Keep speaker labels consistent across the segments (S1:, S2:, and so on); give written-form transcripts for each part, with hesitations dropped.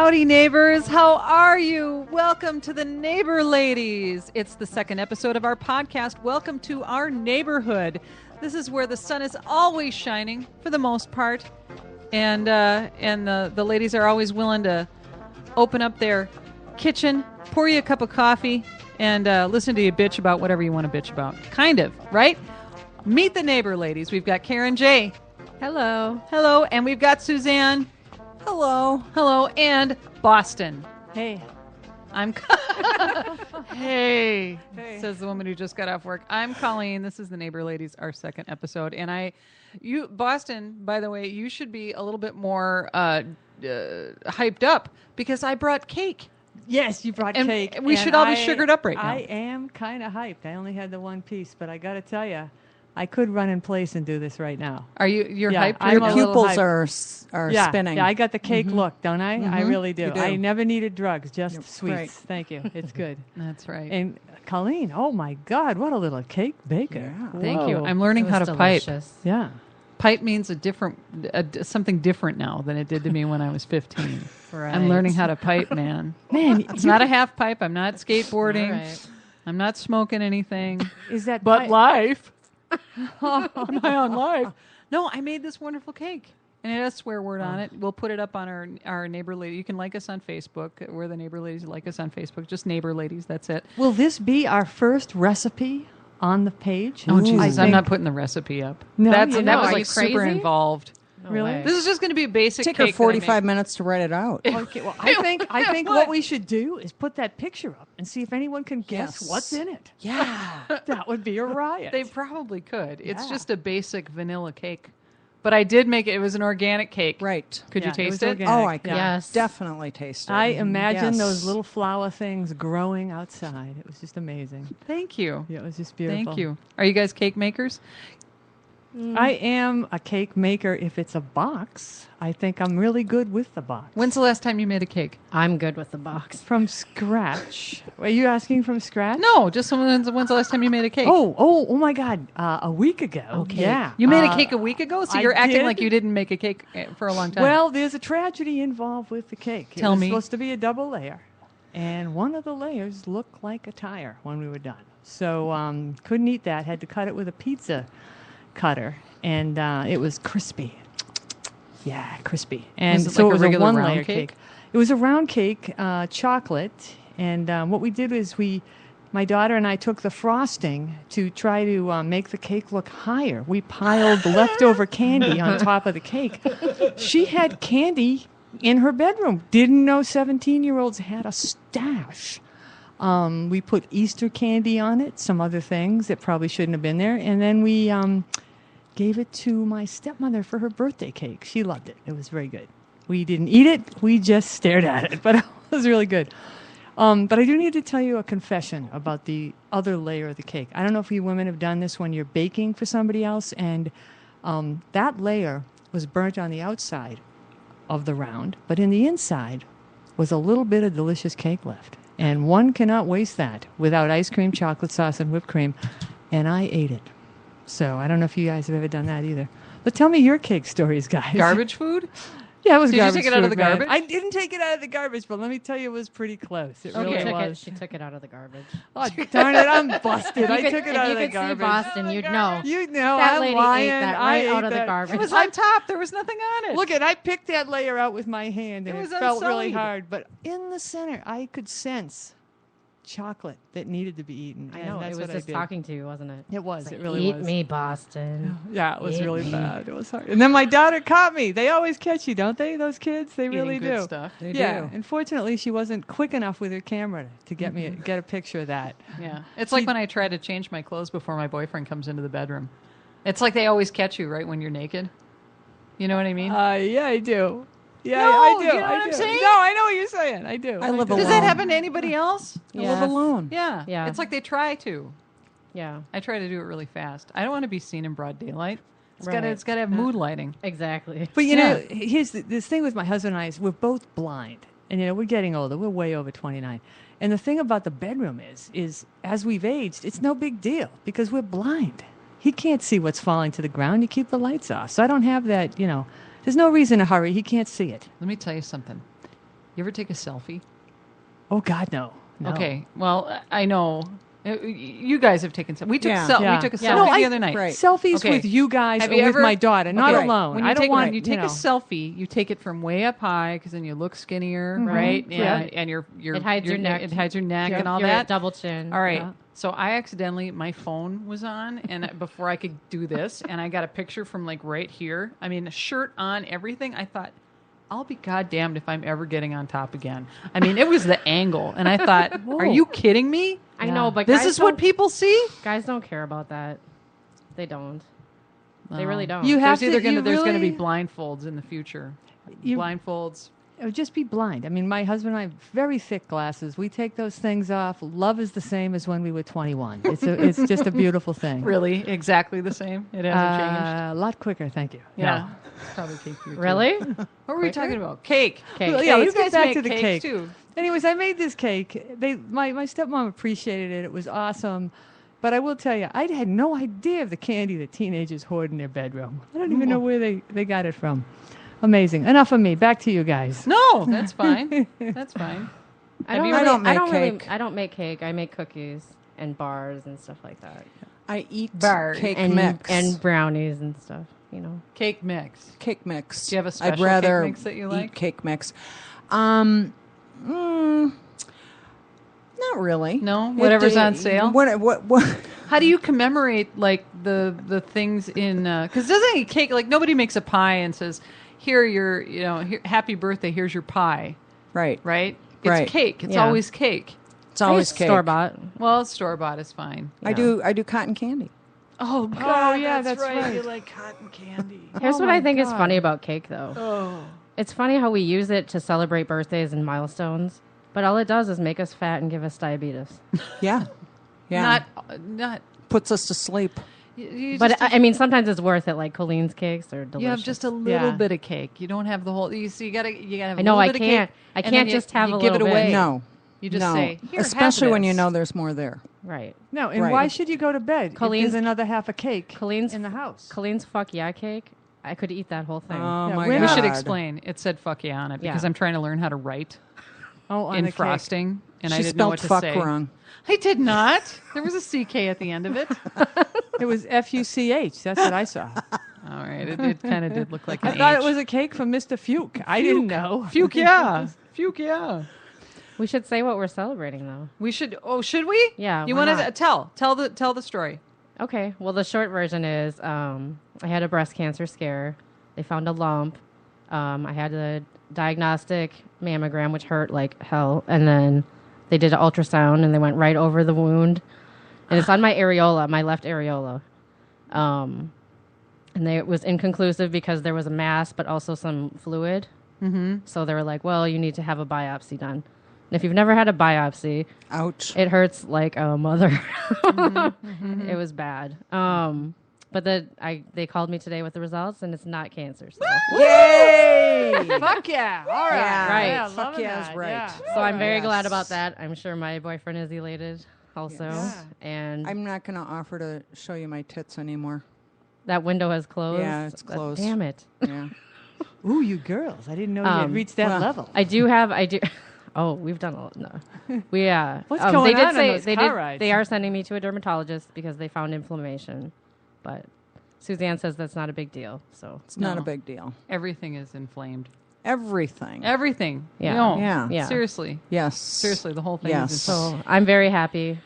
S1: Howdy, neighbors. How are you? Welcome to the Neighbor Ladies. It's the second episode of our podcast. Welcome to our neighborhood. This is where the sun is always shining, for the most part, and the ladies are always willing to open up their kitchen, pour you a cup of coffee, and listen to you bitch about whatever you want to bitch about. Kind of, right? Meet the Neighbor Ladies. We've got Karen J.
S2: Hello.
S1: Hello. And we've got Suzanne.
S3: Hello.
S1: Hello. And Boston.
S2: Hey.
S1: Hey, says the woman who just got off work. I'm Colleen. This is the Neighbor Ladies, our second episode. And Boston, by the way, you should be a little bit more hyped up because I brought cake.
S2: Yes, you brought cake.
S1: We should all be sugared up right now.
S2: I am kind of hyped. I only had the one piece, but I got to tell you, I could run in place and do this right now.
S1: Are you? You're hyped?
S3: Your pupils are spinning.
S2: Yeah, I got the cake look, don't I? I really do.
S3: You do.
S2: I never needed drugs, just sweets.
S3: Right.
S2: Thank you. It's good.
S1: That's right.
S2: And Colleen, oh my God, what a little cake baker.
S3: Yeah.
S1: Thank you.
S2: Whoa.
S1: I'm learning how to
S4: delicious.
S1: pipe.
S2: Yeah.
S1: Pipe means something different now than it did to me when I was 15.
S4: Right.
S1: I'm learning how to pipe, man.
S2: Man,
S1: It's not a half pipe. I'm not skateboarding.
S4: All right.
S1: I'm not smoking anything.
S2: is that
S1: But
S2: pipe?
S1: life. I'm high on life. No, I made this wonderful cake. And it has a swear word on it. We'll put it up on our Neighbor Lady. You can like us on Facebook. We're the Neighbor Ladies. Like us on Facebook. Just Neighbor Ladies. That's it.
S2: Will this be our first recipe on the page?
S1: Oh, Jesus. I'm
S2: think-
S1: not putting the recipe up.
S2: No,
S1: that
S2: you
S1: was
S2: know.
S4: Are
S1: like
S4: you
S1: super
S4: crazy?
S1: involved.
S4: No
S2: Really?
S4: way.
S1: This is just going to be a basic
S3: Take
S1: cake.
S3: her 45 minutes to write it out.
S2: Okay, well, I think
S1: What?
S2: what we should do is put that picture up and see if anyone can guess
S3: Yes.
S2: what's in it.
S3: Yeah.
S2: That would be a riot.
S1: They probably could. It's
S2: Yeah.
S1: just a basic vanilla cake. But I did make it. It was an organic cake.
S3: Right.
S1: Could
S2: Yeah,
S1: you taste
S2: was
S1: it?
S2: organic.
S3: Oh, I could
S4: Yes.
S3: definitely taste it.
S2: I imagine
S3: Yes.
S2: those little flower things growing outside. It was just amazing.
S1: Thank you.
S2: Yeah, it was just beautiful.
S1: Thank you. Are you guys cake makers?
S2: I am a cake maker if it's a box. I think I'm really good with the box.
S1: When's the last time you made a cake?
S4: I'm good with the box.
S2: From scratch. Are you asking from scratch?
S1: No, just when's the last time you made a cake?
S2: Oh my God. A week ago.
S1: Okay.
S2: Yeah.
S1: You made a cake a week ago, so
S2: I
S1: you're acting
S2: did.
S1: like you didn't make a cake for a long time.
S2: Well, there's a tragedy involved with the cake. It
S1: Tell
S2: was
S1: me.
S2: supposed to be a double layer, and one of the layers looked like a tire when we were done. So couldn't eat that. Had to cut it with a pizza cutter, and it was crispy. Yeah, crispy. And
S1: Was it
S2: so
S1: like a
S2: it was
S1: regular round
S2: one-layer
S1: cake?
S2: cake. It was a round cake, chocolate, and what we did is my daughter and I took the frosting to try to make the cake look higher. We piled leftover candy on top of the cake. She had candy in her bedroom. Didn't know 17-year-olds had a stash. We put Easter candy on it, some other things that probably shouldn't have been there. And then we gave it to my stepmother for her birthday cake. She loved it. It was very good. We didn't eat it. We just stared at it, but it was really good. But I do need to tell you a confession about the other layer of the cake. I don't know if you women have done this when you're baking for somebody else, and that layer was burnt on the outside of the round, but in the inside was a little bit of delicious cake left. And one cannot waste that without ice cream, chocolate sauce, and whipped cream. And I ate it. So I don't know if you guys have ever done that either. But tell me your cake stories, guys.
S1: Garbage food?
S2: Yeah, it was
S1: Did you
S2: garbage.
S1: take it out of
S2: food,
S1: the
S2: man.
S1: garbage?
S2: I didn't take it out of the garbage, but let me tell you, it was pretty close. It really was.
S4: She took it out of the garbage.
S2: Oh, darn it, I'm busted. I
S4: You could-
S2: took it
S4: if
S2: out
S4: you
S2: of the
S4: could see
S2: garbage.
S4: Boston, you'd know.
S2: You know,
S4: That
S2: I'm
S4: lady ate
S2: lying.
S4: that
S2: I
S4: right
S2: ate
S4: out of the
S2: that.
S4: garbage.
S1: It was on top. There was nothing on it.
S2: Look at, I picked that layer out with my hand, and
S1: It
S2: it,
S1: was
S2: felt really
S1: unsullied.
S2: hard. But in the center, I could sense chocolate that needed to be eaten.
S4: I
S2: and
S4: know. It
S2: that's
S4: was
S2: what
S4: just
S2: I did.
S4: talking to you, wasn't it?
S2: It was.
S4: It's
S2: It
S4: like,
S2: really
S4: Eat
S2: was.
S4: me, Boston.
S2: Yeah, it was
S4: Eat
S2: really
S4: me.
S2: bad. It was hard. And then my daughter caught me. They always catch you, don't they? Those kids, they
S1: Eating
S2: really
S1: good
S2: do.
S1: stuff.
S3: They
S2: Yeah.
S3: do.
S2: Unfortunately, she wasn't quick enough with her camera to get me get a picture of that.
S1: Yeah. It's like when I try to change my clothes before my boyfriend comes into the bedroom. It's like they always catch you right when you're naked. You know what I mean?
S2: Yeah, I do. Yeah,
S1: No,
S2: I do.
S1: you know
S2: I
S1: what I'm
S2: do.
S1: saying?
S2: No, I know what you're saying. I do.
S3: I live
S2: do.
S1: Does
S3: alone.
S1: that happen to anybody else?
S3: I
S4: Yes.
S3: live alone.
S1: Yeah.
S4: Yeah.
S1: It's like they try to.
S4: Yeah,
S1: I try to do it really fast. I don't want to be seen in broad daylight. It's
S4: Right.
S1: got to have mood lighting.
S4: exactly.
S2: But you
S1: Yeah.
S2: know, here's this thing with my husband and I is we're both blind, and you know we're getting older. We're way over 29, and the thing about the bedroom is as we've aged, it's no big deal because we're blind. He can't see what's falling to the ground. You keep the lights off, so I don't have that. You know, there's no reason to hurry. He can't see it.
S1: Let me tell you something. You ever take a selfie?
S2: Oh God, no.
S1: Okay. Well, I know. You guys have taken some. We took
S3: Yeah.
S1: we took a
S4: Yeah.
S1: selfie
S2: No,
S1: the other night.
S3: Right.
S2: Selfies
S1: Okay.
S2: with you guys
S1: Have
S2: or
S1: you
S2: with
S1: ever-
S2: my daughter, not
S1: Okay.
S2: alone.
S1: When
S2: I
S1: you
S2: don't
S1: take,
S2: want
S1: when you take
S2: know.
S1: a selfie, you take it from way up high because then you look skinnier, right?
S2: Yeah.
S1: And your
S4: It hides your neck.
S1: It hides your neck
S2: Yeah.
S1: and all
S4: Your
S1: that.
S4: double chin.
S1: All right.
S2: Yeah.
S1: So I accidentally, my phone was on, and before I could do this, and I got a picture from like right here. I mean, shirt on, everything. I thought, I'll be goddamned if I'm ever getting on top again. I mean, it was the angle, and I thought, are you kidding me?
S4: I know, but
S1: This
S4: guys
S1: is what
S4: don't-
S1: people see.
S4: Guys don't care about that. They don't. They
S1: Well,
S4: really don't.
S2: You have
S1: There's either
S2: to.
S1: there's going to be
S2: really-
S1: blindfolds in the future.
S2: You-
S1: Blindfolds.
S2: It would just be blind. I mean, my husband and I have very thick glasses. We take those things off. Love is the same as when we were 21. It's just a beautiful thing.
S1: Really, exactly the same. It hasn't changed.
S2: A lot quicker, thank you.
S1: Yeah, it's probably cake for you too.
S4: Really?
S1: What were we talking about? Cake.
S4: Cake.
S2: Well, yeah,
S1: you
S2: let's get
S1: guys
S2: back
S1: make
S2: to the
S1: cakes
S2: cake.
S1: too.
S2: Anyways, I made this cake. My stepmom appreciated it. It was awesome. But I will tell you, I had no idea of the candy that teenagers hoard in their bedroom. I don't even know where they got it from. Amazing. Enough of me. Back to you guys.
S1: No, that's fine. That's fine.
S4: I don't,
S1: you-
S4: really,
S3: I don't make
S4: really-
S3: cake.
S4: I don't make cake. I make cookies and bars and stuff like that.
S3: I eat
S1: Bars.
S3: cake
S4: And
S3: mix.
S4: and brownies and stuff. You know.
S1: Cake mix.
S3: cake mix.
S1: Do you have a
S3: I'd
S1: special
S3: rather
S1: cake mix that you like?
S3: eat cake mix. Not really.
S1: No? Whatever's on sale?
S3: What?
S1: How do you commemorate like the things in? Because doesn't a cake like nobody makes a pie and says, "Here your here, happy birthday. Here's your pie."
S3: Right.
S1: Right? It's
S3: Right.
S1: cake. It's
S4: Yeah.
S1: always cake.
S3: It's always cake.
S4: Store bought.
S1: Well, store bought is fine.
S3: I do cotton candy.
S1: Oh
S2: God, yeah, that's right.
S1: You like cotton candy.
S4: Here's
S2: Oh
S4: what
S2: my
S4: I think is
S2: God.
S4: funny about cake, though.
S1: Oh.
S4: It's funny how we use it to celebrate birthdays and milestones, but all it does is make us fat and give us diabetes.
S3: Yeah. Yeah.
S1: Not.
S3: Puts us to sleep.
S1: You
S4: But
S1: just-
S4: I mean, sometimes it's worth it. Like Colleen's cakes are delicious.
S1: you have just a little
S2: Yeah.
S1: bit of cake. You don't have the whole. You see, you gotta have.
S4: I know,
S1: A
S4: I
S1: little bit
S4: can't-
S1: Of cake,
S4: I
S1: and
S4: can't
S1: then
S4: just have
S1: you
S4: a
S1: give it
S4: little bit.
S1: away.
S3: No.
S1: You just
S3: no.
S1: say, "Here, have
S3: especially when you
S1: this."
S3: know there's more there.
S4: right.
S2: No, and
S3: Right.
S2: why should you go to bed if
S4: Colleen's-
S2: there's another half a cake
S4: Colleen's
S2: in the house?
S4: Colleen's fuck yeah cake. I could eat that whole thing.
S3: Oh
S2: Yeah,
S3: my
S2: we're
S3: god.
S1: We
S2: not-
S1: should explain. It said "fuck yeah" on it because
S4: Yeah.
S1: I'm trying to learn how to write
S2: Oh, on
S1: in
S2: the cake.
S1: frosting, and
S3: She
S1: I didn't know
S3: spelled
S1: what to
S3: fuck
S1: say.
S3: wrong.
S1: I did not. There was a CK at the end of it.
S2: It was FUCH. That's what I saw.
S1: All right, it kind of did look like
S2: I
S1: an
S2: thought
S1: H.
S2: it was a cake from Mr. Fuke. I didn't know.
S1: Fuke, yeah. Fuke, yeah.
S4: We should say what we're celebrating, though.
S1: We should. Oh, should we?
S4: Yeah,
S1: You
S4: why
S1: want to
S4: not?
S1: tell the story?
S4: Okay. Well, the short version is I had a breast cancer scare. They found a lump. I had a diagnostic mammogram, which hurt like hell. And then they did an ultrasound, and they went right over the wound. And it's on my areola, my left areola. And it was inconclusive because there was a mass, but also some fluid. Mm-hmm. So they were like, well, you need to have a biopsy done. And if you've never had a biopsy,
S3: Ouch.
S4: it hurts like a mother. It was bad. But they called me today with the results, and it's not cancer. So,
S3: Yay!
S2: Fuck yeah. All right.
S3: Yeah,
S4: Right.
S2: Yeah,
S3: fuck
S2: loving
S3: yeah is
S2: that.
S3: right.
S2: Yeah.
S4: so I'm very
S3: Yes.
S4: glad about that. I'm sure my boyfriend is elated also.
S2: Yes.
S4: And
S3: I'm not going to offer to show you my tits anymore.
S4: that window has closed.
S3: Yeah, it's closed.
S4: Damn it.
S3: Yeah.
S2: Ooh, you girls. I didn't know you had reached that
S3: well,
S2: level.
S4: I do. Oh, we've done a lot. No. We
S2: What's going
S4: they did
S2: on
S4: say
S2: those
S4: they
S2: car
S4: did.
S2: rides?
S4: They are sending me to a dermatologist because they found inflammation. But Suzanne says that's not a big deal. So
S3: It's not
S1: No.
S3: a big deal.
S1: Everything is inflamed.
S3: Everything.
S1: Everything.
S4: Yeah.
S1: No.
S3: Yeah.
S4: Yeah.
S1: Seriously.
S3: Yes.
S1: Seriously, the whole thing
S3: Yes.
S1: is inflamed.
S4: so I'm very happy.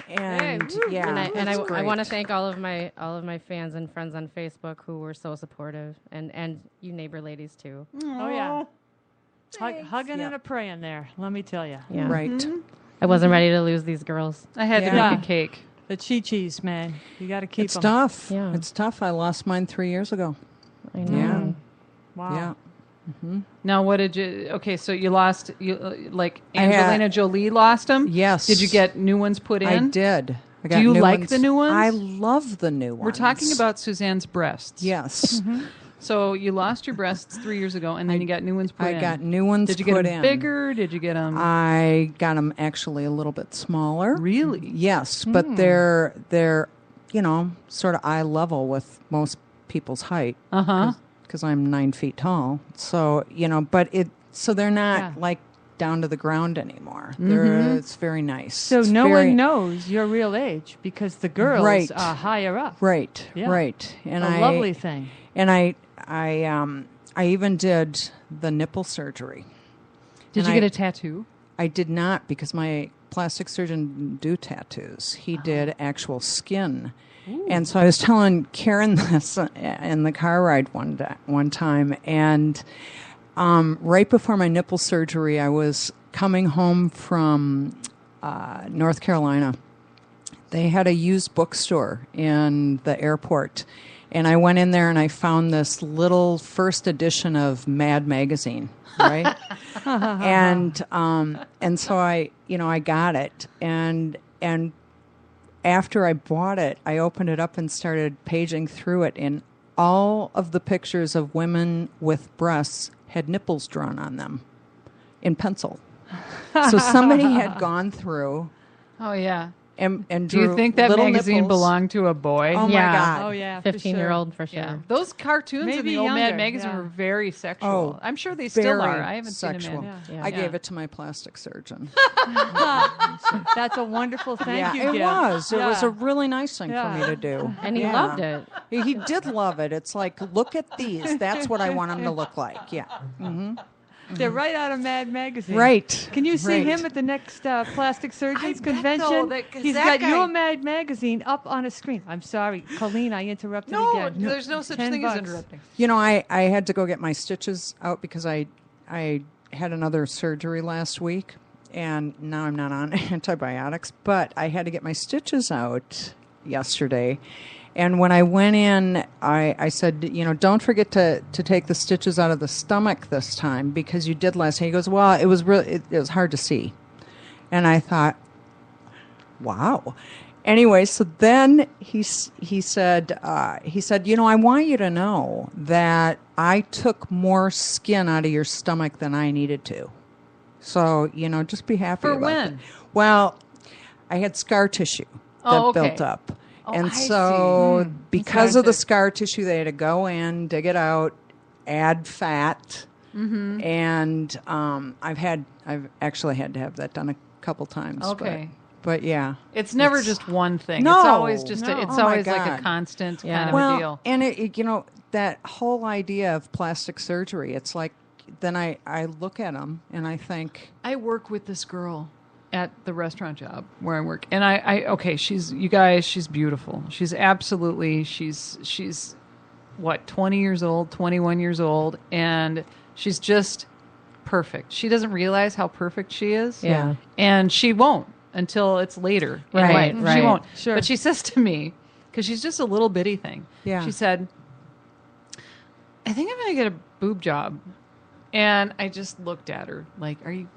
S3: And
S2: Hey, woo.
S3: yeah,
S4: And I
S3: that's
S4: want to
S3: great.
S4: thank all of my fans and friends on Facebook who were so supportive, and you neighbor ladies too.
S2: Oh, yeah. Hugging
S3: Yeah.
S2: and a praying there, let me tell you.
S4: Yeah,
S3: Right.
S4: I wasn't ready to lose these girls.
S1: I had to
S3: Yeah.
S1: make a cake.
S2: The chi-chis, man. You got to keep
S3: It's
S2: them.
S3: tough.
S4: Yeah.
S3: It's tough. I lost mine 3 years ago.
S4: I know.
S3: Yeah.
S2: Wow.
S3: Yeah.
S1: Now, what did you? Okay, so you lost. You like
S3: I had-
S1: Angelina Jolie lost them.
S3: Yes.
S1: Did you get new ones put in?
S3: I did. I got
S1: you
S3: new
S1: like
S3: ones.
S1: the new ones?
S3: I love the new ones.
S1: We're talking about Suzanne's breasts.
S3: Yes.
S1: So you lost your breasts 3 years ago, and then you got new ones put in.
S3: I got new ones
S1: Did you get
S3: put
S1: them
S3: in.
S1: bigger? Did you get them?
S3: I got them actually a little bit smaller.
S1: Really?
S3: Yes,
S1: Hmm.
S3: but they're sort of eye level with most people's height.
S1: Uh huh.
S3: Because I'm 9 feet tall. So but So they're not
S2: Yeah.
S3: like down to the ground anymore. It's very nice.
S2: So
S3: It's
S2: no
S3: very-
S2: one knows your real age because the girls
S3: Right.
S2: are higher up.
S3: Right,
S2: Yeah.
S3: right. And
S2: A lovely thing.
S3: And I even did the nipple surgery.
S1: Did
S3: And
S1: you
S3: I-
S1: get a tattoo?
S3: I did not because my plastic surgeon didn't do tattoos. He did actual skin. And so I was telling Karen this in the car ride one time, and right before my nipple surgery, I was coming home from North Carolina. They had a used bookstore in the airport, and I went in there and I found this little first edition of Mad magazine, right? and so I got it, and after I bought it, I opened it up and started paging through it, and all of the pictures of women with breasts had nipples drawn on them in pencil. So somebody had gone through
S1: Oh yeah.
S3: and
S1: Do you
S3: drew
S1: think that
S3: little
S1: magazine
S3: nipples.
S1: belonged to a boy?
S3: Oh my
S4: Yeah.
S3: God!
S2: Oh yeah, for
S4: 15-year-old for sure.
S1: Yeah, those cartoons in
S2: Maybe
S1: the old Mad
S2: younger,
S1: magazine
S2: yeah.
S1: were very sexual.
S3: Oh,
S1: I'm sure they still
S3: very
S1: are. I haven't
S3: sexual.
S1: seen them.
S2: Yeah.
S4: Yeah.
S3: I
S1: Yeah.
S3: gave it to my plastic surgeon.
S2: That's a wonderful thank
S3: yeah,
S2: you
S3: it
S2: gift.
S3: was. It was
S2: Yeah.
S3: a really nice thing
S2: Yeah.
S3: for me to do.
S4: And he
S3: Yeah.
S4: loved it.
S3: He did love it. It's like, look at these. That's what I want him to look like. Yeah.
S2: They're right out of Mad magazine.
S3: Right.
S2: Can you see
S3: Right.
S2: him at the next plastic surgeons
S1: bet,
S2: convention?
S1: though, that- 'cause
S2: He's
S1: that
S2: got your
S1: guy-
S2: Mad magazine up on a screen. I'm sorry, Colleen, I interrupted
S1: No,
S2: again.
S1: there's no such
S2: $10
S1: thing as
S2: bucks.
S1: interrupting.
S3: You know, I had to go get my stitches out because I had another surgery last week, and now I'm not on antibiotics, but I had to get my stitches out yesterday. And when I went in, I said, you know, don't forget to take the stitches out of the stomach this time because you did last time. He goes, well, it was hard to see. And I thought, wow. Anyway, so then he said, you know, I want you to know that I took more skin out of your stomach than I needed to. So, you know, just be happy
S1: For
S3: about
S1: when?
S3: it. Well, I had scar tissue that
S1: Oh, okay.
S3: built up.
S1: Oh,
S3: And
S1: I
S3: so
S1: see.
S3: because of the
S1: Classic.
S3: scar tissue, they had to go in, dig it out, add fat.
S1: Mm-hmm.
S3: And I've actually had to have that done a couple times.
S1: Okay.
S3: But yeah.
S1: It's never just one thing.
S3: No.
S1: It's always just
S3: No.
S1: it's
S3: Oh, my
S1: always like a
S3: God.
S1: constant
S4: Yeah.
S1: kind of a
S3: Well,
S1: deal.
S3: and it, you know, that whole idea of plastic surgery, it's like, then I look at them and I think,
S1: I work with this girl at the restaurant job where I work, and I okay, she's beautiful. She's absolutely she's what 20 years old, 21 years old, and she's just perfect. She doesn't realize how perfect she is,
S4: Yeah.
S1: and she won't until it's later in
S4: Right,
S1: life. She
S4: right.
S1: won't.
S2: Sure.
S1: But she says to me, because she's just a little bitty thing.
S3: Yeah.
S1: She said, "I think I'm going to get a boob job," and I just looked at her like, "Are you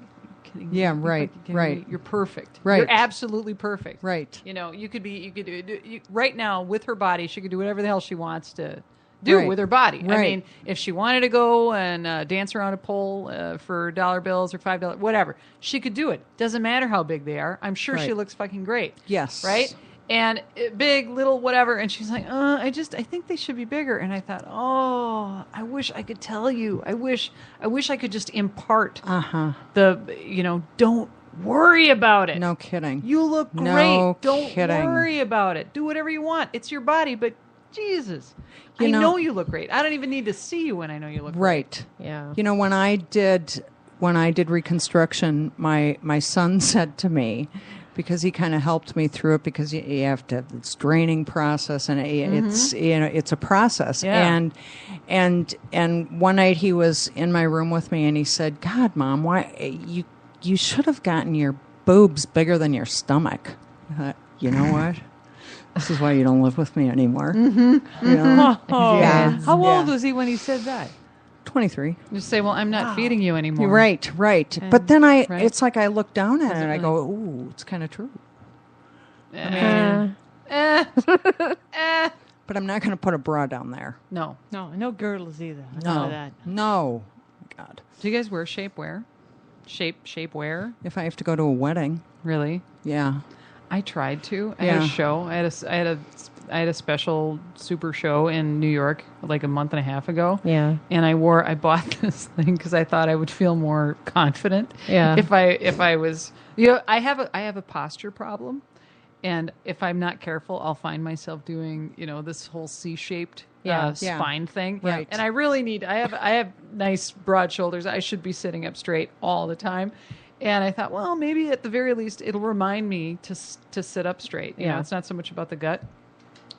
S1: kidding me?
S3: Yeah,
S1: Are you
S3: right,
S1: fucking kidding
S3: right.
S1: me? You're perfect.
S3: Right.
S1: You're absolutely perfect.
S3: right.
S1: You know, you could do right now with her body. She could do whatever the hell she wants to do
S3: Right.
S1: with her body. I
S3: Right.
S1: mean, if she wanted to go and dance around a pole for $1 bills or $5, whatever, she could do it. Doesn't matter how big they are. I'm sure she
S3: Right.
S1: looks fucking great.
S3: Yes.
S1: Right. And big, little, whatever. And she's like, I think they should be bigger. And I thought, oh, I wish I could tell you. I wish I could just impart don't worry about it.
S3: No kidding.
S1: You look great.
S3: No
S1: Don't
S3: kidding.
S1: worry about it. Do whatever you want. It's your body, but Jesus,
S3: You
S1: I
S3: know-
S1: know you look great. I don't even need to see you when I know you look great.
S3: Right.
S4: Yeah.
S3: You know, when I did reconstruction, my son said to me, because he kind of helped me through it, because you have to have this draining process, and it's a process.
S1: Yeah.
S3: And one night he was in my room with me, and he said, "God, Mom, why you should have gotten your boobs bigger than your stomach." I thought, you know what? This is why you don't live with me anymore. Mm-hmm. You know?
S2: Oh,
S3: Yeah.
S2: How old
S3: Yeah.
S2: was he when he said that?
S3: 23.
S1: Just say, well, I'm not feeding you anymore.
S3: Right. But then
S1: right.
S3: it's like I look down at it
S1: Doesn't
S3: and I
S1: really-
S3: go, ooh, it's kind of true.
S4: Uh,
S3: But I'm not going to put a bra down there.
S1: No.
S2: No girdles either. None of that.
S3: No. God.
S1: Do you guys wear shapewear? Shapewear?
S3: If I have to go to a wedding,
S1: Really?
S3: yeah.
S1: I tried to. I had
S3: Yeah.
S1: a show. I had a a special super show in New York like a month and a half ago.
S4: Yeah.
S1: And I bought this thing because I thought I would feel more confident.
S4: Yeah.
S1: If I was, I have a posture problem, and if I'm not careful, I'll find myself doing this whole C-shaped spine thing.
S3: Right.
S1: And I really need. I have nice broad shoulders. I should be sitting up straight all the time. And I thought, well, maybe at the very least, it'll remind me to sit up straight.
S4: Yeah.
S1: It's not so much about the gut.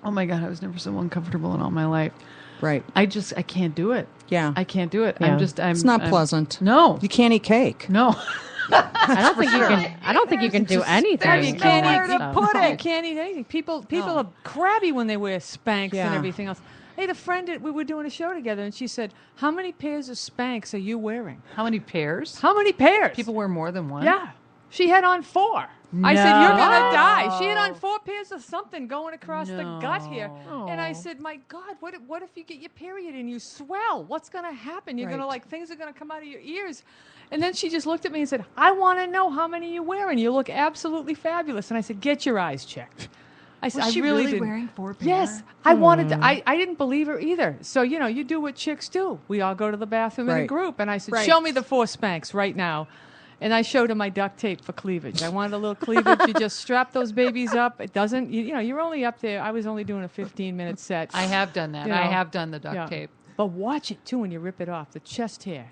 S1: Oh my God, I was never so uncomfortable in all my life.
S3: Right.
S1: I can't do it.
S3: Yeah.
S1: I can't do it.
S4: Yeah.
S3: It's not pleasant.
S1: No.
S3: You can't eat cake.
S1: No.
S4: I don't think you can. I don't think you can do anything.
S2: You can't
S1: nowhere
S2: eat
S1: to
S2: stuff.
S1: put it.
S2: You can't eat anything. People are crabby when they wear Spanx
S3: Yeah.
S2: and everything else. I had a friend we were doing a show together, and she said, "How many pairs of Spanx are you wearing?"
S1: How many pairs?
S2: How many pairs?
S1: People wear more than one?
S2: Yeah. She had on 4. I said, "You're gonna die." She had on 4 pairs of something going across the gut here, and I said, "My God, what if you get your period and you swell? What's gonna happen? You're gonna things are gonna come out of your ears." And then she just looked at me and said, "I want to know how many you're wearing. You look absolutely fabulous." And I said, "Get your eyes checked." I said,
S1: Was she
S2: I really
S1: really
S2: didn't.
S1: wearing 4 pairs?
S2: Yes, I wanted to. I didn't believe her either. So you do what chicks do. We all go to the bathroom in a
S3: Right.
S2: group, and I said,
S3: Right.
S2: "Show me the 4 Spanx right now." And I showed her my duct tape for cleavage. I wanted a little cleavage. You just strap those babies up. It doesn't. You're only up there. I was only doing a 15-minute set.
S1: I have done that.
S2: You know,
S1: I have done the duct
S2: Yeah.
S1: tape.
S2: But watch it too when you rip it off. The chest hair,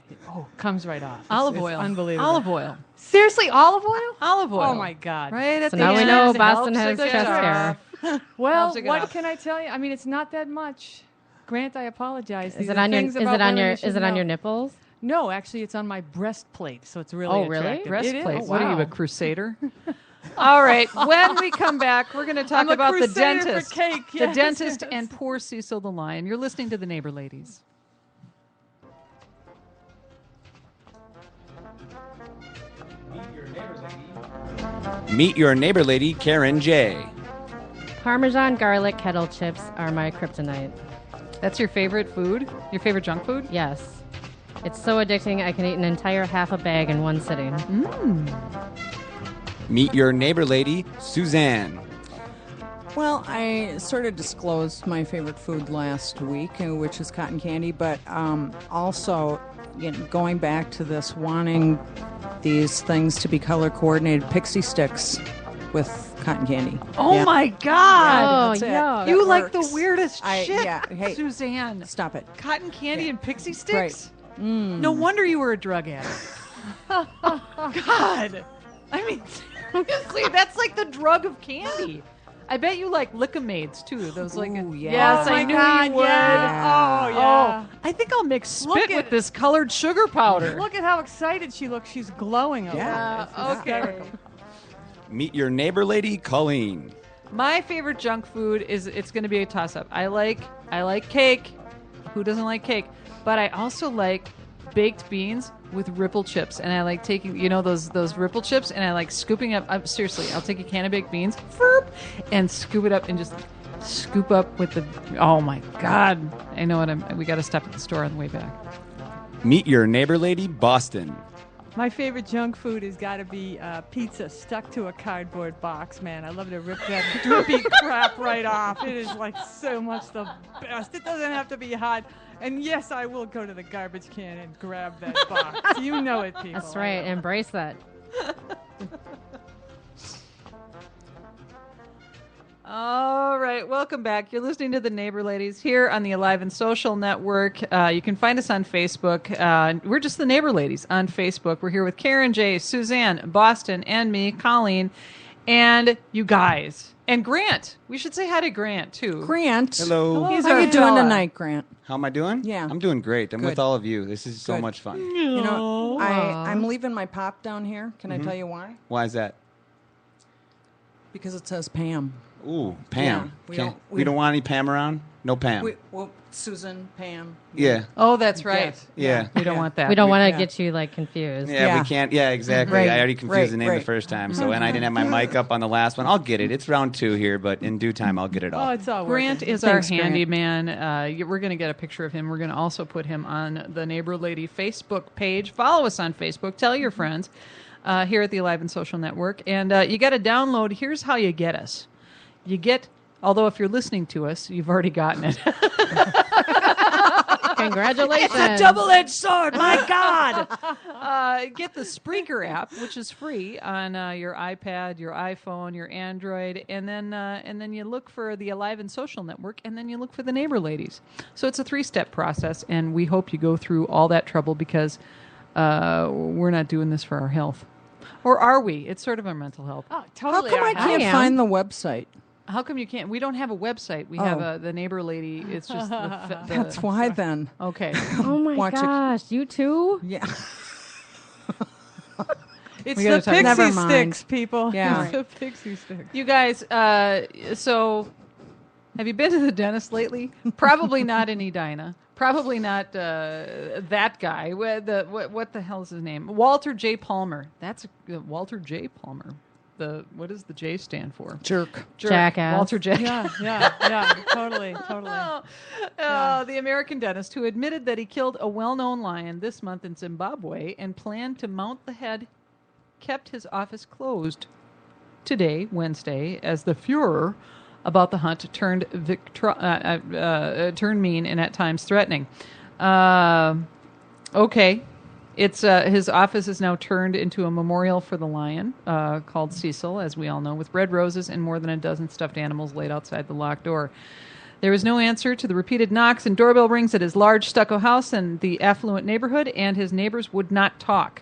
S2: comes right off.
S1: Olive
S2: It's
S1: oil.
S2: unbelievable.
S1: Olive oil.
S2: Seriously, olive oil?
S1: Olive oil.
S2: Oh my God!
S1: Right at
S4: So
S1: the
S4: now we
S1: end,
S4: know
S1: it
S4: Boston
S1: helps
S4: has
S1: it
S4: chest
S1: get
S4: hair.
S1: off.
S2: Well,
S1: Helps it get
S2: what
S1: off.
S2: can I tell you? I mean, it's not that much. Grant, I apologize.
S4: Is
S2: These
S4: it
S2: are
S4: on your?
S2: things
S4: Is
S2: about
S4: it on
S2: women
S4: your?
S2: you should
S4: Is it on
S2: know.
S4: your nipples?
S2: No, actually, it's on my breastplate, so it's really
S4: Oh, really?
S2: attractive. It
S1: Breastplate.
S2: is.
S1: What are you,
S2: Wow.
S1: a crusader? All right. When we come back, we're going to talk
S2: I'm a
S1: about the
S2: crusader for
S1: dentist.
S2: cake.
S1: The
S2: Yes,
S1: dentist
S2: yes.
S1: and poor Cecil the lion. You're listening to the Neighbor Ladies.
S5: Meet your neighbor lady, Karen J.
S4: Parmesan garlic kettle chips are my kryptonite.
S1: That's your favorite food? Your favorite junk food?
S4: Yes. It's so addicting I can eat an entire half a bag in one sitting.
S5: Meet your neighbor lady, Suzanne.
S3: Well, I sort of disclosed my favorite food last week, which is cotton candy, but also going back to this wanting these things to be color coordinated, pixie sticks with cotton candy.
S1: Oh
S3: Yeah.
S1: my God!
S4: Oh,
S3: that's it.
S4: yuck.
S1: You
S3: That
S1: like the
S3: works.
S1: weirdest shit,
S3: Hey,
S1: Suzanne.
S3: stop it.
S1: Cotton candy and pixie sticks?
S3: Right.
S1: No wonder you were a drug addict. God. I mean, seriously, that's like the drug of candy. I bet you like Lickamades too. Those like
S3: Ooh, yeah.
S1: yes,
S2: Oh
S1: I
S2: my
S1: knew
S2: God,
S1: you would.
S2: yeah. Oh, yeah.
S1: I think I'll mix
S2: Look
S1: spit
S2: at-
S1: with this colored sugar powder.
S2: Look at how excited she looks. She's glowing over
S3: Yeah.
S2: it. It's
S1: Okay.
S2: hysterical.
S5: Meet your neighbor lady, Colleen.
S1: My favorite junk food is it's going to be a toss up. I like cake. Who doesn't like cake? But I also like baked beans with ripple chips, and I like taking those ripple chips, and I like scooping up. Seriously, I'll take a can of baked beans, and scoop it up, and just scoop up with the. Oh my God! I know what we got to stop at the store on the way back.
S5: Meet your neighbor lady, Boston.
S2: My favorite junk food has got to be pizza stuck to a cardboard box, man. I love to rip that drippy crap right off. It is like so much the best. It doesn't have to be hot. And yes, I will go to the garbage can and grab that box. You know it, people.
S4: That's right. Embrace that.
S1: All right, welcome back. You're listening to the Neighbor Ladies here on the Alive and Social Network. You can find us on Facebook. We're just the Neighbor Ladies on Facebook. We're here with Karen J, Suzanne, Boston, and me, Colleen, and you guys. And Grant. We should say hi to Grant, too.
S3: Grant.
S5: Hello.
S1: He's
S3: How
S1: our
S3: you doing
S1: fella.
S3: tonight, Grant?
S5: How am I doing?
S3: Yeah.
S5: I'm doing great. I'm
S3: Good.
S5: with all of you. This is so
S3: Good.
S5: much fun.
S3: You know, I'm leaving my pop down here. Can I tell you why?
S5: Why is that?
S3: Because it says Pam.
S5: Ooh, Pam.
S3: Yeah,
S5: We don't want any Pam around? No Pam.
S3: Susan, Pam.
S5: Yeah.
S1: Oh, that's right.
S3: Yes.
S5: Yeah.
S1: We don't want that.
S4: We don't want to
S3: yeah.
S4: get you like confused.
S5: Yeah,
S3: Yeah.
S5: we can't. Yeah, exactly.
S3: Right,
S5: I already confused
S3: right,
S5: the name the
S3: right.
S5: first time, so and I didn't have my mic up on the last one. I'll get it. It's round 2 here, but in due time, I'll get it
S2: Oh,
S5: off.
S2: it's all
S1: Grant
S2: working.
S1: is
S3: Thanks,
S1: our
S3: Grant.
S1: handyman. We're going to get a picture of him. We're going to also put him on the Neighbor Lady Facebook page. Follow us on Facebook. Tell your friends here at the Alive and Social Network. And you got to download. Here's how you get us. You get Although if you're listening to us, you've already gotten it.
S4: Congratulations.
S1: It's a double-edged sword. My God! Get the Spreaker app, which is free on your iPad, your iPhone, your Android, and then you look for the Alive and Social Network, and then you look for the Neighbor Ladies. So it's a 3-step process, and we hope you go through all that trouble because we're not doing this for our health, or are we? It's sort of our mental health.
S2: Oh,
S3: How
S2: totally.
S3: come I
S2: our
S3: can't
S4: am.
S3: find the website?
S1: How come you can't? We don't have a website. We
S3: Oh.
S1: have the Neighbor Lady. It's just the
S3: That's why then.
S1: Okay.
S4: Oh my
S3: Watch it.
S4: gosh, you too?
S3: Yeah.
S2: It's
S1: We gotta
S2: the
S1: talk-
S2: pixie
S3: Never mind.
S2: sticks, people.
S3: Yeah.
S2: It's the pixie sticks.
S1: You guys, so have you been to the dentist lately? Probably not in Edina. Probably not that guy. What the hell is his name? Walter J. Palmer. That's Walter J. Palmer. What does the J stand for?
S3: Jerk.
S4: Jackass.
S1: Walter J.
S2: Yeah, totally.
S1: The American dentist who admitted that he killed a well-known lion this month in Zimbabwe and planned to mount the head kept his office closed today, Wednesday, as the furor about the hunt turned mean and at times threatening. Okay. It's his office is now turned into a memorial for the lion called Cecil, as we all know, with red roses and more than a dozen stuffed animals laid outside the locked door. There was no answer to the repeated knocks and doorbell rings at his large stucco house in the affluent neighborhood, and his neighbors would not talk.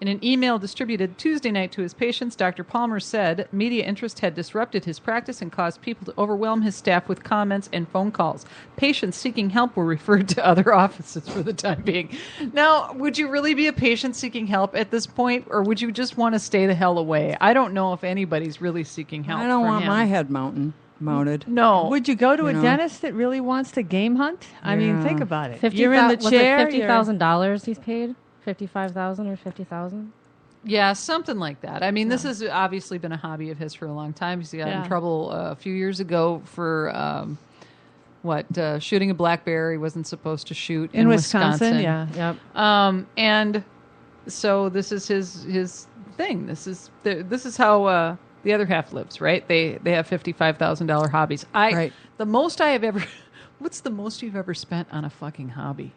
S1: In an email distributed Tuesday night to his patients, Dr. Palmer said media interest had disrupted his practice and caused people to overwhelm his staff with comments and phone calls. Patients seeking help were referred to other offices for the time being. Now, would you really be a patient seeking help at this point, or would you just want to stay the hell away? I don't know if anybody's really seeking help.
S3: I don't
S1: from
S3: want
S1: him.
S3: my head mounted.
S1: No.
S2: Would you go to
S3: You
S2: a
S3: know?
S2: dentist that really wants to game hunt? I mean, think about it.
S4: 50,
S2: You're in the
S4: was
S2: chair.
S4: it $50,000 he's paid? 55,000 or 50,000?
S1: Yeah, something like that. I mean, this has obviously been a hobby of his for a long time. He got in
S2: Yeah.
S1: trouble a few years ago for shooting a black bear he wasn't supposed to shoot
S2: in Wisconsin. Yeah.
S4: Yep.
S1: And so this is his thing. This is how the other half lives, right? They have $55,000 hobbies.
S3: Right.
S1: The most I have ever. What's the most you've ever spent on a fucking hobby?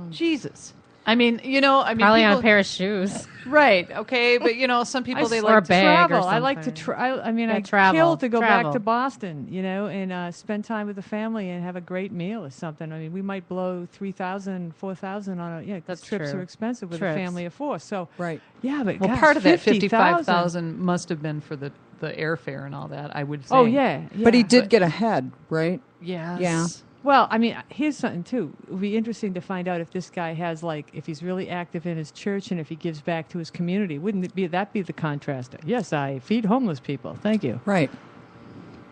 S1: Jesus. I mean,
S4: Probably
S1: people,
S4: on a pair of shoes.
S1: right? Okay, but some people they
S4: or
S1: like
S4: a
S1: to
S4: bag.
S2: Travel.
S4: or
S2: I like to
S4: something.
S2: I mean,
S4: Yeah,
S2: I
S4: travel.
S2: kill to go
S4: Travel.
S2: back to Boston, and spend time with the family and have a great meal or something. I mean, we might blow $3,000, $4,000 on a 'cause
S4: That's
S2: trips
S4: true.
S2: are expensive with
S4: Trips.
S2: a family of 4. So
S3: Right.
S2: yeah, but
S1: Well,
S2: gosh,
S1: part of that
S2: 50,000.
S1: $55,000 must have been for the airfare and all that. I would say.
S2: Oh yeah,
S3: But he
S2: yeah.
S3: did get ahead, right?
S1: Yes.
S3: Yeah.
S2: Well, I mean, here's something too. It would be interesting to find out if this guy has if he's really active in his church and if he gives back to his community. Wouldn't it be that be the contraster? Yes, I feed homeless people. Thank you.
S3: Right.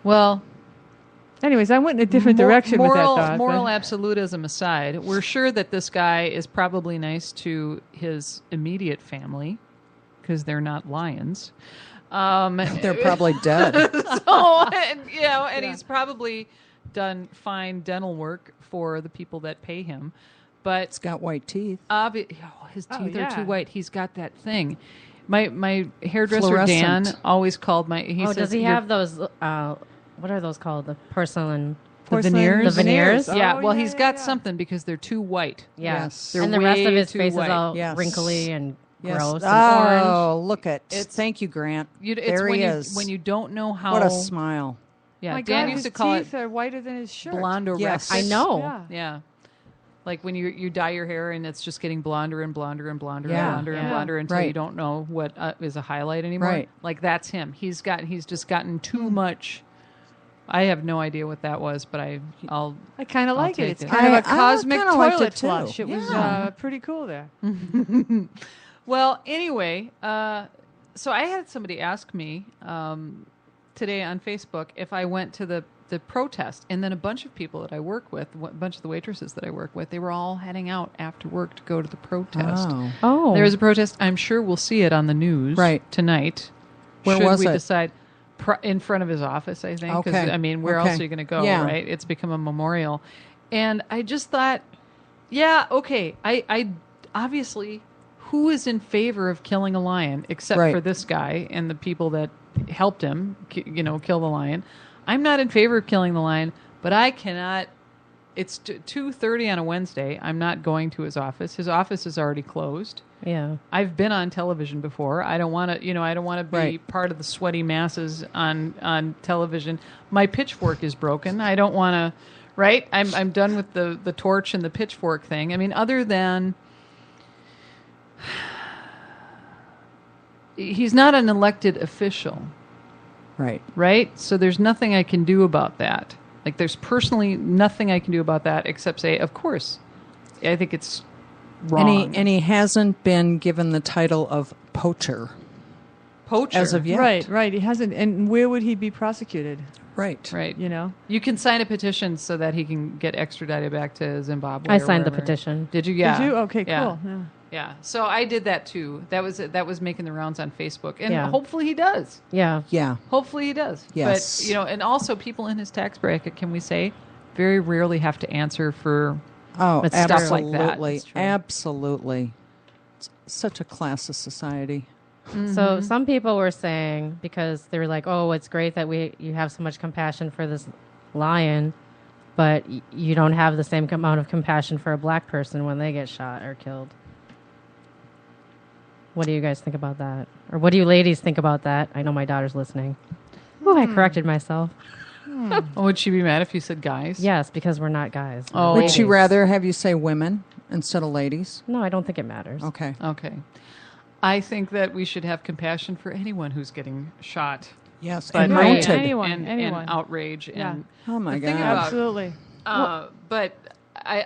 S1: Well,
S2: Anyways, I went in a different direction
S1: moral,
S2: with that thought.
S1: Moral
S2: but-
S1: absolutism aside, we're sure that this guy is probably nice to his immediate family because they're not lions.
S3: They're probably dead.
S1: And he's probably done fine dental work for the people that pay him. But
S3: It's got white teeth.
S1: his
S2: Oh,
S1: teeth are
S2: yeah.
S1: too white. He's got that thing. My hairdresser Dan
S3: Fluorescent.
S1: always called my. He says,
S4: Does he
S1: "You're-
S4: have those? What are those called? The porcelain.
S2: Porcelain
S1: veneers?
S4: The veneers?
S1: Yeah,
S2: Oh,
S1: well,
S2: yeah,
S1: he's
S2: yeah,
S1: got
S2: yeah.
S1: something because they're too white.
S4: Yeah.
S3: Yes.
S1: They're
S4: And the rest of
S1: way
S4: his
S1: too
S4: face
S1: white.
S4: is all
S3: Yes.
S4: wrinkly and
S3: Yes.
S4: gross and
S3: Oh,
S4: orange.
S3: look at.
S1: It's-
S3: Thank you, Grant.
S1: It's
S3: there
S1: when
S3: he
S1: you,
S3: is.
S1: when you don't know how.
S3: What a smile.
S1: Yeah,
S2: My
S1: Dan
S2: God,
S1: used
S2: his
S1: to call
S2: teeth
S1: it
S2: are whiter than his shirt.
S1: blondorexic.
S3: Yes.
S4: I know.
S2: Yeah.
S1: Yeah. Like when you dye your hair and it's just getting blonder and blonder and blonder
S3: Yeah.
S1: and blonder and
S4: Yeah.
S1: blonder until you
S3: Right.
S1: don't know what is a highlight anymore.
S3: Right.
S1: Like that's him. He's just gotten too much. I have no idea what that was, but I'll
S2: I kind of
S1: I'll
S2: like it.
S1: take
S2: It's
S1: it.
S2: kind of
S3: I
S2: a cosmic
S3: kinda liked
S2: toilet
S3: it, too.
S2: flush. It was
S3: Yeah.
S2: pretty cool there.
S1: Well, anyway, so I had somebody ask me today on Facebook if I went to the protest, and then a bunch of people that I work with, a bunch of the waitresses that I work with, they were all heading out after work to go to the protest.
S3: Oh.
S4: Oh.
S1: There is a protest. I'm sure we'll see it on the news
S3: Right.
S1: tonight.
S3: Where
S1: should
S3: was
S1: we
S3: it?
S1: decide? In front of his office, I think. 'Cause,
S3: Okay.
S1: I mean, where
S3: Okay.
S1: else are you going to go,
S3: Yeah.
S1: right? It's become a memorial. And I just thought, yeah, okay. I obviously, who is in favor of killing a lion except
S3: Right.
S1: for this guy and the people that helped him, kill the lion? I'm not in favor of killing the lion, but I cannot. It's 2:30 on a Wednesday. I'm not going to his office. His office is already closed.
S4: Yeah.
S1: I've been on television before. I don't want to, I don't want to be
S3: Right.
S1: part of the sweaty masses on television. My pitchfork is broken. I don't want to, right? I'm done with the torch and the pitchfork thing. I mean, other than he's not an elected official,
S3: Right.
S1: right? So there's nothing I can do about that. Like, there's personally nothing I can do about that except say, of course, I think it's wrong.
S3: And he hasn't been given the title of poacher
S1: Poacher.
S3: as of yet.
S2: Right. He hasn't. And where would he be prosecuted?
S3: Right.
S1: Right.
S2: You know?
S1: You can sign a petition so that he can get extradited back to Zimbabwe.
S4: I
S1: or
S4: signed the
S1: wherever.
S4: petition.
S1: Did you? Yeah.
S2: Did you? Okay,
S1: Yeah.
S2: cool. Yeah.
S1: Yeah. So I did that too. That was making the rounds on Facebook, and
S4: Yeah.
S1: hopefully he does.
S4: Yeah.
S3: Yeah.
S1: Hopefully he does.
S3: Yes.
S1: But and also people in his tax bracket, can we say, very rarely have to answer for.
S3: Oh,
S4: It's stuff
S1: like that.
S3: absolutely.
S1: It's true.
S3: Absolutely. It's such a classist society.
S4: So some people were saying, because they were like, "Oh, it's great that you have so much compassion for this lion, but you don't have the same amount of compassion for a black person when they get shot or killed." What do you guys think about that? Or what do you ladies think about that? I know my daughter's listening. Oh, I corrected myself.
S1: Oh, would she be mad if you said guys?
S4: Yes, because we're not guys. We're
S1: Oh.
S3: Would she
S4: ladies.
S3: rather have you say women instead of ladies?
S4: No, I don't think it matters.
S3: Okay.
S1: Okay. I think that we should have compassion for anyone who's getting shot.
S3: Yes.
S1: But
S3: And
S4: Right.
S3: mounted.
S2: Anyone.
S1: and outrage
S2: Yeah.
S1: and
S3: Oh my
S1: The thing
S3: God.
S1: about-
S2: Absolutely.
S1: but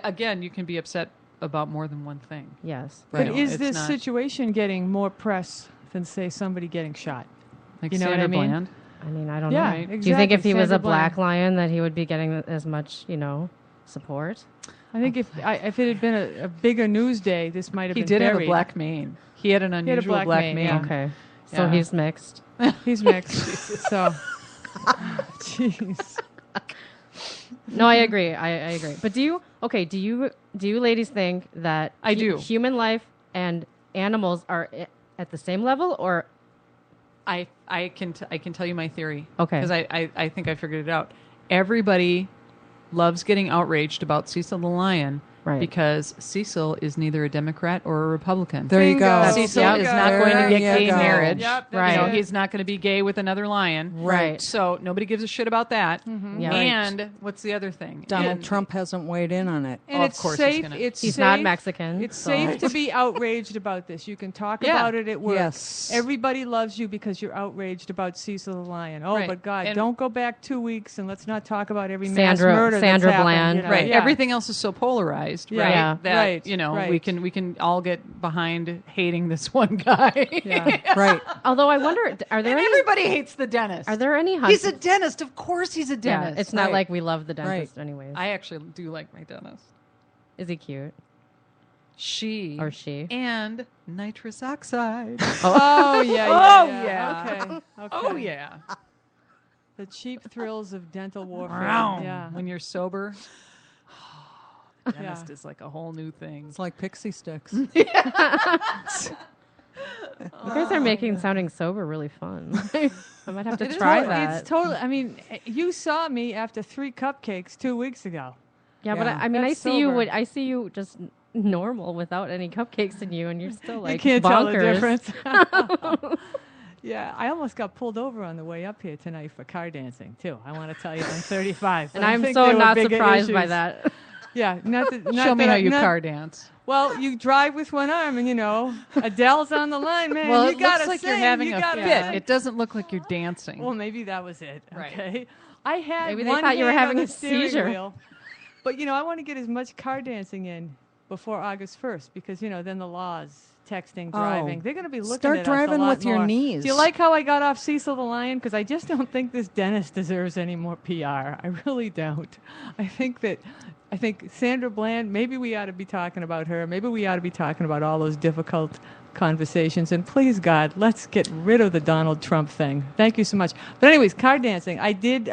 S1: again, you can be upset about more than one thing.
S4: Yes.
S3: Right.
S2: But
S1: You know,
S2: is
S1: it's
S2: this
S1: not-
S2: situation getting more press than, say, somebody getting shot?
S1: Like
S2: You know what
S1: Sandra
S2: I mean?
S1: Bland.
S4: I mean, I don't
S2: Yeah,
S4: know.
S1: Right.
S4: Do you think if he was a
S2: Sandra
S4: black
S2: Bland.
S4: lion that he would be getting as much, support?
S2: I think if it had been a bigger news day, this might have
S1: He
S2: been
S1: did have a
S2: buried.
S1: black mane. He had an
S2: had a
S1: unusual
S2: black
S1: black
S2: mane,
S1: mane.
S2: yeah.
S4: Okay. So
S1: Yeah.
S4: he's mixed.
S2: He's mixed. So, jeez.
S4: No, I agree. I agree. But do you ladies think that
S1: I do.
S4: human life and animals are at the same level, or
S1: I can tell you my theory.
S4: Okay.
S1: Because I think I figured it out. Everybody loves getting outraged about Cecil the lion.
S4: Right.
S1: Because Cecil is neither a Democrat or a Republican.
S3: There you go.
S2: Bingo.
S1: Cecil
S4: Yep.
S1: is not going to
S3: There
S1: get
S3: you
S1: gay
S3: go.
S1: marriage.
S2: Yep,
S4: that's
S1: You know,
S4: it.
S1: he's not going to be gay with another lion.
S4: Right.
S1: So nobody gives a shit about that.
S4: Yeah.
S1: And what's the other thing?
S3: Donald
S1: And-
S3: Trump hasn't weighed in on it.
S2: And
S1: Oh, of
S2: it's
S1: course he's
S2: safe.
S1: gonna-
S2: It's
S4: he's
S2: safe.
S4: not Mexican?
S2: It's
S4: so-
S2: safe to be outraged about this. You can talk
S1: Yeah.
S2: about it at work.
S3: Yes.
S2: Everybody loves you because you're outraged about Cecil the lion. Oh,
S1: Right.
S2: but God,
S1: And-
S2: don't go back 2 weeks and let's not talk about every mass
S4: Sandra-
S2: murder that's
S4: Sandra
S2: happened,
S4: Bland.
S2: you know?
S1: Right.
S2: Yeah.
S1: Everything else is so polarized,
S2: Yeah.
S1: right?
S4: Yeah.
S1: That
S2: Right.
S1: we
S2: Right.
S1: can all get behind hating this one guy.
S2: Yeah.
S3: Right.
S4: Although I wonder, are there
S1: And
S4: any?
S1: everybody hates the dentist.
S4: Are there any?
S1: He's a dentist. Of course he's a
S4: Yeah,
S1: dentist.
S4: it's not
S3: Right.
S4: like we love the dentist, anyways.
S1: I actually do like my dentist.
S4: Is he cute
S1: She
S4: or she?
S1: and nitrous oxide.
S2: Oh, yeah.
S1: Oh,
S2: yeah.
S1: yeah.
S2: Okay.
S1: Oh yeah.
S2: The cheap thrills of dental warfare.
S1: Wow.
S2: Yeah.
S1: When you're sober, dentist is like a whole new thing.
S3: It's like pixie sticks.
S4: You guys are making sounding sober really fun. I might have to
S1: It is
S4: try
S1: hard.
S4: that.
S2: It's totally. I mean, you saw me after 3 cupcakes 2 weeks ago.
S4: Yeah, but
S3: Yeah.
S4: I mean, I
S2: That's
S4: see you.
S2: sober.
S4: I see you just normal without any cupcakes in you, and you're still like
S2: you can't tell the
S4: bonkers.
S2: difference. Yeah, I almost got pulled over on the way up here tonight for car dancing too. I want to tell you, I'm 35,
S4: And
S2: but I
S4: I'm
S2: think
S4: so
S2: there were
S4: not
S2: bigger
S4: surprised by
S2: issues.
S4: that.
S2: Yeah, not that. Not
S1: Show me
S2: that
S1: how
S2: I-
S1: you
S2: not-
S1: car dance.
S2: Well, you drive with one arm, and Adele's on the line, man.
S1: Well,
S2: you
S1: it
S2: gotta
S1: looks like
S2: sing,
S1: you're having
S2: you
S1: a
S2: gotta
S1: fit.
S2: sing.
S1: It doesn't look like you're dancing.
S2: Well, maybe that was it.
S1: Right.
S2: Okay. I had
S4: Maybe they
S2: one
S4: thought you were
S2: hand
S4: having
S2: on
S4: a
S2: the steering
S4: seizure.
S2: wheel. But I want to get as much car dancing in before August 1st because then the laws, texting, driving, they're going to be looking
S3: Start
S2: at
S3: driving
S2: us a lot
S3: with your
S2: more.
S3: knees.
S2: Do you like how I got off Cecil the Lion? Because I just don't think this dentist deserves any more PR. I really don't. I think Sandra Bland, maybe we ought to be talking about her. Maybe we ought to be talking about all those difficult conversations. And please, God, let's get rid of the Donald Trump thing. Thank you so much. But anyways, car dancing. I did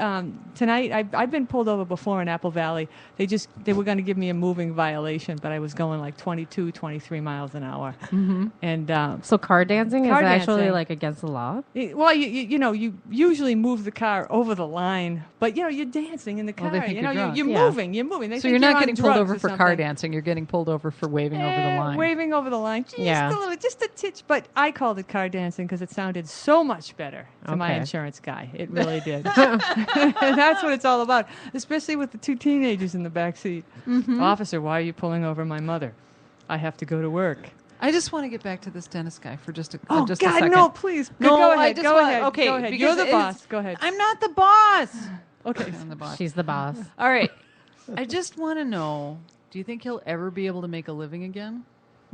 S2: tonight. I've been pulled over before in Apple Valley. They were going to give me a moving violation, but I was going like 22, 23 miles an hour. Mm-hmm. And
S4: So car dancing
S2: Car
S4: is actually
S2: dancing.
S4: like against the law?
S2: well, you usually move the car over the line, but you're dancing in the car.
S1: Well, they think you're drunk.
S2: you're
S4: Yeah.
S2: moving. You're moving. They
S1: So
S2: think
S1: you're not
S2: on
S1: getting pulled
S2: drugs
S1: over
S2: or
S1: for car
S2: something.
S1: dancing. You're getting pulled over for waving over the line.
S2: Waving over the line. Just
S4: Yeah.
S2: a little, just a titch. But I called it car dancing because it sounded so much better to my
S4: Okay.
S2: insurance guy. It really did. And that's what it's all about, especially with the two teenagers in the back seat.
S1: Mm-hmm.
S2: Officer, why are you pulling over my mother? I have to go to work.
S1: I just want to get back to this dentist guy for just a
S2: Oh,
S1: just a
S2: God,
S1: second.
S2: no, please.
S1: No,
S2: go
S1: I
S2: ahead.
S1: just
S2: Go
S1: want-
S2: ahead.
S1: okay,
S2: Go ahead.
S1: because
S2: You're the
S1: it's-
S2: boss. Go ahead.
S1: I'm not the boss.
S2: Okay.
S1: I'm the boss.
S4: She's the boss.
S1: All right. I just want to know, do you think he'll ever be able to make a living again?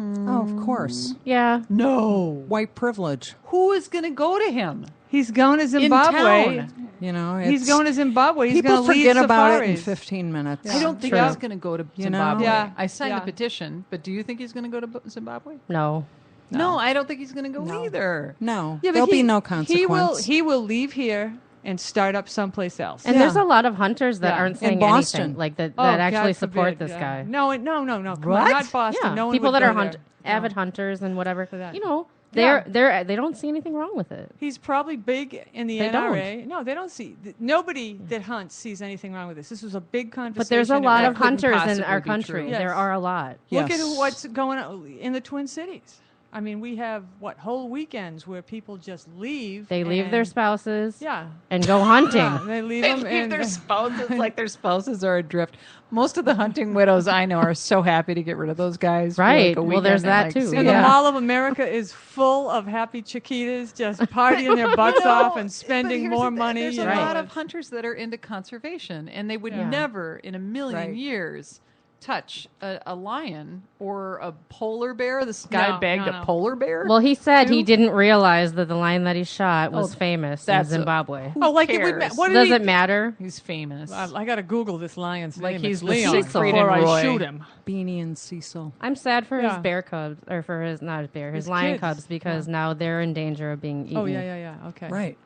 S3: Oh, of course.
S4: Yeah.
S1: No.
S3: White privilege.
S1: Who is going to go to him?
S2: He's going to Zimbabwe.
S1: town.
S3: You know,
S2: He's
S3: it's-
S2: going to Zimbabwe. He's
S3: People
S2: going to lead
S3: forget about it in
S2: safaris.
S3: 15 minutes.
S1: I don't think
S4: True.
S1: he's going to go to
S3: You know?
S1: Zimbabwe.
S2: Yeah.
S1: I signed a
S2: Yeah.
S1: petition, but do you think he's going to go to Zimbabwe?
S4: No.
S1: No, I don't think he's going to go
S3: No.
S1: either.
S3: No,
S2: Yeah, but
S3: there'll be no
S2: He will.
S3: consequence.
S2: He will leave here and start up someplace else.
S4: And
S3: Yeah.
S4: there's a lot of hunters that
S2: Yeah.
S4: aren't
S3: In
S4: saying
S3: Boston.
S4: anything, like that
S2: Oh,
S4: actually
S2: God
S4: support
S2: forbid,
S4: this
S2: yeah.
S4: guy.
S2: No, Come on,
S1: What?
S2: not Boston.
S4: Yeah,
S2: No one
S4: people
S2: would
S4: that are
S2: go there.
S4: avid
S2: No.
S4: hunters and whatever.
S2: For that.
S4: You know,
S2: Yeah.
S4: they don't see anything wrong with it.
S2: He's probably big in the
S4: They
S2: NRA. No, they don't see. Nobody that hunts sees anything wrong with this. This was a big conversation.
S4: But there's a lot
S2: about-
S4: of hunters in
S1: possibly
S4: our
S1: be
S4: country.
S1: true.
S2: Yes.
S4: There are a lot.
S2: Look at
S3: Yes.
S2: what's going on in the Twin Cities. I mean, we have whole weekends where people just leave.
S4: They leave their
S2: and-
S4: spouses
S2: Yeah.
S4: and go hunting.
S2: Yeah, they leave
S1: They
S2: them
S1: leave
S2: and
S1: their spouses like their spouses are adrift. Most of the hunting widows I know are so happy to get rid of those guys. for,
S4: Right.
S1: like, a
S4: Well, there's
S1: weekend and,
S4: that, too.
S1: see
S2: And
S1: ya.
S2: the Mall of America is full of happy Chiquitas just partying their butts off and spending
S1: But here's
S2: more
S1: the thing,
S2: money.
S1: There's a
S2: you know,
S1: lot of
S2: it's-
S1: hunters that are into conservation, and they would
S2: Yeah.
S1: never in a million
S3: Right.
S1: years touch a lion or a polar bear. This guy
S2: No,
S1: bagged
S2: no,
S1: a
S2: no.
S1: polar bear.
S4: Well, he said he
S1: Too?
S4: didn't realize that the lion that he shot was
S1: Oh,
S4: famous in
S1: that's a-
S4: Zimbabwe.
S1: Who
S2: Oh, like it would.
S1: cares?
S2: What did
S4: Does
S2: he?
S4: it matter?
S1: He's famous.
S2: I got to Google this lion's
S1: Like
S2: name.
S1: he's
S2: It's
S1: the
S2: Leon
S1: Siegfried
S2: before
S1: and
S2: I
S1: Roy.
S2: shoot him.
S3: Beanie and Cecil.
S4: I'm sad for
S2: Yeah.
S4: his bear cubs, or for his not his bear, his
S2: His
S4: lion
S2: kids.
S4: cubs, because now they're in danger of being eaten.
S2: Oh yeah. Okay.
S3: Right.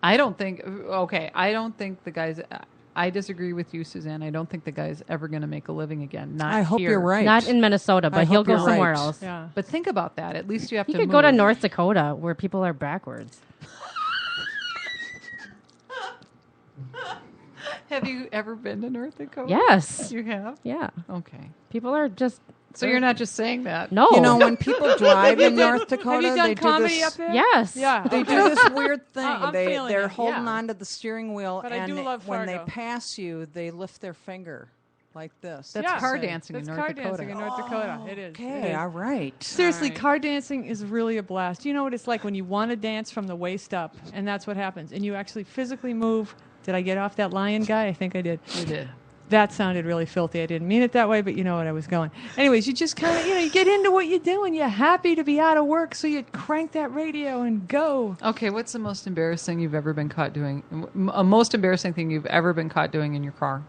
S1: I don't think. Okay, I don't think the guys. I disagree with you, Suzanne. I don't think the guy's ever going to make a living again. Not
S3: I hope
S1: here.
S3: you're right.
S4: Not in Minnesota,
S3: I
S4: but he'll
S3: hope
S4: go
S3: you're
S4: somewhere
S3: right.
S4: else.
S2: Yeah.
S1: But think about that. At least you have
S4: He
S1: to.
S4: could
S1: move.
S4: go to North Dakota, where people are backwards.
S1: Have you ever been to North Dakota?
S4: Yes.
S1: You have.
S4: Yeah.
S1: Okay.
S4: People are just.
S1: So you're not just saying that.
S4: No.
S3: You know, when people drive in North Dakota,
S2: Have you done
S3: they do
S2: comedy
S3: this.
S2: up there?
S4: Yes.
S2: Yeah.
S3: They do this weird thing.
S2: I'm feeling
S3: They're
S2: it,
S3: holding
S2: yeah.
S3: on to the steering wheel,
S2: But I
S3: and
S2: do love
S3: when they
S2: Fargo.
S3: pass you, they lift their finger like this.
S1: That's
S2: Yeah.
S1: car
S3: Say,
S1: dancing
S2: That's
S1: in
S2: car
S1: North Dakota.
S2: dancing in North Dakota. It is. It
S3: Okay,
S2: is.
S3: all right.
S2: Seriously,
S1: All right.
S2: car dancing is really a blast. You know what it's like when you want to dance from the waist up, and that's what happens. And you actually physically move. Did I get off that lion guy? I think I did.
S1: You did.
S2: That sounded really filthy. I didn't mean it that way, but you know what I was going. Anyways, you just kind of, you get into what you're doing. You're happy to be out of work, so you crank that radio and go.
S1: Okay, what's the most embarrassing you've ever been caught doing? A most embarrassing thing you've ever been caught doing in your car?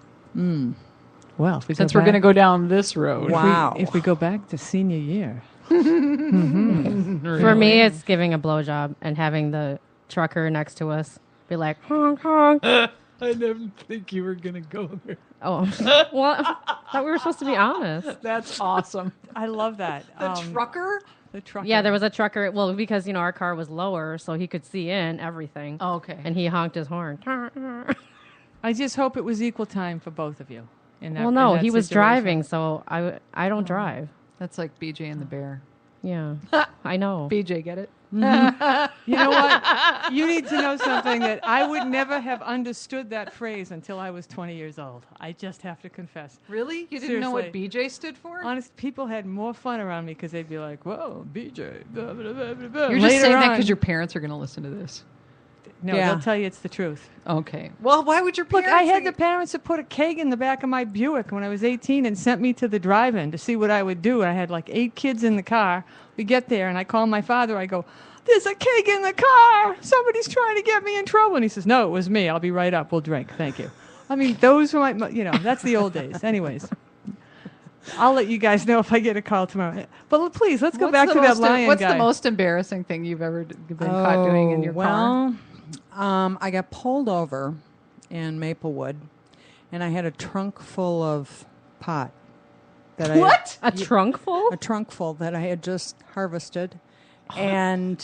S2: Well, if we
S1: Since we're going to go down this road.
S3: Wow.
S2: if we go back to senior year,
S4: For me, it's giving a blowjob and having the trucker next to us be like, honk, honk.
S1: I didn't think you were going to go there.
S4: Oh, well, I thought we were supposed to be honest.
S1: That's awesome.
S2: I love that.
S1: The trucker?
S2: The trucker.
S4: Yeah, there was a trucker. Well, because, our car was lower, so he could see in everything.
S1: Oh, okay.
S4: And he honked his horn.
S2: I just hope it was equal time for both of you. In that,
S4: Well, no,
S2: in that
S4: he was
S2: situation.
S4: driving, so I don't drive.
S1: That's like BJ and the bear.
S4: Yeah, I know.
S1: BJ, get it?
S2: You know what? You need to know something that I would never have understood that phrase until I was 20 years old. I just have to confess.
S1: Really? You didn't know what
S2: Seriously.
S1: BJ stood for?
S2: Honest, people had more fun around me because they'd be like, "Whoa, BJ." Blah, blah, blah, blah, blah.
S1: You're just
S2: Later
S1: saying that
S2: on-
S1: because your parents are going to listen to this.
S2: No,
S3: Yeah.
S2: they'll tell you it's the truth.
S1: Okay. Well, why would your
S2: Look,
S1: parents?
S2: I had
S1: say-
S2: the parents that put a keg in the back of my Buick when I was 18 and sent me to the drive-in to see what I would do. I had like 8 kids in the car. We get there, and I call my father. I go, "There's a keg in the car. Somebody's trying to get me in trouble." And he says, "No, it was me. I'll be right up. We'll drink. Thank you." I mean, those were my, that's the old days. Anyways. I'll let you guys know if I get a call tomorrow. But please, let's go back to that lion
S1: What's
S2: guy.
S1: the most embarrassing thing you've ever been caught doing in your car?
S3: Well, I got pulled over in Maplewood, and I had a trunk full of pot.
S1: What?
S4: A trunk full?
S3: A trunk full that I had just harvested. And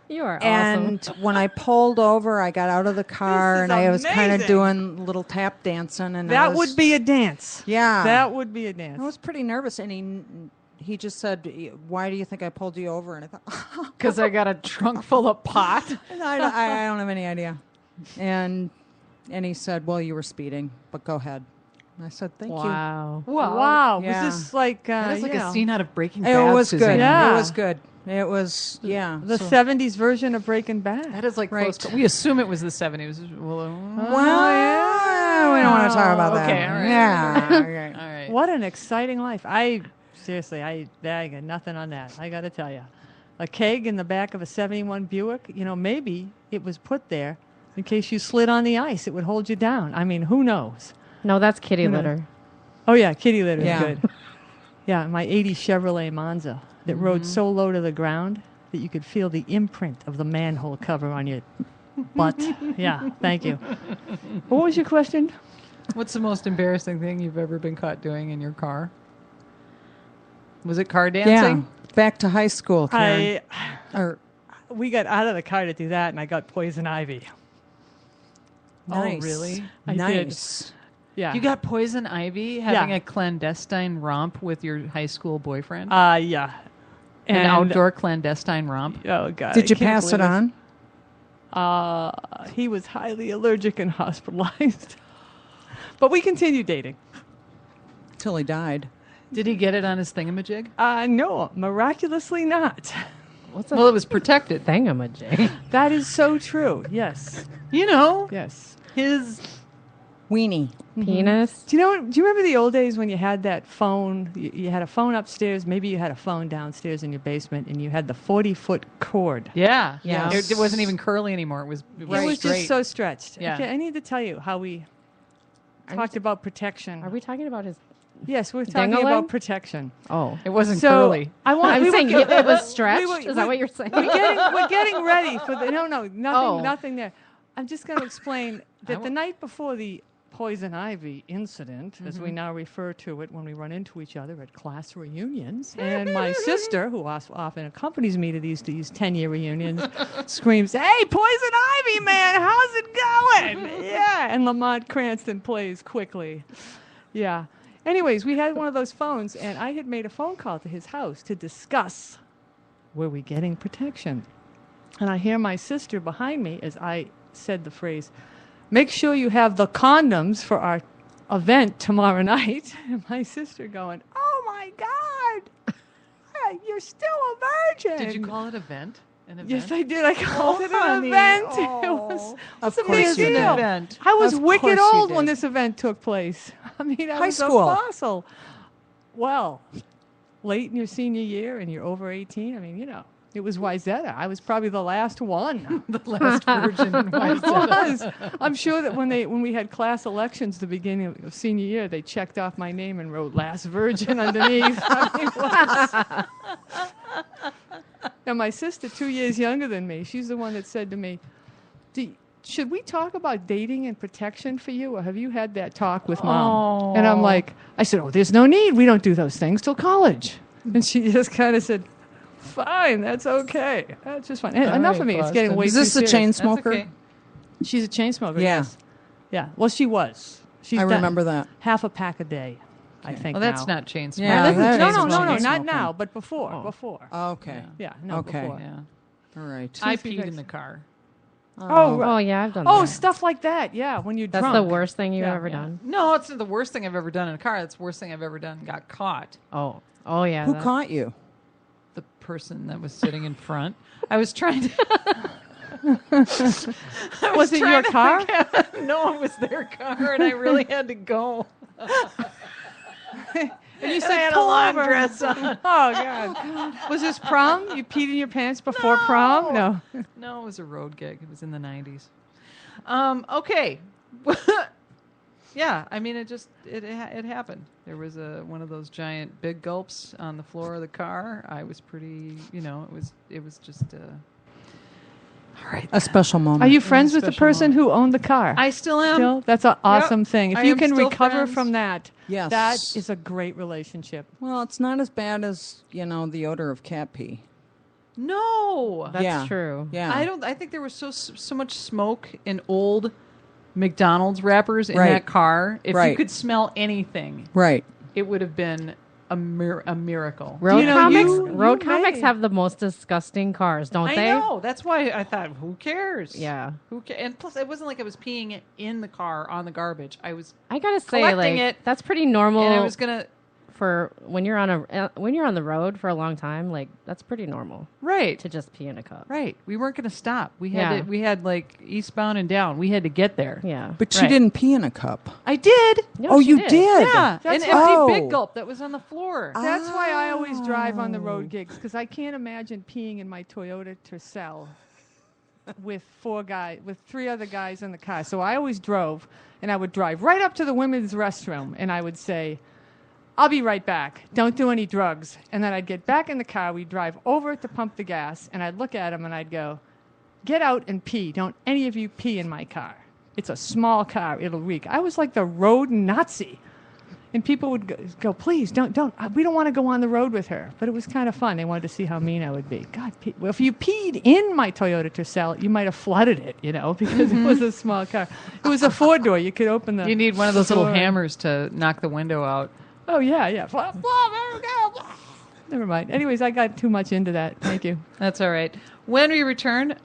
S4: You are awesome.
S3: and when I pulled over, I got out of the car
S2: This is
S3: and I was kind of
S2: amazing.
S3: doing a little tap dancing. And I
S2: That
S3: was,
S2: would be a dance.
S3: yeah.
S2: That would be a dance.
S3: I was pretty nervous, and he just said, "Why do you think I pulled you over?" And I thought,
S1: Because I got a trunk full of pot.
S3: I don't have any idea. And he said, "Well, you were speeding, but go ahead." And I said, "Thank you."
S4: wow.
S2: Wow.
S3: Yeah.
S2: Was this like,
S1: That is like
S2: you
S1: a
S2: know,
S1: scene out of Breaking
S3: It
S1: Bad.
S3: was
S1: Suzanne.
S3: good.
S2: Yeah.
S3: It was good. It was
S2: the
S3: so-
S2: 70s version of Breaking Bad?
S1: That is like
S3: Right.
S1: close. We assume it was the 70s. Well,
S3: Well, we don't want to talk about that.
S1: Okay, all right.
S3: Yeah. Okay.
S1: all right.
S2: What an exciting life. Seriously, I got nothing on that. I got to tell you. A keg in the back of a 71 Buick, maybe it was put there in case you slid on the ice. It would hold you down. I mean, who knows?
S4: No, that's kitty
S2: You know.
S4: litter.
S2: Oh, yeah, kitty litter is
S3: Yeah.
S2: good. Yeah, my 80 Chevrolet Monza that rode so low to the ground that you could feel the imprint of the manhole cover on your butt. Yeah, thank you. What was your question?
S1: What's the most embarrassing thing you've ever been caught doing in your car? Was it car
S3: Yeah.
S1: dancing?
S3: Back to high school, Karen. Or,
S2: We got out of the car to do that, and I got poison ivy.
S3: nice.
S1: Oh, really?
S2: I did.
S3: Nice.
S2: Yeah.
S1: You got poison ivy having
S2: Yeah.
S1: a clandestine romp with your high school boyfriend?
S2: Yeah.
S1: An
S2: And-
S1: outdoor clandestine romp?
S2: Oh, God.
S3: Did
S2: I
S3: you
S2: can't
S3: pass it
S2: believe
S3: on?
S2: He was highly allergic and hospitalized. But we continued dating.
S3: Till he died.
S1: Did he get it on his thingamajig?
S2: No, miraculously not.
S4: What's a
S1: Well, it was protected.
S4: thingamajig?
S2: That is so true. Yes.
S1: You know,
S2: Yes.
S1: his
S3: Weenie.
S4: Penis?
S2: Do you remember the old days when you had that phone? You had a phone upstairs. Maybe you had a phone downstairs in your basement, and you had the 40-foot cord.
S1: yeah.
S4: Yeah.
S1: It wasn't even curly anymore. It was
S2: It was
S1: straight.
S2: just so stretched.
S1: Yeah.
S2: Okay, I need to tell you how we
S4: Are
S2: talked
S4: we-
S2: about protection.
S4: Are we talking about his...
S2: Yes, we're talking
S4: Dingling?
S2: about protection.
S4: Oh.
S1: It wasn't
S2: So
S1: curly.
S2: I want.
S4: I'm
S2: we were
S4: saying
S2: go-
S4: it was stretched?
S2: we-
S4: Is that what you're saying?
S2: we're getting ready for the nothing
S4: Oh.
S2: nothing there. I'm just going to explain that the
S1: wa-
S2: night before the poison ivy incident, as we now refer to it when we run into each other at class reunions, and my sister, who often accompanies me to these 10-year reunions, screams, "Hey, poison ivy, man, how's it going?" Yeah, and Lamont Cranston plays quickly. Yeah. Anyways, we had one of those phones, and I had made a phone call to his house to discuss, were we getting protection? And I hear my sister behind me as I said the phrase, "Make sure you have the condoms for our event tomorrow night." And my sister going, "Oh my God, you're still a virgin."
S1: Did you call it event? An event?
S2: Yes, I did. I called it an
S1: honey.
S2: event.
S1: Oh.
S2: It was
S3: Of
S2: a
S3: course
S2: big
S3: you
S2: deal.
S3: did.
S1: An event.
S2: I was
S3: Of
S2: wicked
S3: course you
S2: old when
S3: did.
S2: this event took place. I mean, I
S3: High
S2: was
S3: school.
S2: a fossil. Well, late in your senior year and you're over 18. I mean, it was Wyzetta. I was probably the last one.
S1: The last virgin in
S2: I
S1: Wyzetta.
S2: was. I'm sure that when we had class elections the beginning of senior year, they checked off my name and wrote "last virgin" underneath. I mean, it was- Now my sister, 2 years younger than me, she's the one that said to me, "Should we talk about dating and protection for you, or have you had that talk with mom?" And I'm like, I said, "Oh, there's no need. We don't do those things till college." And she just kind of said, "Fine, that's okay. That's just fine." Enough
S1: right,
S2: of me. It's getting
S1: Boston.
S2: way
S3: Is this
S2: too
S3: a
S2: serious.
S3: chain
S1: That's
S3: smoker?
S1: okay.
S2: She's a chain smoker.
S3: Yeah.
S2: Yes. Yeah. Well, she was. She's
S3: I
S2: done
S3: remember that.
S2: half a pack a day, I think.
S1: Well, that's
S2: now.
S1: not chain smoking.
S3: Yeah,
S2: This is-
S3: that
S2: no,
S3: is
S2: no, no,
S3: chain
S2: not
S3: smoking.
S2: now, but before.
S1: Oh.
S2: Before.
S3: Okay.
S2: Yeah. No.
S3: Okay.
S2: Before.
S1: Yeah.
S3: All right.
S1: I
S2: Since we
S1: peed
S2: got-
S1: in the car.
S2: Oh.
S4: Oh, yeah, I've done
S2: Oh,
S4: that.
S2: stuff like that. Yeah. When you're
S4: That's
S2: drunk.
S4: the worst thing you've
S2: Yeah,
S4: ever
S2: yeah.
S4: done.
S1: No, it's not the worst thing I've ever done in a car. It's the worst thing I've ever done. Got caught.
S4: Oh. Oh, yeah.
S3: Who
S4: that-
S3: caught you?
S1: The person that was sitting in front. I was trying to. I
S2: Was it your
S1: trying to
S2: car?
S1: think of- no, it was their car, and I really had to go.
S2: And you
S1: I
S2: said,
S1: had a
S2: "Pull
S1: long
S2: over."
S1: dress on.
S2: Oh God. Was this prom? You peed in your pants before prom? No.
S1: No, it was a road gig. It was in the 90s. Okay. Yeah, I mean, it happened. There was one of those giant big gulps on the floor of the car. I was pretty, it was just. All right.
S3: A special moment.
S2: Are you friends with the
S1: special
S2: person
S1: moment.
S2: who owned the car?
S1: I still am.
S2: Still? That's an awesome thing. If
S1: I
S2: you
S1: am
S2: can
S1: still
S2: recover
S1: friends.
S2: from that,
S3: Yes.
S2: that is a great relationship.
S3: Well, it's not as bad as, the odor of cat pee.
S1: No.
S4: That's
S3: Yeah.
S4: true.
S3: Yeah.
S1: I think there was so much smoke in old McDonald's wrappers in
S3: Right.
S1: that car. If you
S3: Right.
S1: could smell anything,
S3: Right.
S1: it would have been a miracle.
S4: Road
S2: you know,
S4: comics.
S2: you
S4: Road comics
S2: may.
S4: have the most disgusting cars, don't
S1: I
S4: they?
S1: know. That's why I thought, who cares?
S4: Yeah.
S1: Who cares? And plus, it wasn't like I was peeing in the car on the garbage. I was,
S4: I gotta say,
S1: Collecting
S4: like
S1: it,
S4: that's pretty normal
S1: and I was gonna.
S4: for when you're on the road for a long time. Like that's pretty normal
S1: Right.
S4: to just pee in a cup.
S1: Right. We weren't going to stop. We had
S4: Yeah.
S1: we had like eastbound and down. We had to get there.
S4: Yeah.
S3: But she
S1: Right.
S3: didn't pee in a cup.
S1: I did.
S4: No,
S3: Oh,
S4: she
S3: you did?
S1: Yeah.
S2: That's
S1: An empty
S3: oh.
S1: big gulp that was on the floor.
S2: That's why I always drive on the road gigs, because I can't imagine peeing in my Toyota Tercel with three other guys in the car. So I always drove, and I would drive right up to the women's restroom, and I would say, I'll be right back. Don't do any drugs. And then I'd get back in the car. We'd drive over to pump the gas, and I'd look at him, and I'd go, get out and pee. Don't any of you pee in my car. It's a small car. It'll reek. I was like the road Nazi. And people would go, please, don't. We don't want to go on the road with her. But it was kind of fun. They wanted to see how mean I would be. God, well, if you peed in my Toyota Tercel, you might have flooded it, because it was a small car. It was a four-door. You could open the...
S1: You need one of those little
S2: door.
S1: hammers to knock the window out.
S2: Oh, yeah. Blah, blah, there we go. Blah. Never mind. Anyways, I got too much into that. Thank you.
S1: That's all right. When we return,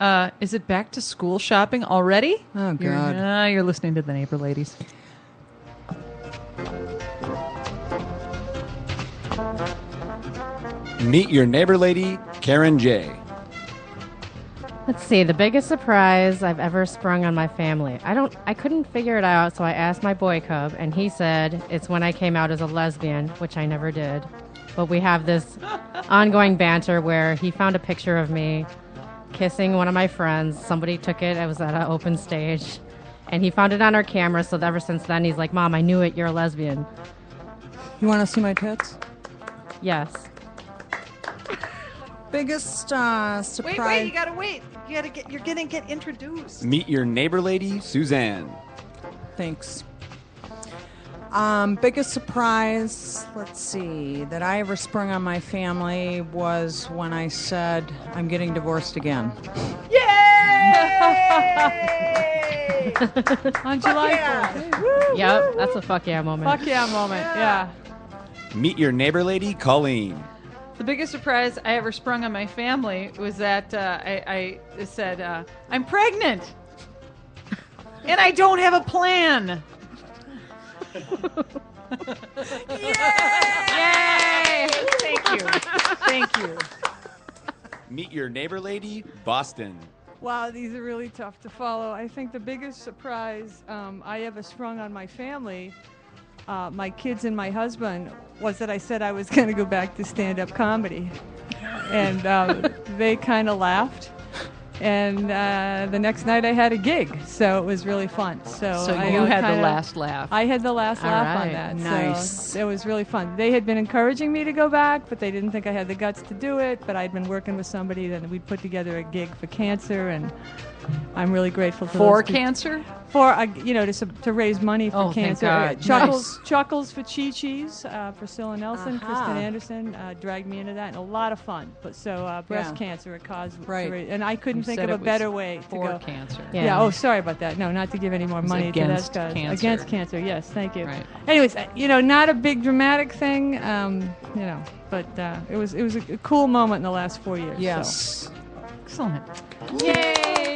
S1: is it back to school shopping already?
S3: Oh, God.
S1: You're listening to the Neighbor Ladies.
S5: Meet your neighbor lady, Karen J.
S4: Let's see. The biggest surprise I've ever sprung on my family. I couldn't figure it out, so I asked my boy cub, and he said it's when I came out as a lesbian, which I never did. But we have this ongoing banter where he found a picture of me kissing one of my friends. Somebody took it. I was at an open stage, and he found it on our camera. So ever since then, he's like, "Mom, I knew it. You're a lesbian."
S3: You want to see my tits?
S4: Yes.
S3: Biggest surprise.
S1: Wait, you gotta wait. You're gonna get introduced.
S5: Meet your neighbor lady, Suzanne.
S3: Thanks. Biggest surprise, let's see, that I ever sprung on my family was when I said, I'm getting divorced again.
S1: Yay!
S2: On July 4th.
S4: Yep. That's a fuck yeah moment.
S2: Fuck yeah moment. Yeah.
S5: Meet your neighbor lady, Colleen.
S1: The biggest surprise I ever sprung on my family was that I said, I'm pregnant. And I don't have a plan. Yay! Thank you.
S5: Meet your neighbor lady, Boston.
S2: Wow, these are really tough to follow. I think the biggest surprise I ever sprung on my family, my kids and my husband, was that I said I was going to go back to stand-up comedy. And they kind of laughed. And the next night I had a gig, so it was really fun. So
S1: you had the
S2: kinda-
S1: last laugh.
S2: I had the last
S4: All
S2: laugh
S4: right.
S2: on that.
S3: Nice.
S2: So it was really fun. They had been encouraging me to go back, but they didn't think I had the guts to do it. But I'd been working with somebody, then we'd put together a gig for cancer, and I'm really grateful to
S1: For
S2: those people.
S1: cancer?
S2: For to raise money for
S1: Oh, thank
S2: cancer.
S1: God.
S2: Chuckles for Chi-Chi's, Priscilla Nelson,
S3: Aha.
S2: Kristen Anderson dragged me into that, and a lot of fun. But breast
S3: Yeah.
S2: cancer, a cause,
S3: Right.
S2: and I couldn't
S1: You
S2: think
S1: said
S2: of a
S1: it was
S2: better way to
S1: For
S2: go.
S1: cancer.
S4: Yeah.
S2: Yeah. Oh, sorry about that. No, not to give any more
S1: was
S2: money to that
S1: against
S2: cause.
S1: cancer.
S2: Against cancer. Yes, thank you.
S1: Right.
S2: Anyways, not a big dramatic thing, but it was a cool moment in the last 4 years. So.
S3: Yes.
S1: Excellent.
S2: Yay!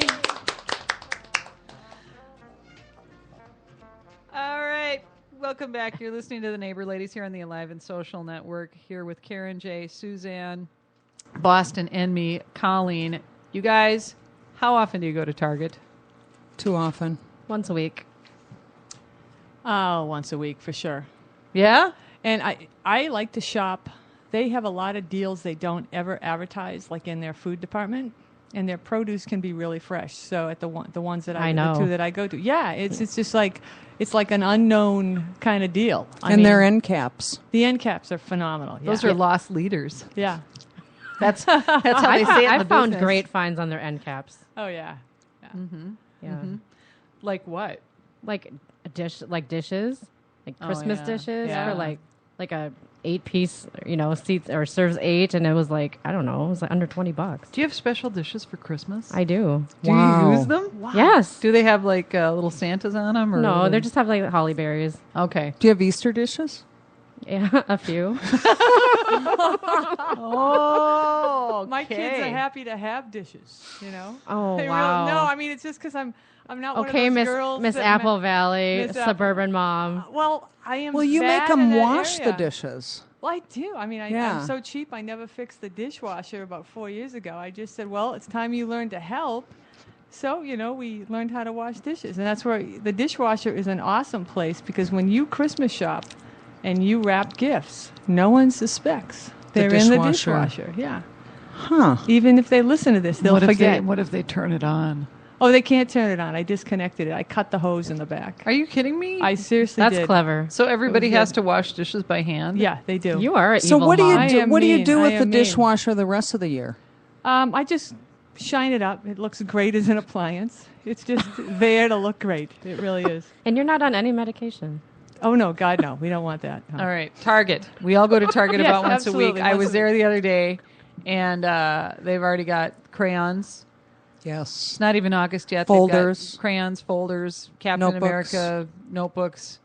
S1: All right. Welcome back. You're listening to the Neighbor Ladies here on the Alive and Social Network, here with Karen J, Suzanne, Boston, and me, Colleen. You guys, how often do you go to Target?
S3: Too often.
S4: Once a week.
S2: Oh, once a week for sure.
S1: Yeah?
S2: And I like to shop. They have a lot of deals they don't ever advertise, like in their food department. and their produce can be really fresh. So at the ones that
S4: I
S2: the
S4: know.
S2: two that I go to, yeah, it's just like it's like an unknown kind of deal. I
S3: And
S2: mean,
S3: their end caps.
S2: the end caps are phenomenal.
S1: Those
S2: yeah.
S1: are lost leaders.
S2: yeah.
S1: That's how they say it in
S4: I
S1: the
S4: found
S1: business.
S4: great finds on their end caps.
S2: Oh yeah.
S4: Yeah.
S1: Like what?
S4: Like a dish, like dishes, like
S1: Oh,
S4: Christmas
S1: yeah.
S4: dishes
S1: Yeah.
S4: for like a 8-piece, seats or serves 8, and it was like, I don't know, it was like under $20.
S1: Do you have special dishes for Christmas?
S4: I do.
S1: Do
S3: Wow.
S1: you use them?
S4: Yes.
S1: Do they have like little Santas on them? Or
S4: No, they just have like holly berries.
S1: okay.
S3: Do you have Easter dishes?
S4: Yeah, a few.
S1: Oh,
S2: My kids are happy to have dishes.
S4: Oh,
S2: They
S4: wow.
S2: no, I mean it's just because I'm not one
S4: Okay,
S2: of those
S4: Miss
S2: girls.
S4: Miss
S2: that
S4: Apple Valley,
S2: Miss
S4: suburban mom.
S2: Well, I am.
S3: Well, you make
S2: bad in
S3: them
S2: that
S3: wash the
S2: area.
S3: dishes.
S2: Well, I do. I mean,
S3: Yeah.
S2: I'm so cheap. I never fixed the dishwasher about 4 years ago. I just said, well, it's time you learn to help. So, we learned how to wash dishes. And that's where the dishwasher is an awesome place because when you Christmas shop and you wrap gifts, no one suspects they're in the
S3: dishwasher.
S2: dishwasher. Yeah.
S3: Huh.
S2: Even if they listen to this, they'll forget.
S1: What if they turn it on?
S2: Oh, they can't turn it on. I disconnected it. I cut the hose in the back.
S1: Are you kidding me?
S2: I seriously
S4: That's
S2: did.
S4: clever.
S1: so everybody
S2: It was
S1: has
S2: good.
S1: to wash dishes by hand?
S2: Yeah, they do.
S4: You are an
S3: So
S4: evil
S3: what do
S4: mom.
S3: you
S2: I
S3: do?
S2: am
S3: What do you
S2: mean.
S3: do
S2: I
S3: with
S2: am
S3: the
S2: mean.
S3: dishwasher the rest of the year?
S2: I just shine it up. It looks great as an appliance. It's just there to look great. It really is.
S4: And you're not on any medication.
S2: Oh, no, God, no. We don't want that. No.
S1: All right, Target. We all go to Target
S2: Yes,
S1: about once a week.
S2: absolutely,
S1: I
S2: once
S1: was
S2: a
S1: there the other day, and they've already got crayons.
S3: Yes.
S1: It's not even August yet. They've got
S3: Folders.
S1: crayons, folders, Captain
S3: Notebooks.
S1: America notebooks,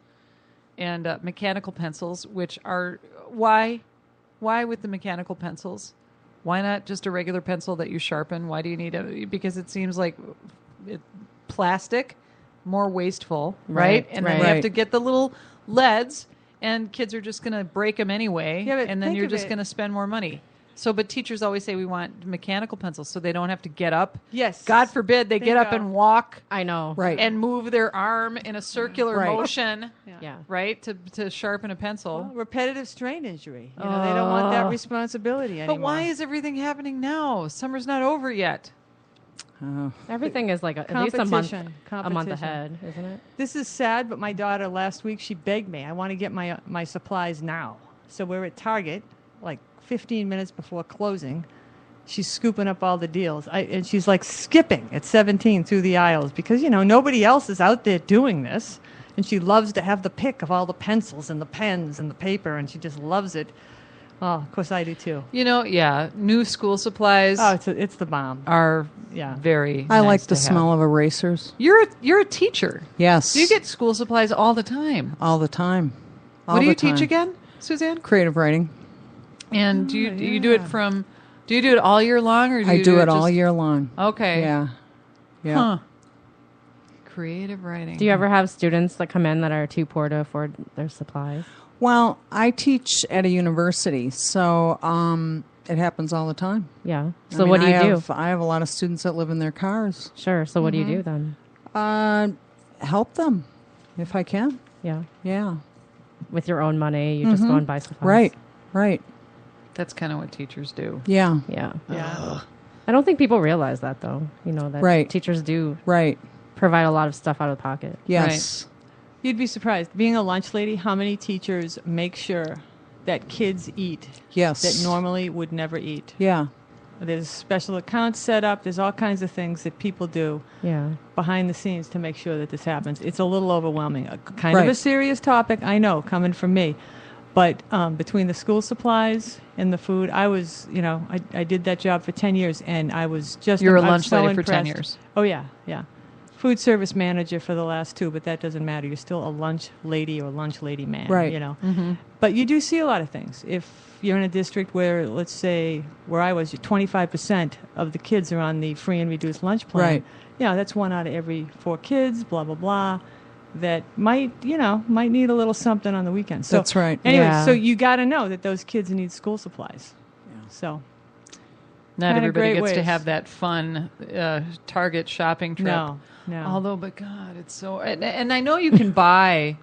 S1: and mechanical pencils, which are why with the mechanical pencils? Why not just a regular pencil that you sharpen? Why do you need a? Because it seems like plastic, more wasteful, right? And then you have
S3: Right.
S1: to get the little leads, and kids are just going to break them anyway,
S2: Yeah, but
S1: and then
S2: think
S1: you're
S2: of
S1: just
S2: it.
S1: going to spend more money. So, but teachers always say we want mechanical pencils so they don't have to get up.
S2: Yes.
S1: God forbid they get up
S2: Bingo.
S1: and walk
S4: I know.
S3: Right.
S1: and move their arm in a circular
S3: Right.
S1: motion,
S4: Yeah.
S1: right, to sharpen a pencil.
S2: Well, repetitive strain injury. They don't want that responsibility anymore.
S1: But why is everything happening now? Summer's not over yet.
S3: Oh.
S4: Everything is like at least a month
S2: Competition.
S4: ahead, isn't it?
S2: This is sad, but my daughter last week, she begged me, I want to get my supplies now. So we're at Target, like 15 minutes before closing. She's scooping up all the deals. And she's like skipping at 17 through the aisles because, nobody else is out there doing this. And she loves to have the pick of all the pencils and the pens and the paper, and she just loves it. Oh, of course I do too.
S1: Yeah, new school supplies
S2: Oh, it's the bomb.
S1: are
S2: Yeah.
S1: very
S3: I
S1: nice
S3: like
S1: to
S3: the
S1: have.
S3: smell of erasers.
S1: You're a teacher.
S3: Yes.
S1: So you get school supplies all the time.
S3: all the time. All
S1: What do
S3: the
S1: you teach
S3: time.
S1: again, Suzanne?
S3: Creative writing.
S1: And do you do it from? Do you do it all year long, or do
S3: I
S1: you
S3: do it
S1: just,
S3: all year long.
S1: Okay.
S3: Yeah. Yeah.
S1: Huh. Creative writing.
S4: Do you ever have students that come in that are too poor to afford their supplies?
S3: Well, I teach at a university, so it happens all the time.
S4: Yeah.
S3: I
S4: So
S3: mean,
S4: what do you do?
S3: I have a lot of students that live in their cars.
S4: Sure. So what do you do then?
S3: Help them if I can.
S4: Yeah.
S3: Yeah.
S4: With your own money, you just go and buy supplies.
S3: Right. Right.
S1: That's kind of what teachers do.
S3: Yeah.
S4: Yeah.
S2: Yeah.
S4: I don't think people realize that though. That
S3: Right.
S4: teachers do
S3: Right.
S4: provide a lot of stuff out of pocket.
S3: Yes.
S2: You'd be surprised. Being a lunch lady, how many teachers make sure that kids eat
S3: Yes.
S2: that normally would never eat?
S3: Yeah.
S2: There's special accounts set up. There's all kinds of things that people do
S4: Yeah.
S2: behind the scenes to make sure that this happens. It's a little overwhelming. Kind of
S3: Right.
S2: a serious topic, I know, coming from me. But between the school supplies and the food, I was, I did that job for 10 years, and I was just...
S1: You're a
S2: I was
S1: lunch
S2: so
S1: lady for 10
S2: impressed.
S1: years.
S2: Oh, yeah, yeah. Food service manager for the last 2, but that doesn't matter. You're still a lunch lady or lunch lady man,
S3: Right.
S2: But you do see a lot of things. If you're in a district where, let's say, where I was, 25% of the kids are on the free and reduced lunch plan.
S3: Right.
S2: Yeah, that's 1 out of every 4 kids, blah, blah, blah, that might need a little something on the weekend. So
S3: That's right.
S2: Anyway,
S4: Yeah.
S2: so you got to know that those kids need school supplies. So
S1: Not
S2: Kinda
S1: everybody
S2: great
S1: gets to
S2: ways.
S1: have that fun Target shopping trip.
S2: no.
S1: Although, but God, it's so. And I know you can buy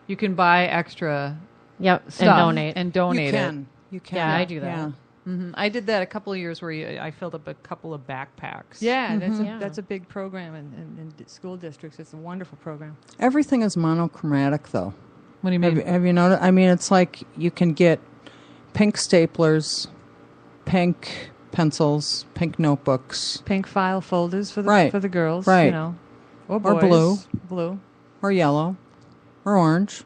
S1: extra
S4: Yep.
S1: stuff
S4: And donate.
S1: and donate
S3: you can.
S1: it.
S3: You can.
S4: Yeah, I do that.
S3: Yeah.
S1: I did that a couple of years where I filled up a couple of backpacks.
S2: Yeah,
S4: Yeah.
S2: that's a big program in school districts. It's a wonderful program.
S3: Everything is monochromatic, though.
S1: What do you mean?
S3: Have you noticed? I mean, it's like you can get pink staplers, pink pencils, pink notebooks,
S2: Pink file folders for the
S3: Right.
S2: for the girls,
S3: Right.
S2: you know, or
S3: Or
S2: boys.
S3: blue.
S2: blue.
S3: or yellow, or orange.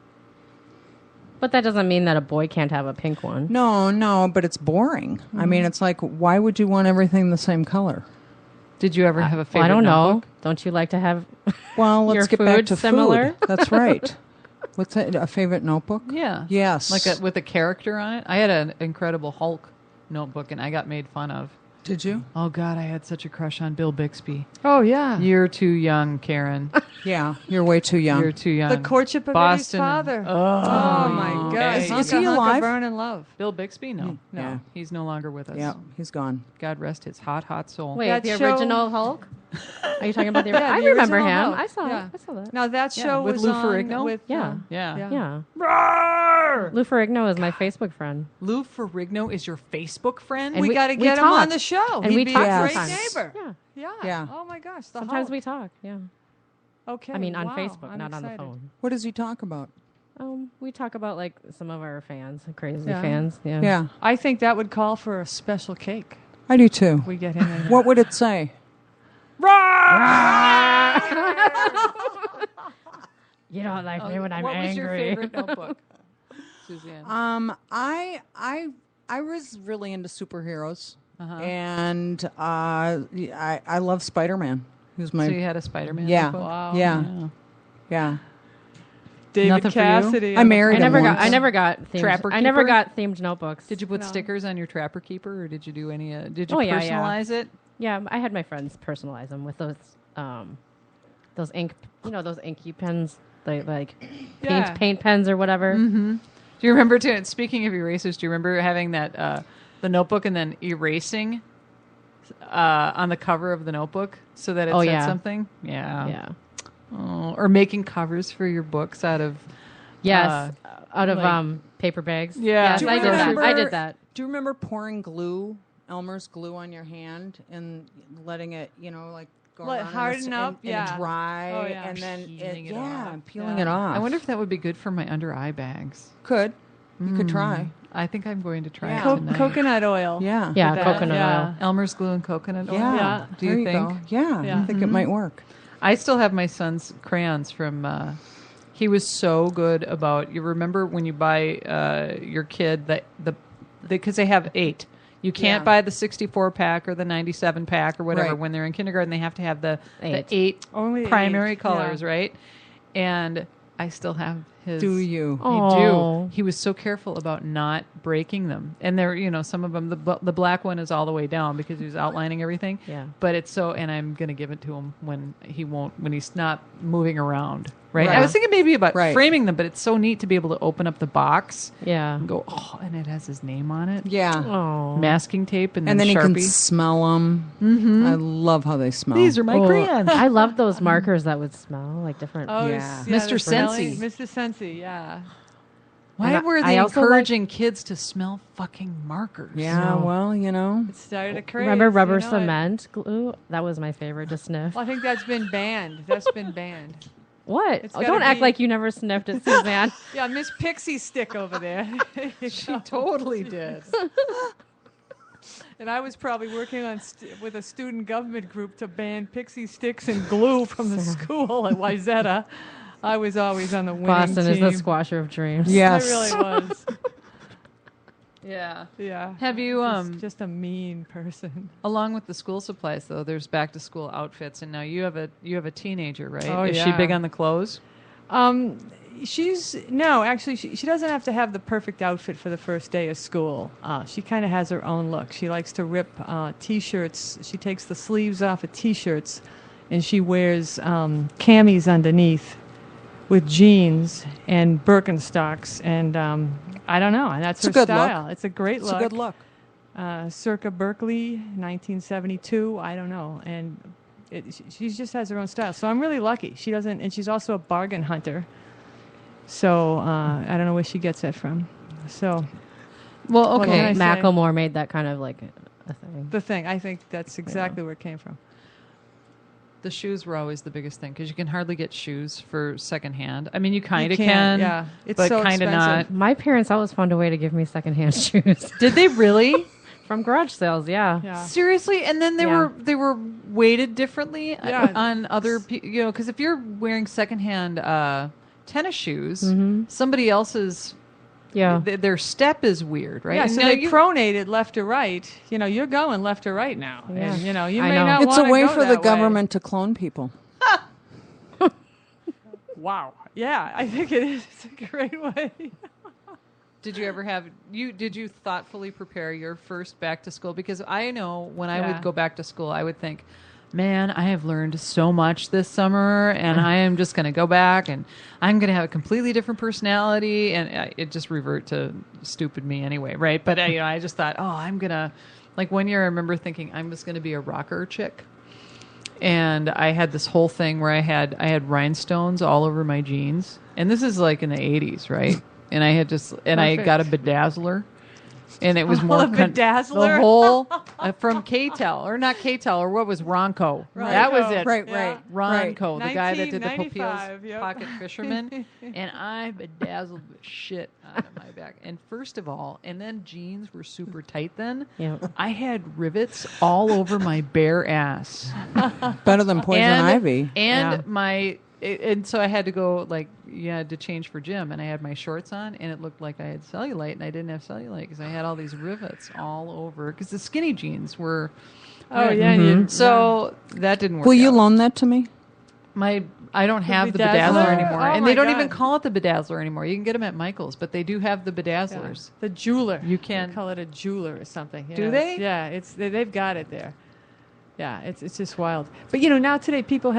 S4: But that doesn't mean that a boy can't have a pink one.
S3: No, but it's boring. I mean, it's like, why would you want everything the same color?
S1: Did you ever have a
S4: Well,
S1: favorite
S4: I don't
S1: notebook?
S4: know. Don't you like to have?
S3: Well, let's
S4: Your
S3: get back
S4: food
S3: to
S4: similar?
S3: food. That's right. What's that? A favorite notebook?
S1: Yeah.
S3: Yes.
S1: With a character on it. I had an Incredible Hulk notebook, and I got made fun of.
S3: Did you?
S1: Oh, God, I had such a crush on Bill Bixby.
S2: Oh yeah,
S1: You're too young, Karen.
S3: Yeah, you're way too young.
S1: You're too young.
S2: the courtship of
S1: Boston.
S2: Eddie's father.
S1: Oh,
S2: my gosh,
S1: okay.
S3: Is he alive?
S2: Burning love.
S1: Bill Bixby? No. No.
S3: Yeah.
S1: He's no longer with us.
S3: Yeah, he's gone.
S1: God rest his hot, hot soul.
S4: Wait,
S2: That
S4: the
S2: show-
S4: original Hulk? Are you talking about the?
S2: Yeah,
S4: I
S2: the
S4: remember
S2: original
S4: him.
S2: Hulk.
S4: I saw.
S2: Yeah.
S4: I saw that.
S2: Now that
S1: Yeah,
S2: show
S1: with
S2: was
S1: Lou
S2: on
S1: Ferrigno?
S2: with
S4: Yeah.
S1: Yeah.
S4: Yeah.
S1: Roar!
S4: Lou Ferrigno is my Facebook friend.
S1: Lou Ferrigno is your Facebook friend?
S4: And
S2: we
S4: we-
S2: got to
S4: we
S2: get him on
S4: talked.
S2: the show.
S4: And
S2: He'd
S4: we
S2: be
S4: talk
S2: a great
S3: sometimes.
S2: neighbor.
S4: Yeah.
S2: Yeah.
S3: Yeah.
S2: Oh my gosh. The
S4: Sometimes
S2: Hulk.
S4: we talk. Yeah.
S2: Okay.
S4: I mean, on
S2: wow,
S4: Facebook,
S2: I'm
S4: not on the
S2: excited.
S4: phone.
S3: What does he talk about?
S4: We talk about like some of our fans, crazy
S2: Yeah.
S4: fans. Yeah.
S3: Yeah,
S2: I think that would call for a special cake.
S3: I do too.
S2: We get him in. there.
S3: What would it say?
S4: You don't like me when I'm
S1: what
S4: angry.
S1: was your favorite notebook, Suzanne?
S3: I was really into superheroes,
S1: Uh-huh.
S3: and I love Spider-Man. Who's my
S1: So you had a Spider-Man
S3: yeah,
S1: notebook?
S2: Wow.
S3: yeah.
S2: David
S1: Nothing for you?
S2: Cassidy.
S3: I married
S4: I never
S3: him
S4: got.
S3: once.
S4: I never got themed.
S1: Trapper
S4: I never
S1: Keeper?
S4: got themed notebooks.
S1: Did you put
S2: No.
S1: stickers on your Trapper Keeper, or did you do any? Did you
S4: Oh, yeah,
S1: personalize it?
S4: Yeah, I had my friends personalize them with those ink. You know those inky pens, like
S2: Yeah.
S4: paint pens or whatever.
S1: Mm-hmm. Do you remember? Speaking of erasers, do you remember having that the notebook and then erasing on the cover of the notebook so that it
S4: Oh,
S1: said
S4: yeah.
S1: something? Yeah.
S4: Yeah.
S1: Oh, or making covers for your books out of.
S4: Yes, out of
S1: like-
S4: paper bags.
S1: Yeah.
S4: Yes,
S3: Do you
S4: I did that.
S3: remember-
S4: I did that.
S3: Do you remember pouring glue, Elmer's glue, on your hand and letting it, like go
S2: Let
S3: around
S2: harden
S3: and,
S2: up,
S3: and
S2: yeah.
S3: dry,
S2: Oh, yeah.
S3: and then
S1: Peeling it
S3: yeah,
S1: off.
S3: peeling
S2: Yeah.
S3: it off.
S1: I wonder if that would be good for my under eye bags.
S3: could you could try.
S1: I think I'm going to try
S3: Yeah.
S1: it tonight.
S2: Coconut oil.
S3: Yeah,
S4: Yeah,
S2: That-
S4: coconut
S2: yeah.
S4: oil.
S1: Elmer's glue and coconut oil.
S3: yeah.
S2: Yeah.
S1: Do
S3: There
S1: you think?
S3: go. Yeah,
S2: Yeah.
S3: I think it might work.
S1: I still have my son's crayons from. He was so good about. You remember when you buy your kid because they have 8. You can't
S3: Yeah.
S1: buy the 64 pack or the 97 pack or whatever
S3: Right.
S1: when they're in kindergarten. They have to have the
S4: 8.
S1: 8
S2: Only
S1: primary
S2: 8,
S1: colors,
S2: yeah.
S1: right? And I still have his.
S3: Do you?
S1: I
S4: Oh.
S1: do. He was so careful about not breaking them, and there, some of them. The black one is all the way down because he was outlining everything.
S4: Yeah.
S1: But it's so, and I'm gonna give it to him when he's not moving around. Right.
S3: Right.
S1: I was thinking maybe about
S3: Right.
S1: framing them, but it's so neat to be able to open up the box
S4: Yeah.
S1: and go, oh, and it has his name on it.
S3: Yeah,
S4: Oh.
S1: Masking tape and
S3: and then you
S1: Sharpie.
S3: can smell them. Mm-hmm. I love how they smell.
S1: These are my
S4: Oh,
S1: crayons.
S4: I love those markers that would smell like different.
S2: Oh,
S3: Yeah.
S1: Mr.
S2: the smelling-
S1: Sensi.
S2: Mr. Sensi, yeah.
S1: Why
S4: And
S1: were
S4: I
S1: they
S4: also
S1: encouraging kids to smell fucking markers?
S3: Yeah,
S4: No.
S3: well,
S2: It started a craze.
S4: Remember rubber
S2: you know it.
S4: cement glue? That was my favorite to sniff.
S2: Well, I think that's been banned. That's been banned.
S4: What?
S2: It's
S4: Oh,
S2: gotta
S4: don't act
S2: be-
S4: like you never sniffed it, Suzanne.
S2: Yeah, Miss Pixie Stick over there.
S1: She totally did.
S2: And I was probably working on with a student government group to ban pixie sticks and glue from the school at Wyzetta. I was always on the winning
S4: Boston
S2: team.
S4: is the squasher of dreams.
S3: Yes.
S2: I really was.
S1: Yeah.
S2: Yeah.
S1: Have you
S2: Just a mean person.
S1: along with the school supplies though, there's back to school outfits, and now you have a teenager, right?
S2: Oh,
S1: Is she
S2: yeah.
S1: big on the clothes?
S2: Actually, she doesn't have to have the perfect outfit for the first day of school. She kind of has her own look. She likes to rip T-shirts. She takes the sleeves off of T-shirts, and she wears camis underneath with jeans and Birkenstocks, and I don't know. And that's
S3: It's a
S2: her
S3: good look.
S2: style. It's a great
S3: It's
S2: look.
S3: a good look.
S2: Circa Berkeley, 1972. I don't know, and she just has her own style. So I'm really lucky. She doesn't, and she's also a bargain hunter. So I don't know where she gets that from. So
S1: Well,
S2: What
S1: okay.
S2: can I say?
S4: Macklemore made that kind of like a thing.
S2: The thing. I think that's exactly where it came from.
S1: The shoes were always the biggest thing because you can hardly get shoes for secondhand. I mean, you kind of
S2: You can't,
S1: can,
S2: yeah. It's
S1: but
S2: so
S1: kind of
S2: expensive.
S1: not.
S4: My parents always found a way to give me secondhand shoes
S1: Did they really?
S4: from garage sales. Yeah.
S2: Yeah.
S1: Seriously? And then
S4: Yeah.
S1: they were weighted differently
S2: Yeah.
S1: on other people, because if you're wearing secondhand tennis shoes, somebody else's
S4: Yeah.
S1: their step is weird, right?
S2: Yeah,
S1: And
S2: so
S1: now
S2: they
S1: you-
S2: pronated left or right. You're going left or right now.
S4: Yeah.
S2: And, you
S4: I
S2: may
S4: know.
S2: not
S3: It's a
S2: wanna
S3: way
S2: go
S3: for the
S2: that way.
S3: government to clone people.
S2: Wow. Yeah, I think it is. It's a great way.
S1: Did you ever did you thoughtfully prepare your first back to school? Because I know when I
S2: Yeah.
S1: would go back to school, I would think, man, I have learned so much this summer and I am just going to go back and I'm going to have a completely different personality. And it just revert to stupid me anyway. Right. But I just thought, I'm going to, like one year I remember thinking I'm just going to be a rocker chick. And I had this whole thing where I had rhinestones all over my jeans. And this is like in the 80s, right? And I had I got a bedazzler. And it was more
S2: a bedazzler?
S1: the whole from K-Tel, or not K-Tel, or what was Ronco? That was it.
S3: Right,
S2: Yeah.
S3: right.
S1: Ronco, the guy that did the
S2: 1995,
S1: Popeil's
S2: yep.
S1: Pocket Fisherman. And I bedazzled the shit out of my back. And first of all, and then jeans were super tight then.
S4: Yeah.
S1: I had rivets all over my bare ass.
S3: Better than poison ivy.
S1: And
S4: Yeah.
S1: and so I had to go to change for gym, and I had my shorts on, and it looked like I had cellulite, and I didn't have cellulite because I had all these rivets all over because the skinny jeans were.
S2: Oh, yeah. And
S1: So that didn't work.
S3: Will you
S1: out.
S3: loan that to me?
S1: I don't have the
S2: bedazzler?
S1: bedazzler anymore,
S2: Oh,
S1: and
S2: my
S1: they don't
S2: God.
S1: even call it the bedazzler anymore. You can get them at Michael's, but they do have the bedazzlers.
S2: The jeweler.
S1: You can-
S2: They call it a jeweler or something.
S1: Do they?
S2: Yeah, they've got it there. Yeah, it's just wild. But now today people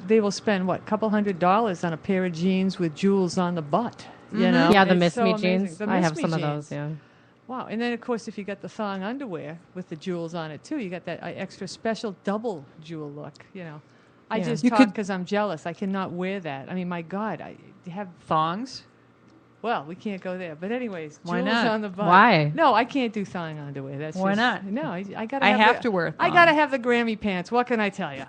S2: they will spend a couple $100 on a pair of jeans with jewels on the butt.
S4: Yeah, the
S2: It's
S4: Miss
S2: so
S4: Me
S2: amazing.
S4: jeans.
S2: The
S4: I have
S2: Miss Me
S4: some of
S2: jeans.
S4: those. Yeah.
S2: Wow, and then of course if you got the thong underwear with the jewels on it too, you got that extra special double jewel look. I
S4: Yeah.
S2: just
S3: You
S2: talk
S3: could-
S2: because I'm jealous. I cannot wear that. I mean, my God, I have.
S1: Thongs.
S2: Well, we can't go there. But anyways,
S1: Why
S2: jewels
S1: not?
S2: on the butt.
S4: Why?
S2: No, I can't do thong underwear. That's
S1: Why
S2: just-
S1: not?
S2: No, I gotta.
S1: I have
S2: the-
S1: to wear a
S2: I
S1: thong.
S2: gotta have the Grammy pants. What can I tell you?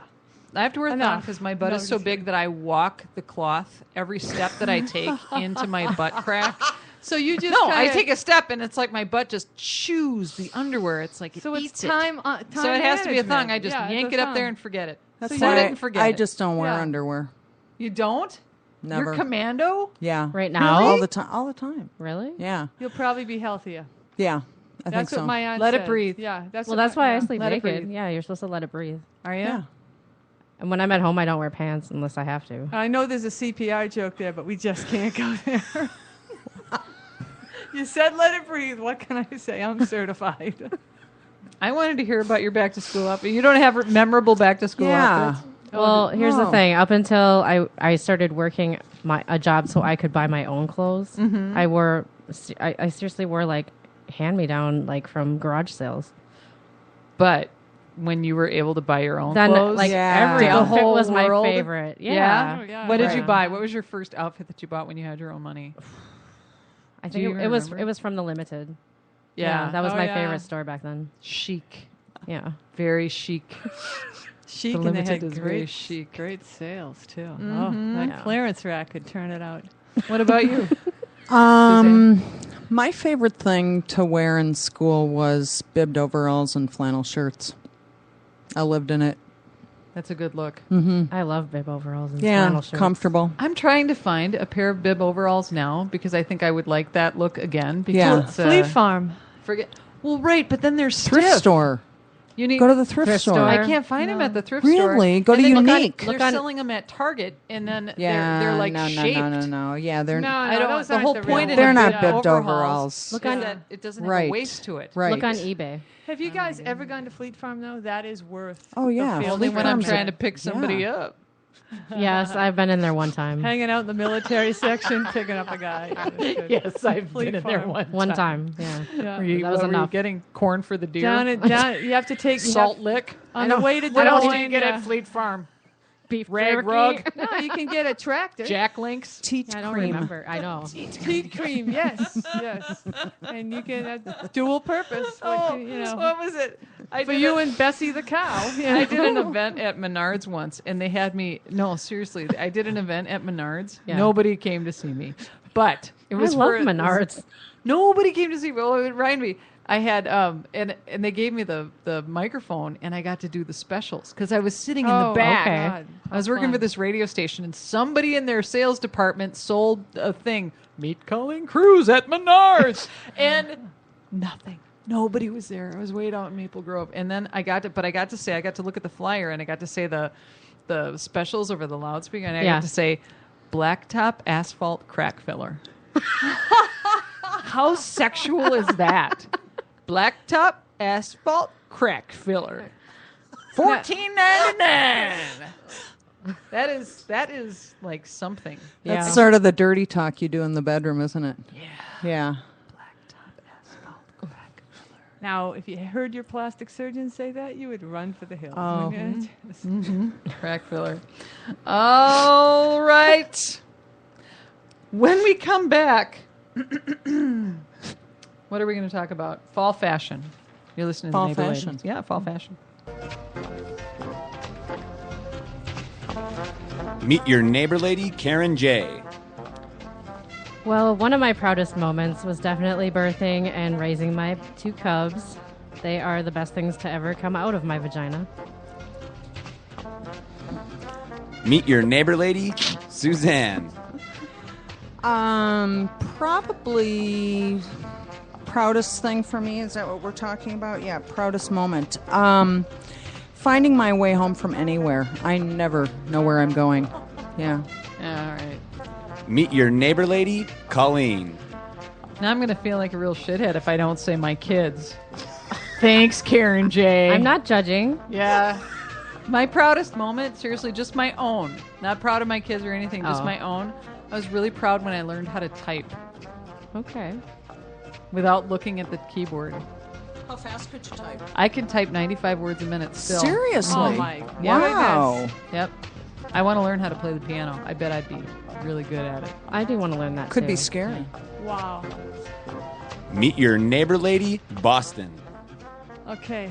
S1: I have to wear a thong
S2: Enough.
S1: because my butt
S2: No,
S1: is so
S2: just
S1: big that I walk the cloth every step that I take into my butt crack.
S2: So you just
S1: No, I
S2: kinda-
S1: take a step and it's like my butt just chews the underwear. It's like it
S2: So it's
S1: eats
S2: time.
S1: it. So it has to be a thong. I just
S2: management.
S1: yank
S2: Yeah,
S1: it
S2: the
S1: up there
S2: thong.
S1: and forget it.
S3: That's
S1: Set
S3: why
S1: it and forget
S3: I
S1: it.
S3: just don't wear
S2: Yeah.
S3: underwear.
S1: You don't?
S3: Never.
S1: You're commando?
S3: Yeah.
S4: Right now?
S3: All the time. All the time.
S4: Really?
S3: Yeah.
S2: You'll probably be healthier.
S3: Yeah. I think
S2: That's
S3: so.
S2: what my aunt
S1: Let it
S2: said.
S1: breathe.
S2: Yeah, that's
S4: Well,
S2: what
S4: that's
S2: my-
S4: why I
S2: yeah.
S4: sleep
S1: Let it
S4: naked.
S1: breathe.
S4: Yeah, you're supposed to let it breathe.
S1: Are you?
S3: Yeah.
S4: And when I'm at home, I don't wear pants unless I have to.
S2: I know there's a CPR joke there, but we just can't go there. You said let it breathe. What can I say? I'm certified.
S1: I wanted to hear about your back to school outfit. You don't have memorable back to school
S3: Yeah.
S1: outfits?
S4: Well, here's the
S3: Oh.
S4: thing. Up until I started working a job so I could buy my own clothes, I seriously wore like hand-me-down like from garage sales.
S1: But when you were able to buy your own
S4: Then
S1: clothes,
S4: like
S3: Yeah.
S4: every
S1: The
S4: outfit
S1: whole
S4: was my
S1: world?
S4: favorite.
S1: Yeah.
S4: Yeah.
S2: Oh, yeah.
S1: What did you
S3: Right.
S1: buy? What was your first outfit that you bought when you had your own money?
S4: I
S1: Do
S4: think
S1: you
S4: it was
S1: remember?
S4: it was from the Limited.
S1: Yeah,
S4: that was
S2: Oh,
S4: my
S2: yeah.
S4: favorite store back then.
S1: chic,
S4: Yeah.
S1: very chic.
S2: Chic,
S1: The
S2: and they
S1: Limited
S2: had
S1: is very
S2: great,
S1: chic.
S2: great sales too.
S1: Mhm.
S2: Oh, that
S4: Yeah.
S2: clearance rack could turn it out.
S1: What about you?
S3: My favorite thing to wear in school was bibbed overalls and flannel shirts. I lived in it.
S1: That's a good look.
S4: I love bib overalls and
S3: Yeah,
S4: flannel shirts.
S3: comfortable.
S1: I'm trying to find a pair of bib overalls now because I think I would like that look again. Because
S3: Yeah.
S1: it's,
S2: Fleet Farm.
S1: forget. Well, right, but then there's
S3: Thrift
S1: stiff.
S3: store.
S1: You need
S3: Go to the thrift
S4: Thrift
S3: store.
S4: store.
S1: I can't find them at the thrift store.
S3: Really? Go
S1: And
S3: to
S1: then look on-
S3: Unique.
S1: They're
S4: Look on-
S1: selling them at Target, and then
S3: Yeah,
S1: they're like
S3: no,
S1: shaped.
S3: no. Yeah, they're
S2: No,
S1: I don't.
S2: those
S1: The
S2: aren't
S1: whole
S2: the
S1: point
S2: real
S1: of
S3: They're
S1: the
S3: not
S1: bib
S3: bibbed
S1: overalls
S3: overalls.
S4: Look
S1: is
S4: on-
S1: that it doesn't have
S3: Right.
S1: a waist to it.
S3: right.
S4: Look on eBay.
S2: Have you guys ever gone to Fleet Farm though? That is worth.
S3: Oh, yeah.
S2: the
S1: Only
S2: field
S1: when I'm
S3: Farm's
S1: trying
S3: a-
S1: to pick somebody
S3: yeah.
S1: up.
S4: Yes, I've been in there one time.
S2: Hanging out in the military section, picking up a guy. Yeah, that's good.
S1: Yes, I've
S2: Fleet
S1: been in there
S2: Farm.
S4: One time. Yeah.
S2: Yeah.
S1: Were you,
S4: That was
S1: what were you
S4: enough.
S1: getting corn for the deer?
S2: Down, you have to take
S1: Salt lick.
S2: on the way to
S1: What
S2: Des
S1: else do
S2: Moines,
S1: you get at Fleet Farm?
S4: Beef
S1: Rag
S4: jerky.
S1: rug.
S2: No, you can get a tractor.
S1: Jack Links.
S3: Teat
S4: I don't
S3: cream.
S4: remember. I know.
S2: Teat cream, yes, yes. And you can dual purpose.
S1: Oh,
S2: you know,
S1: what was it?
S2: for you and Bessie the cow.
S1: I did an event at Menards once, and they had me. No, seriously, I did an event at Menards.
S4: Yeah.
S1: Nobody came to see me, but it was
S4: I love
S1: for
S4: Menards.
S1: Nobody came to see me. Well, it reminded me. I had and they gave me the microphone, and I got to do the specials because I was sitting in the
S2: Oh,
S1: back.
S4: okay.
S2: God,
S1: I was
S2: how
S1: working
S2: fun.
S1: for this radio station, and somebody in their sales department sold a thing. Meet Colleen Cruz at Menards, and nothing. Nobody was there. I was way out in Maple Grove, and then I got to look at the flyer, and I got to say the specials over the loudspeaker, and I
S4: Yeah.
S1: got to say blacktop asphalt crack filler. How sexual is that? Blacktop asphalt crack filler. $14.99. That is like something.
S3: That's
S4: Yeah.
S3: sort of the dirty talk you do in the bedroom, isn't it?
S1: Yeah.
S3: Yeah.
S1: Blacktop asphalt crack filler.
S2: Now, if you heard your plastic surgeon say that, you would run for the hills.
S3: Oh.
S2: wouldn't you?
S1: Crack filler. All right. When we come back, what are we going to talk about? Fall fashion. You're listening
S3: Fall
S1: to the Neighbor
S3: fashion.
S1: Ladies. Yeah, fall fashion.
S5: Meet your neighbor lady, Karen J.
S4: Well, one of my proudest moments was definitely birthing and raising my 2 cubs. They are the best things to ever come out of my vagina.
S5: Meet your neighbor lady, Suzanne.
S3: Probably proudest thing for me. Is that what we're talking about? Yeah, proudest moment. Finding my way home from anywhere. I never know where I'm going. Yeah.
S1: All right.
S5: Meet your neighbor lady, Colleen.
S1: Now I'm going to feel like a real shithead if I don't say my kids. Thanks, Karen J.
S4: I'm not judging.
S1: Yeah. My proudest moment, seriously, just my own. Not proud of my kids or anything, just
S4: Oh.
S1: my own. I was really proud when I learned how to type
S4: Okay.
S1: without looking at the keyboard.
S3: How fast could you type?
S1: I can type 95 words a minute still.
S3: Seriously?
S2: Oh, my
S3: Wow.
S1: Yep. I want to learn how to play the piano. I bet I'd be really good at it.
S4: I do want to learn that
S3: Could
S4: too.
S3: be scary.
S2: Wow.
S5: Meet your neighbor lady, Boston.
S2: Okay,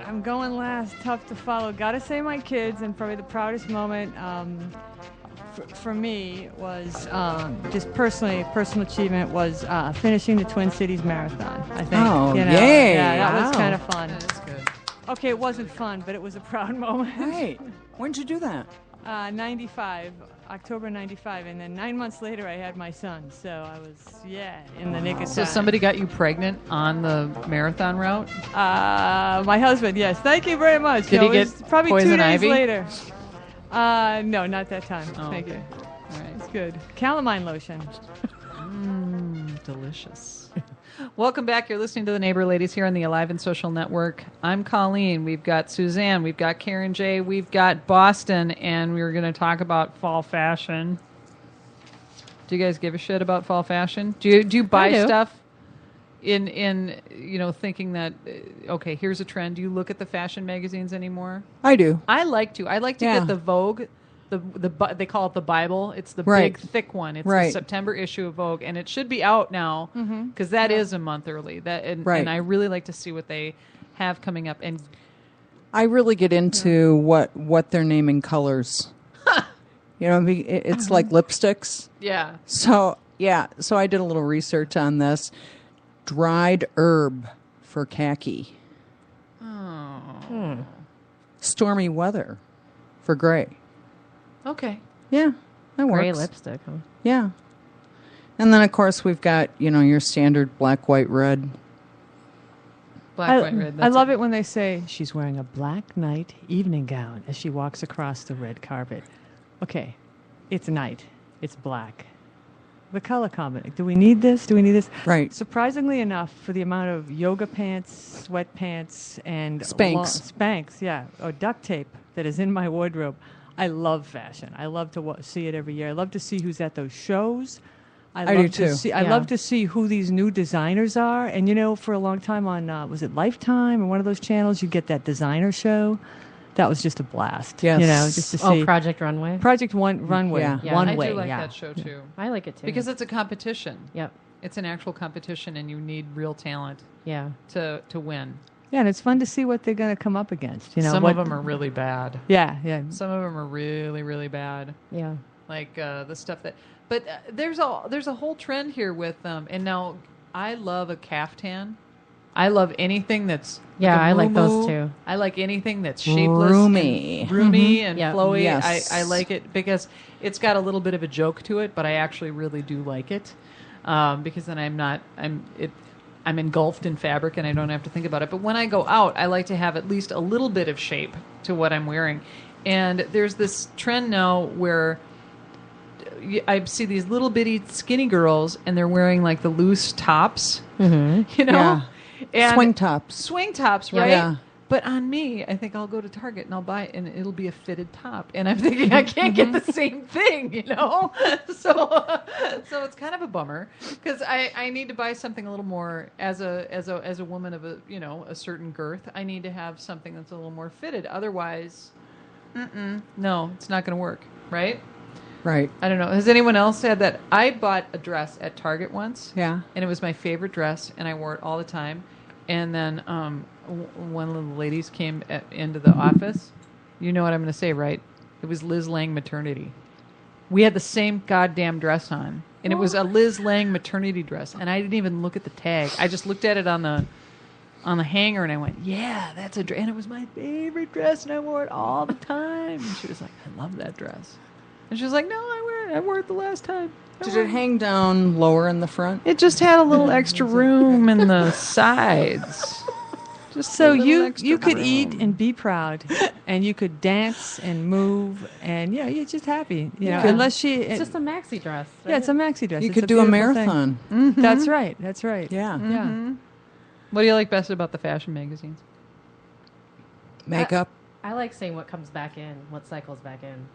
S2: I'm going last. Tough to follow. Gotta say my kids, and probably the proudest moment for me was just personal achievement was finishing the Twin Cities Marathon. I think.
S3: Oh,
S2: you know?
S3: yay.
S2: Yeah, that was
S3: Wow.
S2: kind of fun.
S1: That's good.
S2: Okay, it wasn't fun, but it was a proud moment.
S3: Right. When'd you do that?
S2: 95, October 95, and then 9 months later I had my son. So I was, in the nick of time.
S1: So somebody got you pregnant on the marathon route?
S2: My husband, yes. Thank you very much.
S1: Did he
S2: it
S1: get
S2: was probably
S1: poison
S2: 2 days
S1: ivy?
S2: later. No, not that time.
S1: Oh,
S2: Thank
S1: okay.
S2: you.
S1: All right.
S2: It's good. Calamine lotion.
S1: Delicious. Welcome back. You're listening to the Neighbor Ladies here on the Alive and Social Network. I'm Colleen. We've got Suzanne. We've got Karen J. We've got Boston, and we're going to talk about fall fashion. Do you guys give a shit about fall fashion? Do you buy
S4: I do.
S1: stuff in thinking that okay, here's a trend? Do you look at the fashion magazines anymore?
S3: I do.
S1: I like to. I like to
S3: Yeah.
S1: get the Vogue. They call it the Bible. It's the
S3: Right.
S1: big, thick one. It's the
S3: Right.
S1: September issue of Vogue, and it should be out now because that is a month early.
S3: Right.
S1: And I really like to see what they have coming up. And
S3: I really get into what they're naming colors. You know, it's like lipsticks.
S1: yeah,
S3: So I did a little research on this. Dried herb for khaki. Stormy weather for gray.
S1: okay.
S3: Yeah, that works.
S4: Gray lipstick. Huh?
S3: Yeah. And then, of course, we've got, your standard black, white, red.
S1: Black, white, red.
S2: I love it when they say she's wearing a black night evening gown as she walks across the red carpet. Okay, it's night. It's black. The color combination. Do we need this? Do we need this?
S3: Right.
S2: Surprisingly enough, for the amount of yoga pants, sweatpants, and
S3: Spanx.
S2: Spanx, yeah, or duct tape that is in my wardrobe, I love fashion. I love to see it every year. I love to see who's at those shows.
S3: I
S2: love
S3: do
S2: to
S3: too.
S2: See, I
S4: Yeah.
S2: love to see who these new designers are. And for a long time on was it Lifetime or one of those channels, you get that designer show. that was just a blast.
S3: Yes.
S2: You know, just to see
S4: Project Runway.
S2: Project One Runway,
S3: Yeah.
S4: Yeah.
S2: One
S1: I
S2: Way.
S1: do like
S2: yeah.
S1: that show too.
S4: I like it too.
S1: Because it's a competition.
S4: Yep.
S1: It's an actual competition, and you need real talent
S4: Yeah.
S1: to win.
S2: Yeah, and it's fun to see what they're going to come up against. You know,
S1: Some
S2: what,
S1: of them are really bad.
S2: Yeah, yeah.
S1: Some of them are really, really bad.
S4: Yeah.
S1: Like the stuff that. But there's a whole trend here with them. And now I love a caftan. I love anything that's
S4: Yeah,
S1: a
S4: I like those
S1: muumuu.
S4: too.
S1: I like anything that's shapeless,
S3: Roomy.
S1: and roomy and
S4: Yeah.
S1: flowy.
S3: Yes.
S1: I like it because it's got a little bit of a joke to it, but I actually really do like it because then I'm engulfed in fabric and I don't have to think about it. But when I go out, I like to have at least a little bit of shape to what I'm wearing. And there's this trend now where I see these little bitty skinny girls and they're wearing like the loose tops, you know,
S3: Yeah.
S1: and
S3: Swing tops.
S1: swing tops,
S4: Yeah.
S1: right?
S3: Yeah.
S1: But on me, I think I'll go to Target and I'll buy it, and it'll be a fitted top. And I'm thinking I can't get the same thing, you know. So it's kind of a bummer because I need to buy something a little more as a woman of a certain girth. I need to have something that's a little more fitted. Otherwise, no, it's not going to work, right?
S3: Right.
S1: I don't know. Has anyone else said that? I bought a dress at Target once.
S3: Yeah.
S1: And it was my favorite dress, and I wore it all the time. And then one of the ladies came into the office. You know what I'm going to say, right? It was Liz Lang maternity. We had the same goddamn dress on, and it was a Liz Lang maternity dress. And I didn't even look at the tag. I just looked at it on the hanger, and I went, "Yeah, that's a dress." And it was my favorite dress, and I wore it all the time. And she was like, "I love that dress." And she was like, "No, I wore it the last time."
S3: Did it hang down lower in the front?
S1: It just had a little extra room in the sides. Just
S2: So
S1: a little
S2: you
S1: extra
S2: could
S1: room.
S2: eat and be proud, and you could dance and move, and yeah, you're just happy. You know,
S1: Yeah.
S2: unless she.
S4: It's just a maxi dress.
S2: yeah, it's a maxi dress.
S3: You
S2: It's
S3: could do a
S2: beautiful thing.
S3: marathon.
S2: That's right. That's right.
S3: Yeah.
S2: Yeah.
S1: What do you like best about the fashion magazines?
S3: Makeup.
S4: I like seeing what comes back in, what cycles back in.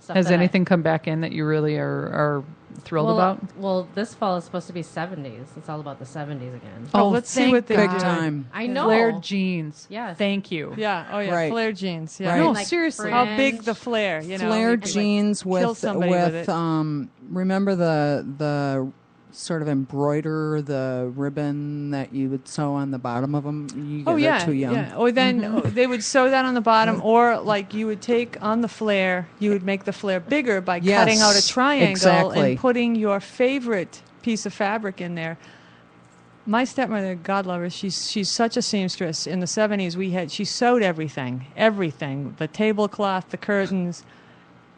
S4: Stuff
S1: Has
S4: that
S1: anything come back in that you really are thrilled about?
S4: Well, this fall is supposed to be 70s. It's all about the 70s again.
S2: Oh, let's see
S1: thank
S2: what they
S3: Big
S2: do.
S3: time.
S4: I know.
S1: Flared jeans.
S4: Yes.
S1: Thank you.
S2: Yeah. Oh, yeah.
S3: Right.
S2: Flare jeans. Yeah.
S3: Right.
S1: No,
S4: Like
S1: seriously.
S2: How
S4: fringe.
S2: big the flare? You know,
S3: Flared
S2: you could, like,
S3: jeans
S2: kill
S3: with
S2: somebody with it.
S3: remember the sort of embroider the ribbon that you would sew on the bottom of them. You
S2: Oh
S3: guys
S2: yeah,
S3: are too young.
S2: yeah. Or then they would sew that on the bottom, or like you would take on the flare, you would make the flare bigger by
S3: Yes,
S2: cutting out a triangle
S3: exactly.
S2: and putting your favorite piece of fabric in there. My stepmother, God love her, she's such a seamstress. In the 70s, she sewed everything, the tablecloth, the curtains,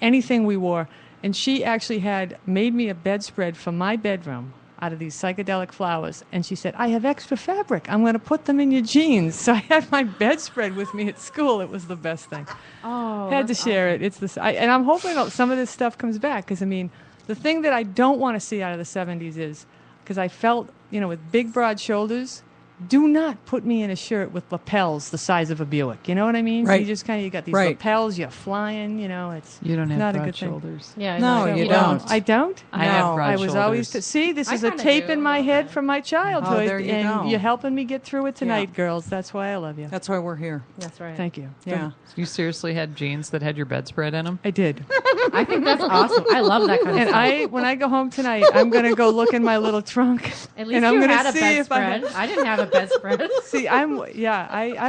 S2: anything we wore. And she actually had made me a bedspread for my bedroom out of these psychedelic flowers. And she said, "I have extra fabric. I'm going to put them in your jeans." So I had my bedspread with me at school. It was the best thing.
S4: Oh,
S2: Had to
S4: that's
S2: share it. It's this, and I'm hoping some of this stuff comes back because I mean, the thing that I don't want to see out of the 70s is because I felt, with big broad shoulders. Do not put me in a shirt with lapels the size of a Buick. You know what I mean?
S3: Right.
S2: You just kind of, you got these
S3: Right.
S2: lapels, you're flying, it's
S1: You don't have
S2: not a
S1: broad
S2: good thing.
S1: shoulders.
S4: Yeah,
S3: No, you don't.
S2: I don't?
S1: I have broad
S2: I was always
S1: shoulders.
S2: see. This
S4: I
S2: is a
S4: kinda
S2: tape
S4: do
S2: in
S4: a
S2: my
S4: little
S2: head
S4: bit.
S2: from my childhood,
S3: Oh, there you
S2: and
S3: go.
S2: you're helping me get through it tonight,
S3: Yeah.
S2: girls. That's why I love you.
S3: That's why we're here.
S4: That's right.
S2: Thank you.
S3: Yeah.
S1: You seriously had jeans that had your bedspread in them?
S2: I did.
S4: I think that's awesome. I love that kind of
S2: And
S4: stuff.
S2: when I go home tonight, I'm gonna go look in my little trunk,
S4: At least
S2: and I'm
S4: you
S2: gonna
S4: had a
S2: see if
S4: bedspread. I didn't have a bedspread.
S2: See, I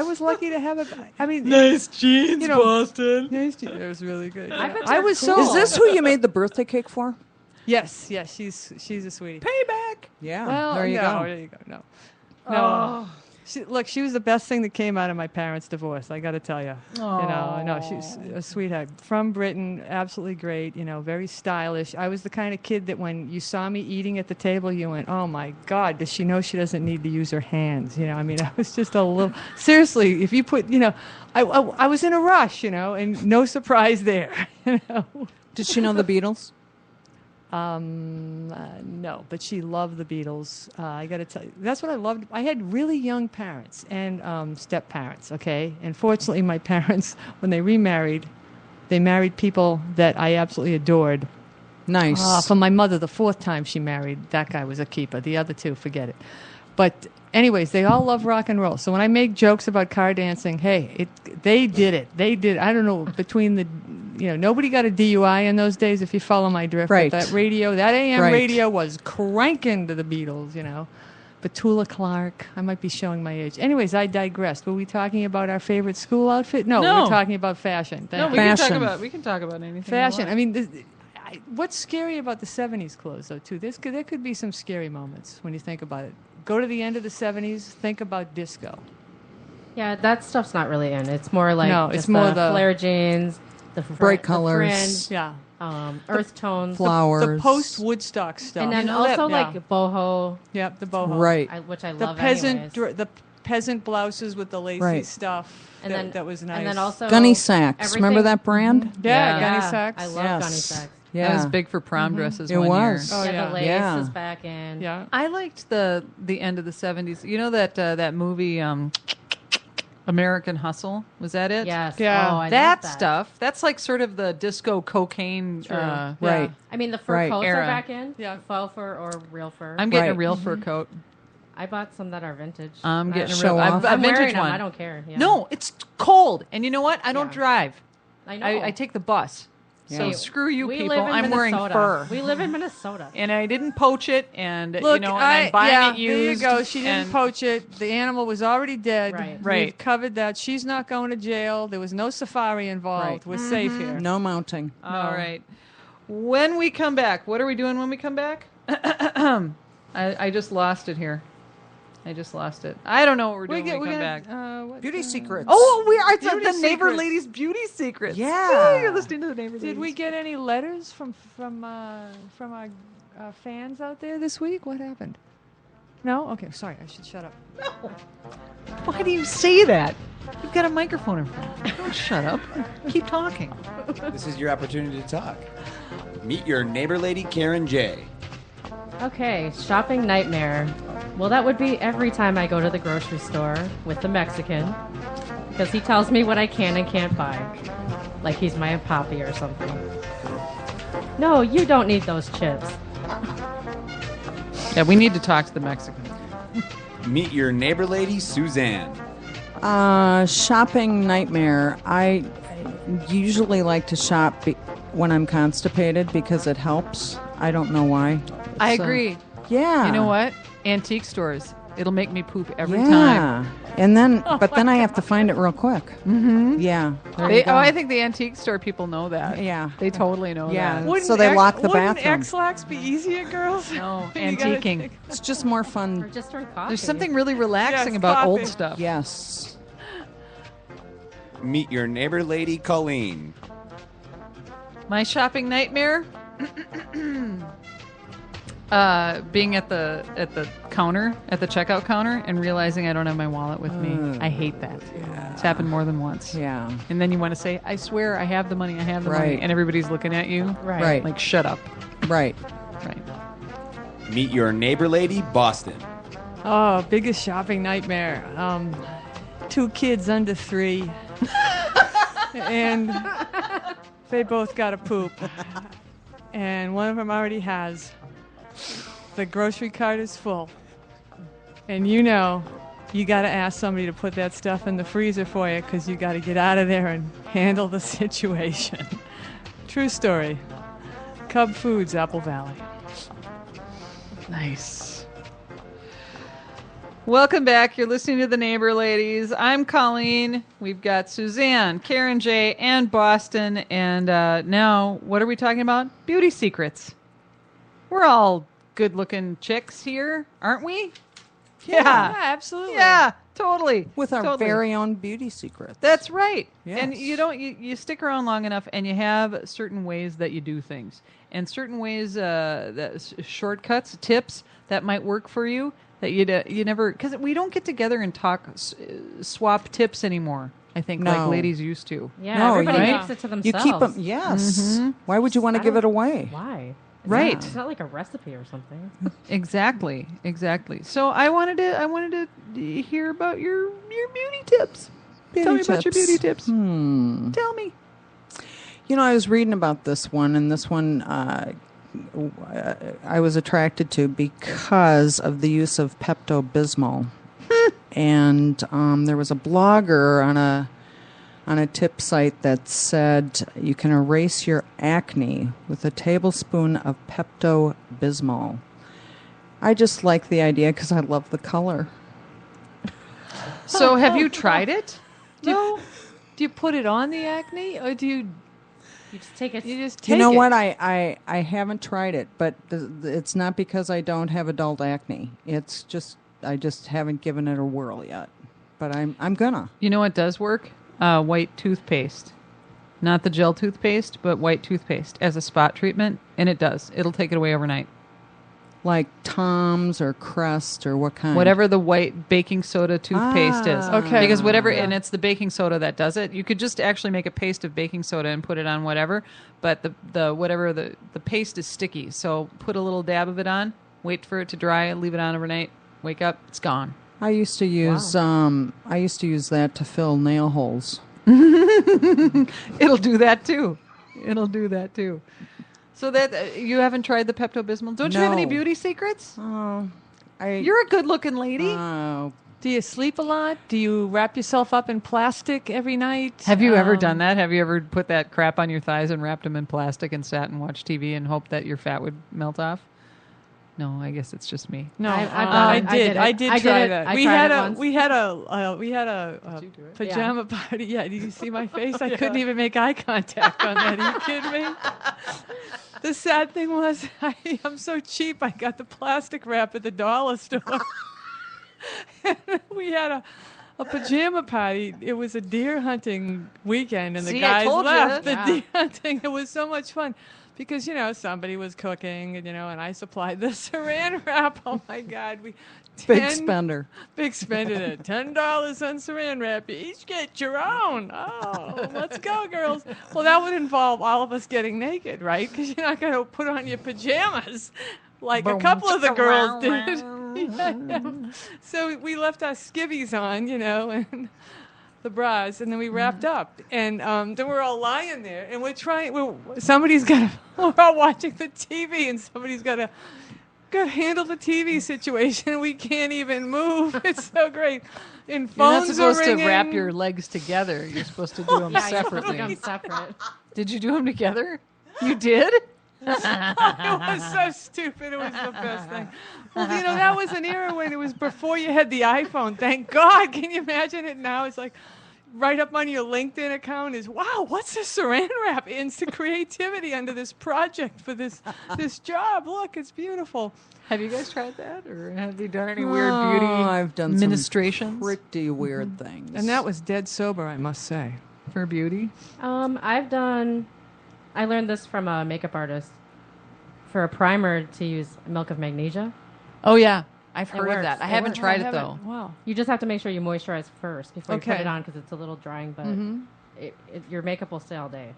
S2: was lucky to have it. I mean,
S1: Nice jeans,
S2: Boston. It was really good.
S4: I bet
S2: I
S4: they're
S2: was
S4: cool.
S2: so.
S3: Is this who you made the birthday cake for?
S2: Yes, she's a sweetie.
S1: Payback.
S3: Yeah.
S2: Well,
S3: there you
S2: no,
S3: go.
S2: there you go. No. She was the best thing that came out of my parents' divorce. I got to tell you. No, she's a sweetheart from Britain. Absolutely great. Very stylish. I was the kind of kid that when you saw me eating at the table, you went, "Oh my God, does she know she doesn't need to use her hands?" I mean, I was just a little. Seriously, if you put, I was in a rush, and no surprise there.
S3: Did she know the Beatles?
S2: No, but she loved the Beatles. I got to tell you, that's what I loved. I had really young parents and step parents. Okay, and fortunately, my parents, when they remarried, they married people that I absolutely adored.
S3: Nice.
S2: For my mother, the fourth time she married, that guy was a keeper. The other two, forget it. But anyways, they all love rock and roll. So when I make jokes about car dancing, hey, they did it. They did. I don't know, between the, nobody got a DUI in those days, if you follow my drift.
S3: Right.
S2: But that radio, that AM
S3: Right.
S2: radio was cranking to the Beatles, Petula Clark. I might be showing my age. Anyways, I digressed. Were we talking about our favorite school outfit? No, we
S1: No.
S2: were talking about fashion.
S1: No,
S2: Thank
S1: we
S2: you.
S1: can talk
S3: Fashion.
S1: about anything.
S2: Fashion.
S1: you
S2: I mean, what's scary about the 70s clothes, though, too? There could be some scary moments when you think about it. Go to the end of the 70s, think about disco.
S4: Yeah, that stuff's not really in. It's more like
S2: No,
S4: just
S2: it's more
S4: the
S2: the-
S4: flare jeans, the
S3: Bright
S4: the
S3: colors.
S2: Yeah.
S4: fringe, earth tones,
S3: Flowers.
S2: The post-Woodstock stuff.
S4: and then
S1: know that-
S4: also
S2: yeah.
S4: like boho,
S2: Yep, the boho.
S3: Right.
S4: which I
S2: The
S4: love.
S2: peasant,
S4: anyways.
S2: the peasant blouses with the lacy
S3: Right.
S2: stuff.
S4: And
S2: that was nice.
S4: And then also
S3: Gunny Sacks.
S4: everything-
S3: Remember that brand?
S2: Yeah,
S1: Yeah.
S2: Gunny Sacks.
S4: I love
S3: Yes.
S4: Gunny Sacks.
S3: Yeah.
S1: That was big for prom dresses
S3: It
S1: one
S3: was.
S1: year.
S2: Oh,
S4: yeah,
S2: yeah.
S4: the lace
S3: Yeah.
S4: is back in.
S2: Yeah.
S1: I liked the end of the 70s. You know that movie American Hustle? Was that it?
S4: Yes.
S2: Yeah.
S4: Oh, I
S1: That
S4: love that
S1: stuff. That's like sort of the disco cocaine.
S4: True.
S3: Right.
S4: I mean, the fur
S3: Right.
S4: coats
S1: Era.
S4: are back in.
S2: Yeah.
S4: Faux fur or real fur.
S1: I'm getting a
S3: Right.
S1: real fur coat.
S4: I bought some that are vintage.
S1: I'm getting a
S3: Show
S1: real
S3: off.
S1: a
S4: I'm
S1: vintage
S4: wearing them.
S1: one.
S4: I don't care. Yeah.
S1: No, it's cold. And you know what? I don't
S4: Yeah.
S1: drive.
S4: I know.
S1: I take the bus. So
S3: Yeah.
S1: screw you
S4: we
S1: people.
S4: live in
S1: I'm wearing
S4: Minnesota.
S1: fur.
S4: We live in Minnesota.
S1: And I didn't poach it, and
S2: Look,
S1: and I'm buying it used.
S2: there you go. She didn't
S1: and-
S2: poach it. The animal was already dead.
S4: Right.
S1: Right.
S2: We've covered that. She's not going to jail. There was no safari involved.
S3: Right.
S2: We're safe here.
S3: No mounting.
S1: All right. When we come back, what are we doing when we come back? I just lost it here. I just lost it. I don't know what we're doing when we come back.
S3: Beauty secrets.
S1: Oh, we are
S2: Beauty
S1: the neighbor
S2: secrets.
S1: ladies' beauty secrets.
S3: Yeah.
S1: Oh, you're listening to the neighbor
S2: Did we
S1: ladies.
S2: get any letters from our fans out there this week? What happened? No? Okay, sorry. I should shut up.
S1: No. Why do you say that? You've got a microphone in front of you. Don't shut up. Keep talking.
S5: This is your opportunity to talk. Meet your neighbor lady, Karen J.
S4: Okay, shopping nightmare. Well, that would be every time I go to the grocery store with the Mexican, because he tells me what I can and can't buy, like he's my poppy or something. No, you don't need those chips.
S1: Yeah, we need to talk to the Mexican.
S5: Meet your neighbor lady, Suzanne.
S3: Shopping nightmare. I usually like to shop when I'm constipated because it helps. I don't know why.
S1: I
S3: So-
S1: agree.
S3: Yeah.
S1: You know what? Antique stores. It'll make me poop every
S3: Yeah.
S1: time.
S3: And then, but then I have to find it real quick. Mm-hmm. Yeah. There you go.
S1: I think the antique store people know that.
S3: Yeah.
S1: They totally know
S3: Yeah.
S1: that.
S3: So they lock the
S2: Wouldn't
S3: bathroom.
S2: X-Lax be easier, girls?
S1: No,
S2: You gotta
S1: antiquing.
S2: think-
S3: It's just more
S4: Or
S3: fun.
S4: just drink coffee.
S1: There's something really relaxing
S2: Yes,
S1: about old
S2: coffee.
S1: stuff.
S3: Yes.
S5: Meet your neighbor lady, Colleen.
S1: My shopping nightmare? Being at the counter, at the checkout counter, and realizing I don't have my wallet with me. I hate that. It's happened more than once.
S3: Yeah.
S1: And then you want to say, I swear I have the money, I have the money.
S3: Right.
S1: And everybody's looking at you.
S4: Right.
S3: Right.
S1: Like, shut up.
S3: Right.
S1: Right.
S5: Meet your neighbor lady, Boston.
S2: Oh, biggest shopping nightmare. 2 kids under 3. And they both got to poop. And one of them already has. The grocery cart is full. And you know, you got to ask somebody to put that stuff in the freezer for you because you got to get out of there and handle the situation. True story. Cub Foods, Apple Valley.
S1: Nice. Welcome back. You're listening to The Neighbor Ladies. I'm Colleen. We've got Suzanne, Karen J, and Boston. And now, what are we talking about? Beauty secrets. We're all good-looking chicks here, aren't we?
S2: Yeah, absolutely.
S1: Yeah, totally.
S3: With our
S1: Totally.
S3: very own beauty secrets.
S1: That's right.
S3: Yes.
S1: And you stick around long enough, and you have certain ways that you do things, and certain ways shortcuts, tips that might work for you that you never, because we don't get together and talk swap tips anymore. I think like
S3: No.
S1: ladies used to.
S4: Yeah,
S3: No,
S4: everybody
S3: you-
S4: makes it to
S3: You
S4: themselves.
S3: keep them. Yes. Why would you want to
S4: I
S3: give
S4: don't-
S3: it away?
S4: Why?
S1: Right.
S4: It's not like a recipe or something.
S1: Exactly. So I wanted to hear about your beauty tips. Tell me about your beauty tips. Tell me.
S3: You know, I was reading about this one, and this one I was attracted to because of the use of Pepto-Bismol. And there was a blogger on a tip site that said you can erase your acne with a tablespoon of Pepto-Bismol. I just like the idea because I love the color.
S2: So have you tried it? Do you put it on the acne, or do you
S4: You just take it.
S2: you just take
S3: You know
S2: it?
S3: what? I haven't tried it, but it's not because I don't have adult acne. It's just I just haven't given it a whirl yet. But I'm gonna.
S1: You know what does work? White toothpaste. Not the gel toothpaste, but white toothpaste as a spot treatment. And it does. It'll take it away overnight.
S3: Like Tom's or Crest or what kind?
S1: Whatever the white baking soda toothpaste is.
S2: Okay.
S1: Because whatever, and it's the baking soda that does it. You could just actually make a paste of baking soda and put it on whatever, but the paste is sticky. So put a little dab of it on, wait for it to dry, leave it on overnight, wake up, it's gone.
S3: I used to use that to fill nail holes.
S1: It'll do that too. It'll do that too. So that you haven't tried the Pepto-Bismol? Don't you have any
S3: No.
S1: beauty secrets?
S3: Oh,
S1: You're a good-looking lady.
S3: Oh,
S2: Do you sleep a lot? Do you wrap yourself up in plastic every night?
S1: Have you ever done that? Have you ever put that crap on your thighs and wrapped them in plastic and sat and watched TV and hoped that your fat would melt off? No, I guess it's just me.
S2: No,
S4: I've
S2: I
S4: done it.
S2: did. I did
S4: I did
S2: try
S4: it.
S2: that.
S4: I
S2: We
S4: tried
S2: had
S4: it
S2: a
S4: once.
S2: we had a
S1: you do it?
S2: pajama party. Yeah, did you see my face? I couldn't even make eye contact on that. Are you kidding me? The sad thing was, I'm so cheap. I got the plastic wrap at the dollar store. We had a pajama party. It was a deer hunting weekend, and the
S1: See, I
S2: guys
S1: told ya.
S2: left. The
S4: Yeah.
S2: deer hunting. It was so much fun. Because, somebody was cooking, and I supplied the saran wrap. Oh, my God.
S3: big spender.
S2: Big spending it. $10 on saran wrap. You each get your own. Oh, let's go, girls. Well, that would involve all of us getting naked, right? Because you're not going to put on your pajamas like a couple of the girls did. Yeah. So we left our skivvies on, and the bras, and then we wrapped up, and then we're all lying there, and we're all watching the TV, and somebody's got to handle the TV situation. We can't even move. It's so great. And
S1: You're not
S2: phones
S1: supposed
S2: are
S1: to
S2: ringing.
S1: wrap your legs together. You're supposed to do them
S4: Yeah, you
S1: separately.
S4: put them separate.
S1: Did you do them together? You did?
S2: It was so stupid. It was the best thing. Well, that was an era when it was before you had the iPhone. Thank God. Can you imagine it now? It's like right up on your LinkedIn account is, wow, what's this saran wrap? Instant creativity under this project for this job. Look, it's beautiful.
S1: Have you guys tried that? Or have you done any weird beauty
S3: I've done some
S1: ministrations
S3: pretty weird things.
S2: And that was dead sober, I must say.
S1: for beauty?
S4: I learned this from a makeup artist. For a primer to use milk of magnesia.
S1: Oh, yeah. I've
S4: It
S1: heard of
S4: works.
S1: that. I
S4: It
S1: haven't
S4: works.
S1: tried it, though.
S2: Wow.
S4: You just have to make sure you moisturize first before you put
S2: Okay.
S4: it on because it's a little drying, but your makeup will stay all day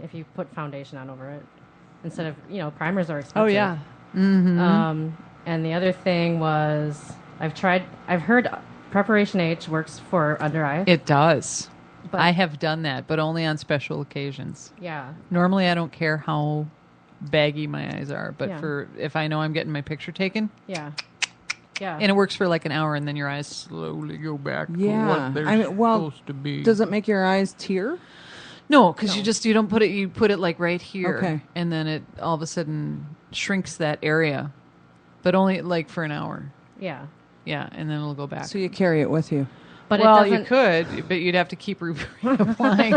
S4: if you put foundation on over it. Instead of, primers are expensive.
S2: Oh, yeah.
S4: And the other thing was I've heard Preparation H works for under eye.
S1: It does.
S4: But-
S1: I have done that, but only on special occasions.
S4: Yeah.
S1: Normally, I don't care how baggy my eyes are, but
S4: Yeah.
S1: if I know I'm getting my picture taken,
S4: Yeah. Yeah.
S1: and it works for like an hour, and then your eyes slowly go back to
S3: Yeah.
S1: what they're
S3: I mean, well,
S1: supposed to be.
S3: Does it make your eyes tear?
S1: No, because you don't put it. You put it like right here,
S3: Okay.
S1: and then it all of a sudden shrinks that area, but only like for an hour.
S4: yeah.
S1: Yeah, and then it'll go back.
S3: So you carry it with you.
S4: But
S1: well,
S4: it
S1: you
S4: doesn't,
S1: could, but you'd have to keep reapplying.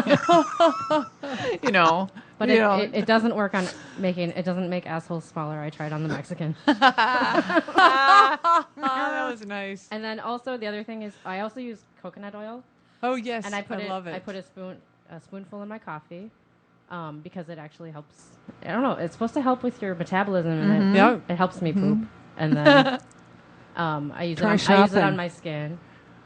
S4: But
S1: you know.
S4: it doesn't work on it doesn't make assholes smaller. I tried on the Mexican.
S2: Oh, that was nice.
S4: And then also the other thing is I also use coconut oil.
S2: Oh, yes.
S4: And I
S2: love it.
S4: I put a spoonful in my coffee because it actually helps. I don't know. It's supposed to help with your metabolism, and
S2: Yeah.
S4: it helps me poop. And then I use
S3: Try
S4: I use it
S3: shopping.
S4: on my skin,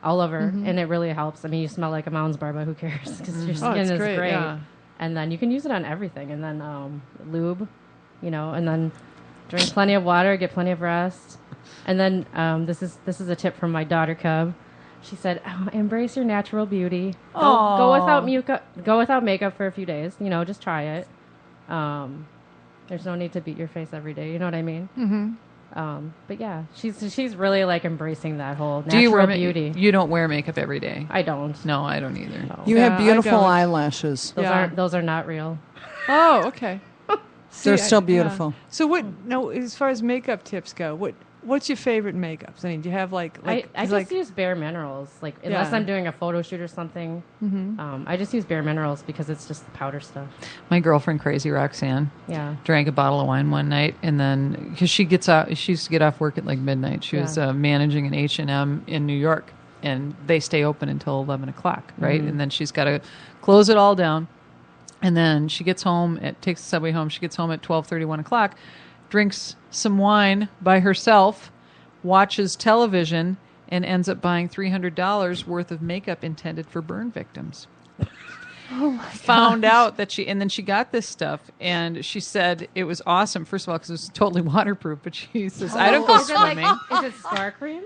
S4: all over, and it really helps. I mean, you smell like a Mounds bar, but who cares? Because your skin
S2: Oh, it's
S4: is
S2: great,
S4: great.
S2: yeah.
S4: And then you can use it on everything. And then lube, and then drink plenty of water, get plenty of rest. And then this is a tip from my daughter Cub. She said, "Embrace your natural beauty. Go without makeup for a few days. Just try it." There's no need to beat your face every day. You know what I mean? But yeah, she's really like embracing that whole natural
S1: Do you wear
S4: beauty.
S1: You don't wear makeup every day.
S4: I don't.
S1: No, I don't either.
S4: No.
S3: You
S2: Yeah,
S3: have beautiful
S2: I don't.
S3: eyelashes.
S4: Those are not real.
S2: Oh, okay.
S3: They're
S2: See,
S3: still
S2: yeah.
S3: beautiful.
S2: So what? No, as far as makeup tips go, what's your favorite makeups? I mean, do you have like
S4: I
S2: 'cause,
S4: just
S2: like
S4: use bare minerals. Like unless
S2: Yeah.
S4: I'm doing a photo shoot or something, I just use bare minerals because it's just the powder stuff.
S1: My girlfriend, Crazy Roxanne,
S4: Yeah.
S1: drank a bottle of wine one night, and then because she used to get off work at like midnight. She was
S4: Yeah.
S1: managing an H&M in New York, and they stay open until 11 o'clock, right? And then she's got to close it all down, and then she gets home. Takes the subway home. She gets home at 12:30, 1 o'clock, drinks some wine by herself, watches television, and ends up buying $300 worth of makeup intended for burn victims. Found out that and then she got this stuff, and she said it was awesome. First of all, because it was totally waterproof, but she says, I don't go
S4: Is it like,
S1: swimming.
S4: is it scar cream?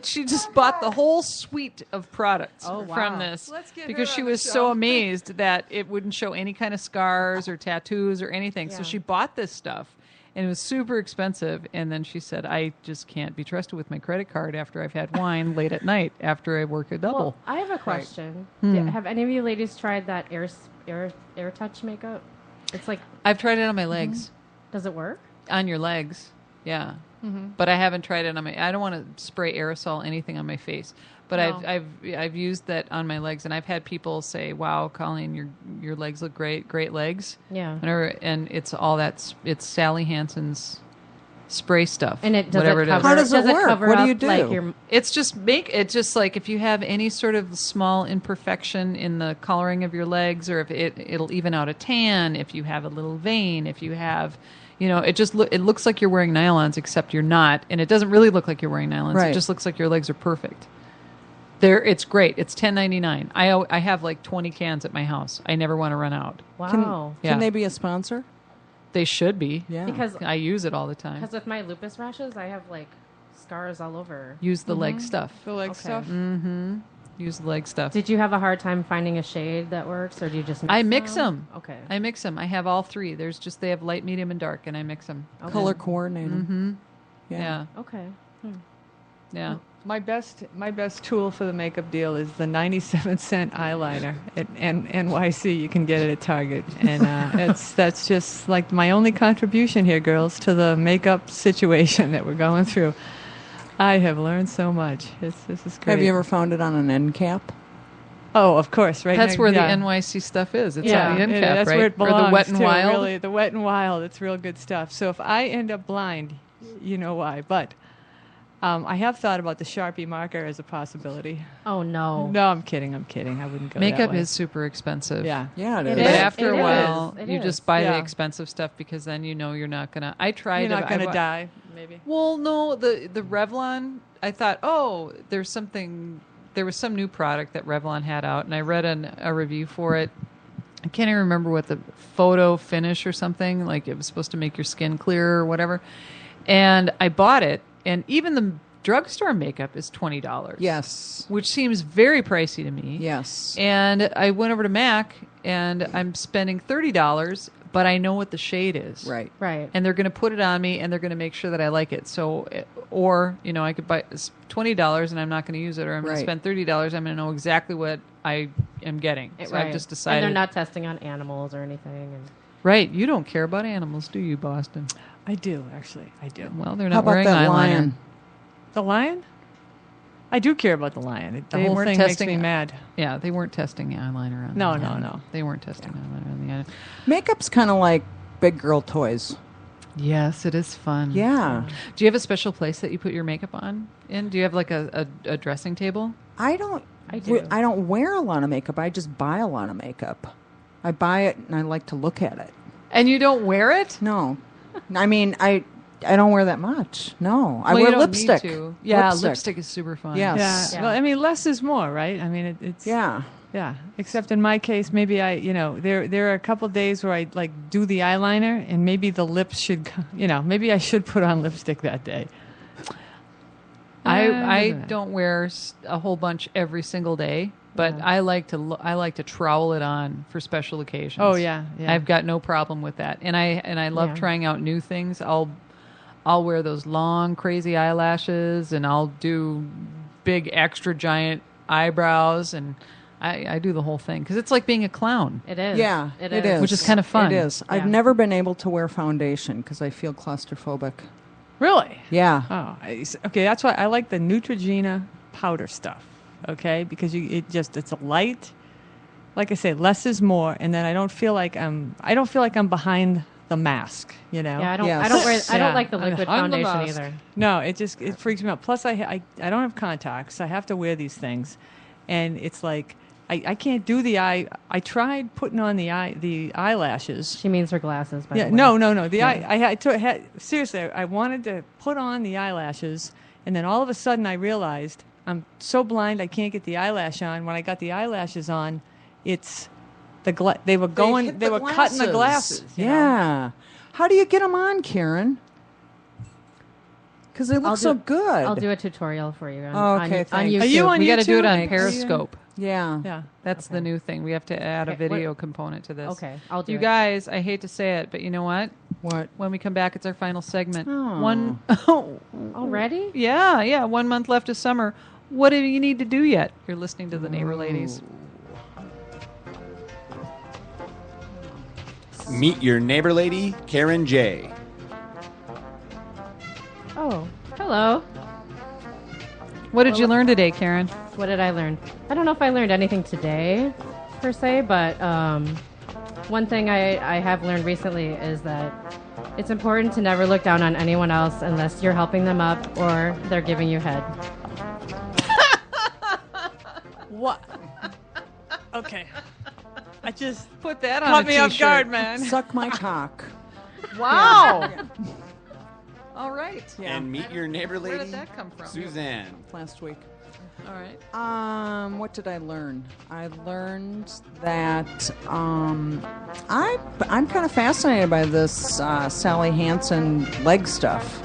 S1: She just bought the whole suite of products
S4: Oh, wow.
S1: from this
S2: Let's get
S1: because
S2: her
S1: she
S2: on the
S1: was
S2: show.
S1: so amazed that it wouldn't show any kind of scars or tattoos or anything. So
S4: Yeah.
S1: she bought this stuff, and it was super expensive. And then she said, I just can't be trusted with my credit card after I've had wine late at night after I work a double.
S4: Well, I have a question. Have any of you ladies tried that air touch makeup? It's like,
S1: I've tried it on my legs.
S4: does it work?
S1: On your legs, yeah. But I haven't tried it on my. I don't want to spray aerosol anything on my face. But
S2: No.
S1: I've used that on my legs, and I've had people say, "Wow, Colleen, your legs look great legs."
S4: Yeah.
S1: And it's all that. It's Sally Hansen's spray stuff,
S4: And it does
S1: whatever
S4: it
S1: it is.
S4: cover?
S3: How does it
S4: does
S3: work?
S4: cover
S3: What do
S4: up,
S3: you do?
S4: Like your,
S1: It's just like if you have any sort of small imperfection in the coloring of your legs, or if it'll even out a tan, if you have a little vein, if you have, it looks like you're wearing nylons, except you're not, and it doesn't really look like you're wearing nylons.
S3: Right.
S1: It just looks like your legs are perfect. It's great. It's $10.99. I have like 20 cans at my house. I never want to run out.
S4: wow.
S1: Yeah.
S3: Can they be a sponsor?
S1: They should be.
S3: Yeah.
S4: Because
S1: I use it all the time.
S4: with my lupus rashes, I have like scars all over.
S1: Use the leg stuff.
S2: the leg
S4: Okay.
S2: stuff?
S1: Use the leg stuff.
S4: Did you have a hard time finding a shade that works, or do you just mix
S1: I mix them.
S4: Okay.
S1: I mix them. I have all three. They have light, medium, and dark, and I mix them.
S4: Okay.
S3: Color coordinated.
S1: Yeah.
S4: Okay.
S1: Yeah.
S2: My best tool for the makeup deal is the 97-cent eyeliner at NYC. You can get it at Target, and that's just like my only contribution here, girls, to the makeup situation that we're going through. I have learned so much. This is great.
S3: Have you ever found it on an end cap?
S2: Oh, of course, right.
S1: That's where
S2: yeah.
S1: the NYC stuff is. It's
S2: Yeah,
S1: on the end
S2: it-
S1: cap,
S2: that's
S1: right?
S2: where it belongs.
S1: Or the Wet and
S2: too,
S1: Wild.
S2: Really, the Wet and Wild. It's real good stuff. So if I end up blind, you know why. But I have thought about the Sharpie marker as a possibility.
S4: Oh no.
S2: No, I'm kidding. I wouldn't go
S1: Makeup
S2: that way.
S1: is super expensive.
S2: Yeah.
S3: Yeah, it
S4: It
S3: is.
S1: But
S4: is.
S1: after a
S4: It
S1: while,
S4: is. It
S1: you
S4: is.
S1: just buy the
S2: Yeah.
S1: expensive stuff because then you know you're not gonna. I tried.
S2: You're not
S1: I
S2: going to
S1: bought-
S2: die, maybe.
S1: Well, no, the Revlon. I thought, oh, there was some new product that Revlon had out, and I read a review for it. I can't even remember what the photo finish or something, like it was supposed to make your skin clearer or whatever. And I bought it, and even the drugstore makeup is $20.
S3: Yes.
S1: Which seems very pricey to me.
S3: Yes.
S1: And I went over to MAC, and I'm spending $30, but I know what the shade is.
S3: Right.
S4: Right.
S1: And they're going to put it on me, and they're going to make sure that I like it. So, or I could buy $20 and I'm not going to use it, or I'm going
S3: Right.
S1: to spend $30. I'm going to know exactly what I am getting. So
S4: Right.
S1: I've just decided.
S4: And they're not testing on animals or anything. And
S1: Right? You don't care about animals, do you, Boston?
S2: I do, actually. I do.
S1: Well, they're
S3: How
S1: not
S3: about
S1: wearing
S3: that
S1: eyeliner.
S3: lion?
S2: The lion? I do care about the lion. The
S1: They
S2: whole
S1: weren't
S2: thing
S1: testing
S2: makes me
S1: it.
S2: mad.
S1: Yeah, they weren't testing eyeliner on.
S2: No,
S1: the
S2: no,
S1: lion.
S2: no.
S1: They weren't testing eyeliner on the lion.
S3: Makeup's kind of like big girl toys.
S1: Yes, it is fun.
S3: Yeah.
S1: Do you have a special place that you put your makeup on in? Do you have like a dressing table?
S3: I don't.
S4: I do.
S3: I don't wear a lot of makeup. I just buy a lot of makeup. I buy it and I like to look at it.
S1: And you don't wear it?
S3: No, I mean I don't wear that much. No, I
S1: Well, you
S3: wear
S1: don't
S3: lipstick.
S1: need to. Yeah, lipstick is super fun.
S3: Yes.
S2: Yeah.
S4: Yeah.
S2: Well, I mean, less is more, right? I mean, it's
S3: Yeah.
S2: Yeah, except in my case, maybe there are a couple days where I like do the eyeliner, and maybe the lips should, maybe I should put on lipstick that day.
S1: I don't wear a whole bunch every single day, but I like to trowel it on for special occasions.
S2: Oh, yeah.
S1: I've got no problem with that, and I love
S4: Yeah.
S1: trying out new things. I'll wear those long crazy eyelashes, and I'll do big extra giant eyebrows, and I do the whole thing because it's like being a clown.
S4: It is.
S3: Yeah,
S4: it
S3: it
S4: is.
S3: is.
S1: Which is kind of fun.
S3: It is. I've
S4: Yeah.
S3: never been able to wear foundation because I feel claustrophobic.
S2: Really?
S3: Yeah.
S2: Oh, okay. That's why I like the Neutrogena powder stuff. Okay, because it's a light. Like I say, less is more, and then I don't feel like I'm behind the mask. You know.
S4: Yeah, I don't.
S3: Yes.
S4: I don't wear. I
S2: Yeah.
S4: don't like the liquid
S2: I'm the
S4: foundation
S2: mask.
S4: either.
S2: No, it freaks me out. Plus, I don't have contacts. I have to wear these things, and it's like I can't do the eye. I tried putting on the eyelashes.
S4: She means her glasses. By
S2: Yeah,
S4: the way.
S2: no. Seriously, I wanted to put on the eyelashes, and then all of a sudden I realized I'm so blind I can't get the eyelash on. When I got the eyelashes on, it's they were cutting the glasses. you know?
S3: Yeah. How do you get them on, Karen? Because they look so good.
S4: I'll do a tutorial for you.
S3: Oh, okay,
S4: on
S3: thanks.
S4: YouTube.
S2: Are you on
S1: We got to do it on
S3: Thanks.
S1: Periscope.
S3: Yeah.
S2: Yeah.
S1: That's the new thing. We have to add a
S4: Okay,
S1: video component to this.
S4: Okay, I'll do
S1: You
S4: it.
S1: guys, I hate to say it, but you know what?
S3: What?
S1: When we come back, it's our final segment.
S3: Oh.
S1: One,
S4: Already?
S1: yeah, 1 month left of summer. What do you need to do yet? You're listening to the Neighbor Ladies.
S5: Meet your neighbor lady, Karen J.
S4: Oh, hello.
S1: What did you learn today, Karen?
S4: What did I learn? I don't know if I learned anything today, per se, but one thing I have learned recently is that it's important to never look down on anyone else unless you're helping them up or they're giving you head.
S2: What? Okay. I just
S1: Put that on
S2: caught
S1: a
S2: me off
S1: t-shirt.
S2: guard, man.
S3: Suck my cock.
S1: Wow. All right.
S5: And meet your neighbor lady,
S1: Where did that come from?
S5: Suzanne.
S3: Last week.
S1: All right.
S3: What did I learn? I learned that I'm kind of fascinated by this Sally Hansen leg stuff.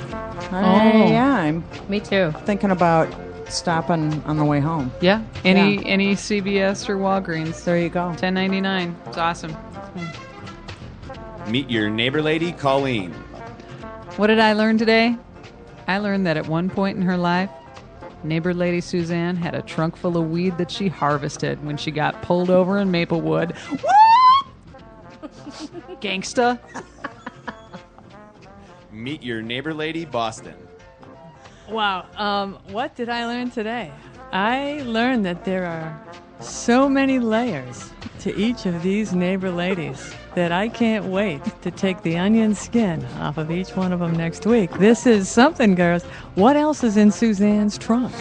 S3: I'm
S4: Me too.
S3: thinking about stopping on the way home.
S1: Yeah. Any CVS or Walgreens.
S3: There you go.
S1: $10.99. It's awesome.
S5: Meet your neighbor lady, Colleen.
S1: What did I learn today? I learned that at one point in her life, neighbor lady Suzanne had a trunk full of weed that she harvested when she got pulled over in Maplewood. Woo! Gangsta.
S5: Meet your neighbor lady, Boston.
S2: Wow. What did I learn today? I learned that there are so many layers to each of these neighbor ladies that I can't wait to take the onion skin off of each one of them next week. This is something, girls. What else is in Suzanne's trunk?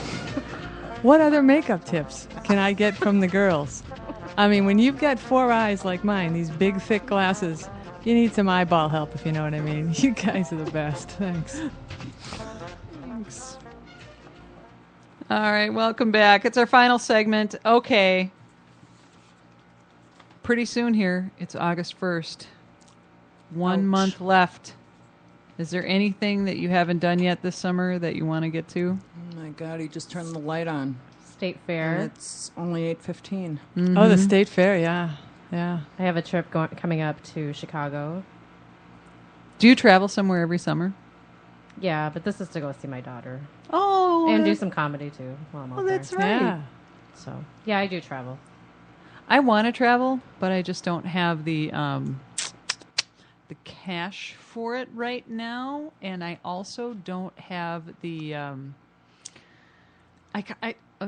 S2: What other makeup tips can I get from the girls? I mean, when you've got 4 eyes like mine, these big, thick glasses, you need some eyeball help, if you know what I mean. You guys are the best. Thanks.
S1: All right, welcome back. It's our final segment. Okay. Pretty soon here, it's August 1st. 1 month left. Is there anything that you haven't done yet this summer that you want to get to?
S3: Oh my God, he just turned the light on.
S4: State
S3: And
S4: fair.
S3: it's only 8:15.
S2: Oh, the state fair, yeah. Yeah.
S4: I have a trip coming up to Chicago.
S1: Do you travel somewhere every summer?
S4: Yeah, but this is to go see my daughter
S1: Oh,
S4: and do some comedy too while I'm out there.
S1: that's right.
S2: Yeah.
S4: So yeah, I do travel.
S1: I want to travel, but I just don't have the cash for it right now, and I also don't have the.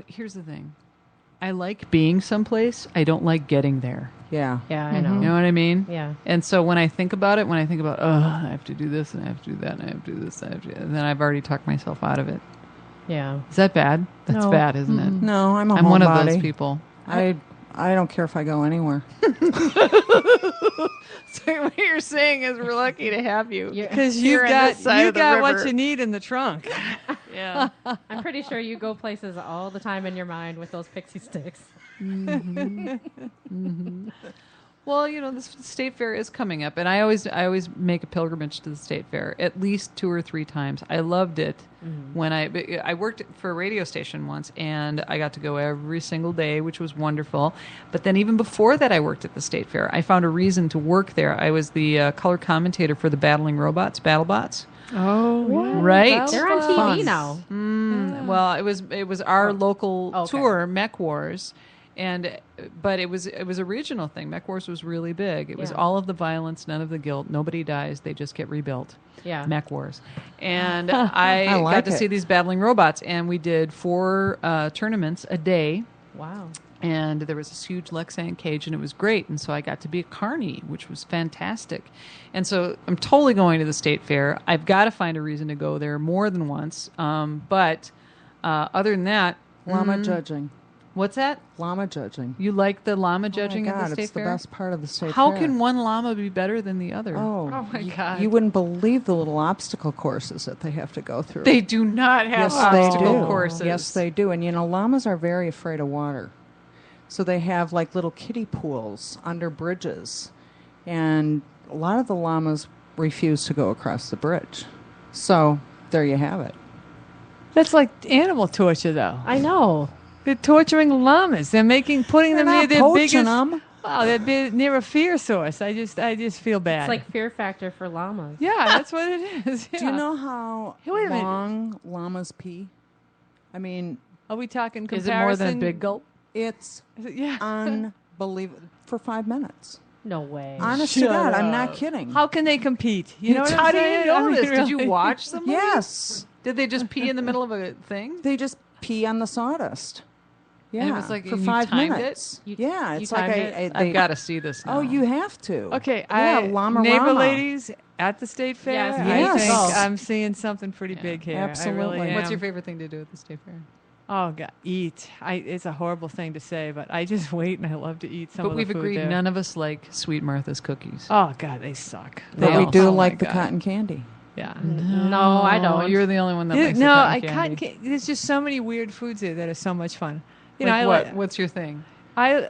S1: Here's the thing, I like being someplace. I don't like getting there.
S3: Yeah.
S4: Yeah, I know.
S1: You know what I mean?
S4: Yeah.
S1: And so when I think about it, I have to do this and I have to do that and I have to do this, and then I've already talked myself out of it.
S4: Yeah.
S1: Is that bad? That's
S4: No.
S1: bad, isn't it?
S3: No, I'm a
S1: I'm one of
S3: homebody.
S1: those people.
S3: I don't care if I go anywhere.
S1: So what you're saying is we're lucky to have you.
S2: Because
S1: Here
S2: you've
S1: on this
S2: got
S1: side of the
S2: what
S1: river.
S2: you need in the trunk.
S1: Yeah.
S4: I'm pretty sure you go places all the time in your mind with those pixie sticks.
S1: Well, the state fair is coming up, and I always make a pilgrimage to the state fair at least 2 or 3 times. I loved it when I worked for a radio station once, and I got to go every single day, which was wonderful. But then even before that, I worked at the state fair. I found a reason to work there. I was the color commentator for the Battling Robots, BattleBots.
S2: Oh,
S1: Right.
S4: They're on TV
S3: Fun.
S4: now.
S1: Well, it was our local
S4: Okay.
S1: tour, Mech Wars, but it was a regional thing. Mech Wars was really big. It was
S4: Yeah.
S1: all of the violence, none of the guilt. Nobody dies; they just get rebuilt.
S4: Yeah.
S1: Mech Wars, and I
S3: like
S1: got to
S3: it.
S1: see these battling robots, and we did 4 tournaments a day.
S4: Wow.
S1: And there was this huge Lexan cage, and it was great. And so I got to be a carny, which was fantastic. And so I'm totally going to the state fair. I've got to find a reason to go there more than once. But other than that,
S3: Llama judging.
S1: what's that?
S3: Llama judging.
S1: You like the llama judging
S3: oh my
S1: at
S3: God,
S1: the state
S3: it's
S1: fair?
S3: the best part of the state
S1: How
S3: fair.
S1: can one llama be better than the other?
S3: Oh,
S1: my God.
S3: You wouldn't believe the little obstacle courses that they have to go through.
S1: They do not have
S3: yes,
S1: obstacle
S3: they do.
S1: courses.
S3: Yes, they do. And llamas are very afraid of water. So they have like little kiddie pools under bridges. And a lot of the llamas refuse to go across the bridge. So there you have it.
S2: That's like animal torture, though.
S4: I know.
S2: They're torturing llamas. They're putting them near
S3: not
S2: their
S3: poaching
S2: biggest.
S3: them.
S2: Wow, they're near a fear source. I just feel bad.
S4: It's like Fear Factor for llamas.
S2: yeah, that's what it is.
S3: Do you know how
S2: Hey, wait a minute.
S3: long llamas pee? I mean,
S2: Are we talking
S1: Is
S2: comparison?
S1: it more than a big gulp?
S3: it's
S2: Yeah.
S3: unbelievable. For 5 minutes.
S4: No way.
S3: Honest to
S2: Shut
S3: God, I'm
S2: up.
S3: not kidding.
S2: How can they compete? You know what
S1: How
S2: I'm
S1: do you
S2: saying?
S1: know
S2: I mean,
S1: this? Did you
S2: really.
S1: watch them?
S3: Yes.
S1: Did they just pee in the middle of a thing?
S3: They just pee on the sawdust. Yeah,
S1: And it was like-
S3: for
S1: and you
S3: 5
S1: timed it?
S3: minutes.
S4: You-
S3: yeah,
S4: you
S3: it's like
S4: timed it?
S1: I've got to see this now.
S3: Oh, you have to.
S2: Okay,
S3: yeah, llama
S2: neighbor
S3: rama.
S2: ladies at the state fair.
S4: Yes,
S2: I
S3: yes.
S2: think
S3: Yes.
S2: I'm seeing something pretty
S1: Yeah,
S2: big here.
S3: absolutely.
S2: I really am.
S1: What's your favorite thing to do at the state fair?
S2: Oh God, eat. It's a horrible thing to say, but I just wait and I love to eat some
S1: But
S2: of
S1: we've
S2: the food
S1: agreed
S2: there.
S1: none of us like Sweet Martha's cookies.
S2: Oh God, they suck.
S3: But
S1: They
S3: we
S1: all-
S3: do
S1: oh my
S3: like the
S1: God.
S3: cotton candy.
S2: Yeah.
S4: No, I don't.
S1: You're the only one that
S2: Yeah,
S1: likes
S2: no,
S1: the
S2: I
S1: cotton
S2: can't.
S1: candy.
S2: There's just so many weird foods there that are so much fun. You
S1: Like
S2: know,
S1: what? What's your thing?
S2: I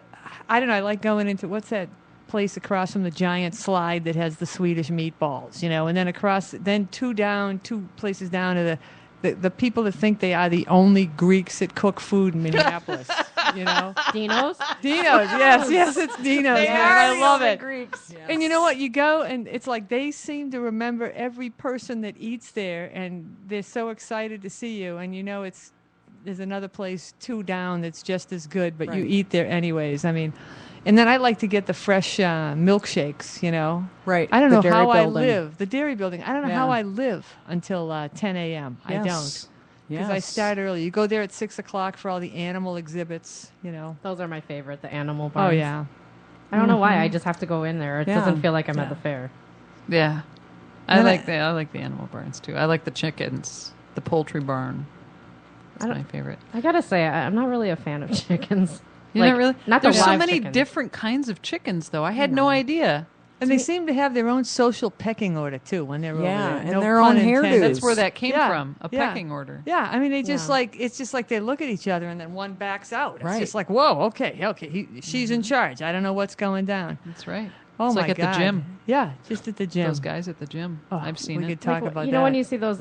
S2: don't know. I like going into what's that place across from the giant slide that has the Swedish meatballs, and then two places down to the people that think they are the only Greeks that cook food in Minneapolis.
S4: Dino's?
S2: Dino's, yes, it's Dino's.
S1: They
S2: man.
S1: are
S2: I
S1: the
S2: love
S1: only
S2: it.
S1: Greeks.
S2: And you know what? You go and it's like they seem to remember every person that eats there, and they're so excited to see you. And there's another place 2 down that's just as good, but you
S3: Right.
S2: eat there anyways. I mean, and then I like to get the fresh milkshakes.
S3: Right.
S2: I don't
S3: the
S2: know
S3: dairy
S2: how I
S3: building.
S2: live. The dairy building. I don't know
S3: Yeah.
S2: how I live until 10 a.m. I don't.
S3: Yes.
S2: Because I
S3: Yes.
S2: start early. You go there at 6 o'clock for all the animal exhibits.
S4: Those are my favorite, the animal
S2: Oh
S4: barns.
S2: yeah.
S4: I don't know why. I just have to go in there. It
S3: Yeah.
S4: doesn't feel like I'm at the fair.
S1: Yeah. I
S3: Then
S1: like the animal barns too. I like the chickens, the poultry barn.
S4: I
S1: That's
S4: don't-
S1: my favorite.
S4: I gotta say, I'm not really a fan of chickens.
S1: You're not really.
S4: Not the
S1: There's so
S4: live
S1: many
S4: chickens.
S1: different kinds of chickens, though. I had no idea.
S2: And they seem to have their own social pecking order too when they're over
S3: Yeah,
S2: there.
S3: and
S2: No
S3: their
S2: pun
S3: own
S2: intended.
S3: hairdos.
S1: That's where that came
S2: Yeah,
S1: from. A
S2: yeah.
S1: pecking order.
S2: Yeah, I mean, it's
S4: Yeah.
S2: just like they look at each other and then one backs out. It's
S3: Right.
S2: just like, whoa, okay, she's in charge. I don't know what's going down.
S1: That's right.
S2: Oh
S1: It's
S2: my
S1: like at
S2: God.
S1: the gym.
S2: Yeah, just at the gym.
S1: Those guys at the gym.
S2: Oh,
S1: I've seen
S2: we
S1: it.
S2: could talk
S4: Like,
S2: about
S4: you
S2: that.
S4: know when you see those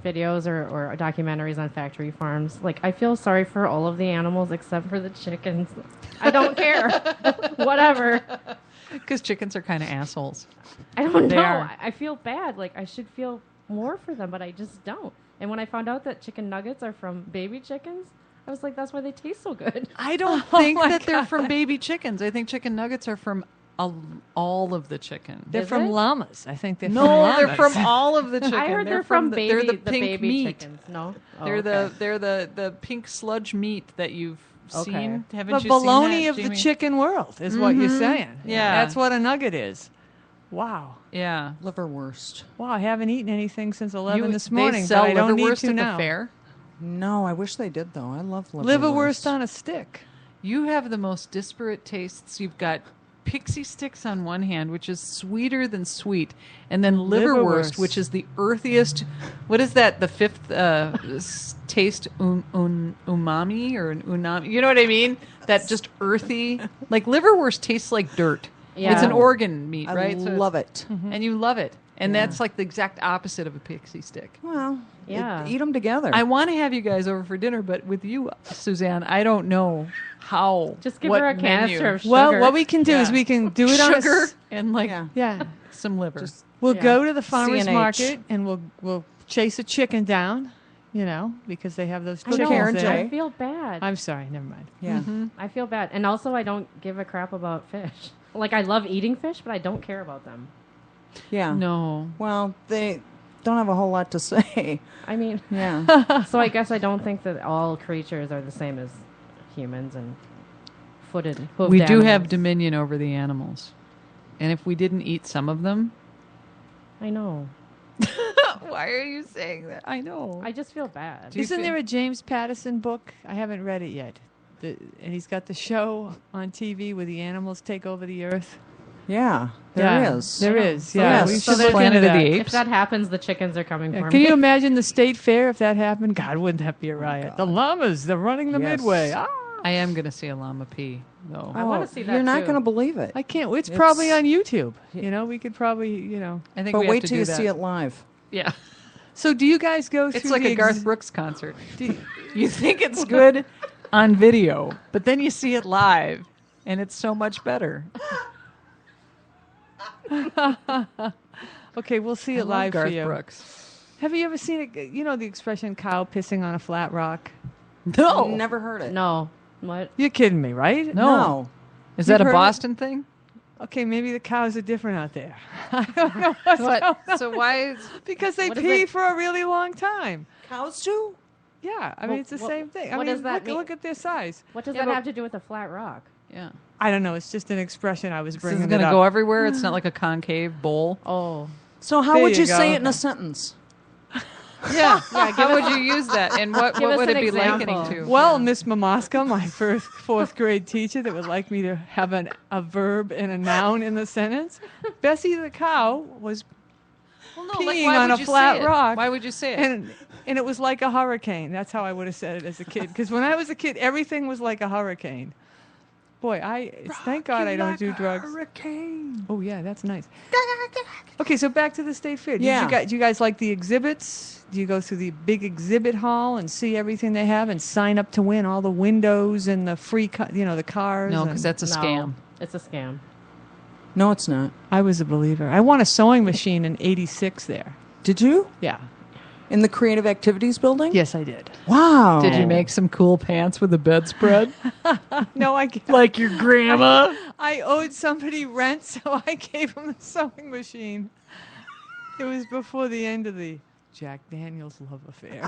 S4: videos or documentaries on factory farms, like I feel sorry for all of the animals except for the chickens. I don't care. Whatever.
S1: Because chickens are kind of assholes.
S4: I don't
S1: They
S4: know.
S1: are.
S4: I feel bad. Like I should feel more for them, but I just don't. And when I found out that chicken nuggets are from baby chickens, I was like, that's why they taste so good.
S1: I don't think
S2: my
S1: that they're
S2: God.
S1: from baby chickens. I think chicken nuggets are from all of the chicken.
S2: They're
S4: Is
S2: from
S4: it?
S2: llamas. I think they're from
S1: No,
S2: llamas.
S1: they're from all of the chicken.
S4: I heard they're from baby.
S1: They're the
S4: the
S1: pink
S4: baby
S1: meat.
S4: chickens. No, Oh,
S1: They're
S4: okay.
S1: the pink sludge meat that you've
S4: Okay.
S1: seen.
S2: the
S1: Haven't you
S2: baloney
S1: seen that,
S2: of the
S1: Jamie?
S2: chicken world is what you're saying.
S1: Yeah.
S2: That's what a nugget is. Wow.
S1: Yeah.
S3: Liverwurst.
S2: Wow, I haven't eaten anything since 11 this
S1: They
S2: morning,
S1: sell
S2: but I don't need
S1: liverwurst
S2: to
S1: at
S2: now.
S1: the fair.
S3: No, I wish they did though. I love liverwurst.
S2: Liverwurst on a stick.
S1: You have the most disparate tastes. You've got pixie sticks on one hand, which is sweeter than sweet, and then liverwurst,
S2: Liverwurst.
S1: which is the earthiest. What is that? The fifth taste, umami or an unami? You know what I mean? That just earthy. Like liverwurst tastes like dirt.
S4: Yeah.
S1: It's an organ meat,
S3: I
S1: right?
S3: love it.
S1: And you love it. And
S3: Yeah.
S1: that's like the exact opposite of a pixie stick.
S3: Well,
S4: Yeah.
S3: eat them together.
S1: I want to have you guys over for dinner, but with you, Suzanne, I don't know how.
S4: Just give
S1: what
S4: her a canister
S1: menu.
S4: of sugar.
S2: Well, what we can do is
S1: Yeah.
S2: we can do it on a
S1: Sugar
S2: s-
S1: and like
S3: Yeah.
S2: yeah.
S1: some liver.
S3: Just
S2: We'll
S3: Yeah.
S2: go to the farmers
S3: CNH.
S2: market and we'll chase a chicken down, because they have those
S4: I know,
S2: chickens
S3: Karen
S2: there.
S3: J.
S4: I feel bad.
S2: I'm sorry, never mind.
S3: yeah.
S4: I feel bad. And also, I don't give a crap about fish. Like, I love eating fish, but I don't care about them.
S3: Yeah.
S1: no.
S3: Well, they don't have a whole lot to say.
S4: I mean,
S3: Yeah.
S4: so I guess I don't think that all creatures are the same as humans and hoofed
S1: We do have
S4: animals.
S1: dominion over the animals. And if we didn't eat some of them.
S4: I know.
S1: Why are you saying that? I know.
S4: I just feel bad.
S1: you
S2: Isn't
S1: feel-
S2: there a James Patterson book? I haven't read it yet. And he's got the show on TV where the animals take over the earth.
S3: Yeah. There is.
S2: There is.
S3: So
S2: Yeah,
S3: yes.
S2: we
S3: So
S2: should
S3: there's
S2: look
S1: Planet
S2: into
S1: of the
S2: that.
S1: Apes.
S4: If that happens, the chickens are coming
S2: Yeah,
S4: for
S2: can
S4: me.
S2: you imagine the state fair if that happened? God, wouldn't that be a riot? The llamas, they're running the
S3: Yes.
S2: midway. Ah,
S1: I am going to see a llama pee, though.
S4: I wanna see that
S3: You're not
S4: too.
S3: going to believe it.
S2: I can't. It's
S3: It's-
S2: probably on YouTube. We could probably,
S1: I think
S3: But
S1: we have
S3: wait
S1: to
S3: till
S1: do
S3: you
S1: that.
S3: see it live.
S1: Yeah.
S2: So do you guys go through
S1: It's like
S2: the
S1: a Garth
S2: ex-
S1: Brooks concert.
S2: do-
S1: You think it's good on video, but then you see it live, and it's so much better.
S2: Okay, we'll see
S1: I
S2: it
S1: love
S2: live
S1: Garth
S2: for you.
S1: Brooks.
S2: Have you ever seen it? You know the expression "cow pissing on a flat rock."
S1: No.
S3: Never heard it.
S4: No. What?
S2: You're kidding me, right?
S1: No. Is that
S2: You've
S1: a
S2: heard it?
S1: Boston thing?
S2: Okay, maybe the cows are different out there.
S1: What? So why is
S2: Because they
S4: What is
S2: pee
S4: it?
S2: for a really long time.
S3: Cows do?
S2: Yeah, I mean
S4: Well,
S2: it's the
S4: what-
S2: same thing. I
S4: what
S2: mean,
S4: does that
S2: look,
S4: mean?
S2: look at their size.
S4: What does
S1: Yeah,
S4: that
S1: but-
S4: have to do with a flat rock?
S1: yeah?
S2: I don't know. It's just an expression I was
S1: This
S2: bringing
S1: is
S2: it
S1: going to
S2: up.
S1: go everywhere. It's not like a concave bowl.
S4: Oh.
S3: So how
S2: There
S3: would
S2: you
S3: you say
S2: go.
S3: it in a sentence?
S1: Yeah. How would you use that? And what
S4: Give us
S1: would
S4: an
S1: it be
S4: example.
S1: likening to?
S2: Well, Miss Mamaska, my fourth grade teacher that would like me to have a verb and a noun in the sentence. Bessie the cow was
S1: Well,
S2: peeing on a flat rock.
S1: Why would you say it?
S2: and it was like a hurricane. That's how I would have said it as a kid. Because when I was a kid, everything was like a hurricane. Boy, thank God I don't do drugs.
S3: Hurricane.
S2: Oh yeah, that's nice. Okay, so back to the state fair.
S3: Yeah.
S2: Do you guys like the exhibits? Do you go through the big exhibit hall and see everything they have and sign up to win all the windows and the free, the cars?
S1: No,
S2: and-
S1: because that's a
S4: No.
S1: scam.
S4: It's a scam.
S3: No, it's not.
S2: I was a believer. I won a sewing machine in '86 there.
S3: Did you?
S2: Yeah.
S3: In the Creative Activities building?
S2: Yes, I did.
S3: Wow.
S1: Did you make some cool pants with a bedspread?
S2: No,
S1: like your grandma?
S2: I owed somebody rent, so I gave him the sewing machine. It was before the end of the Jack Daniels love affair.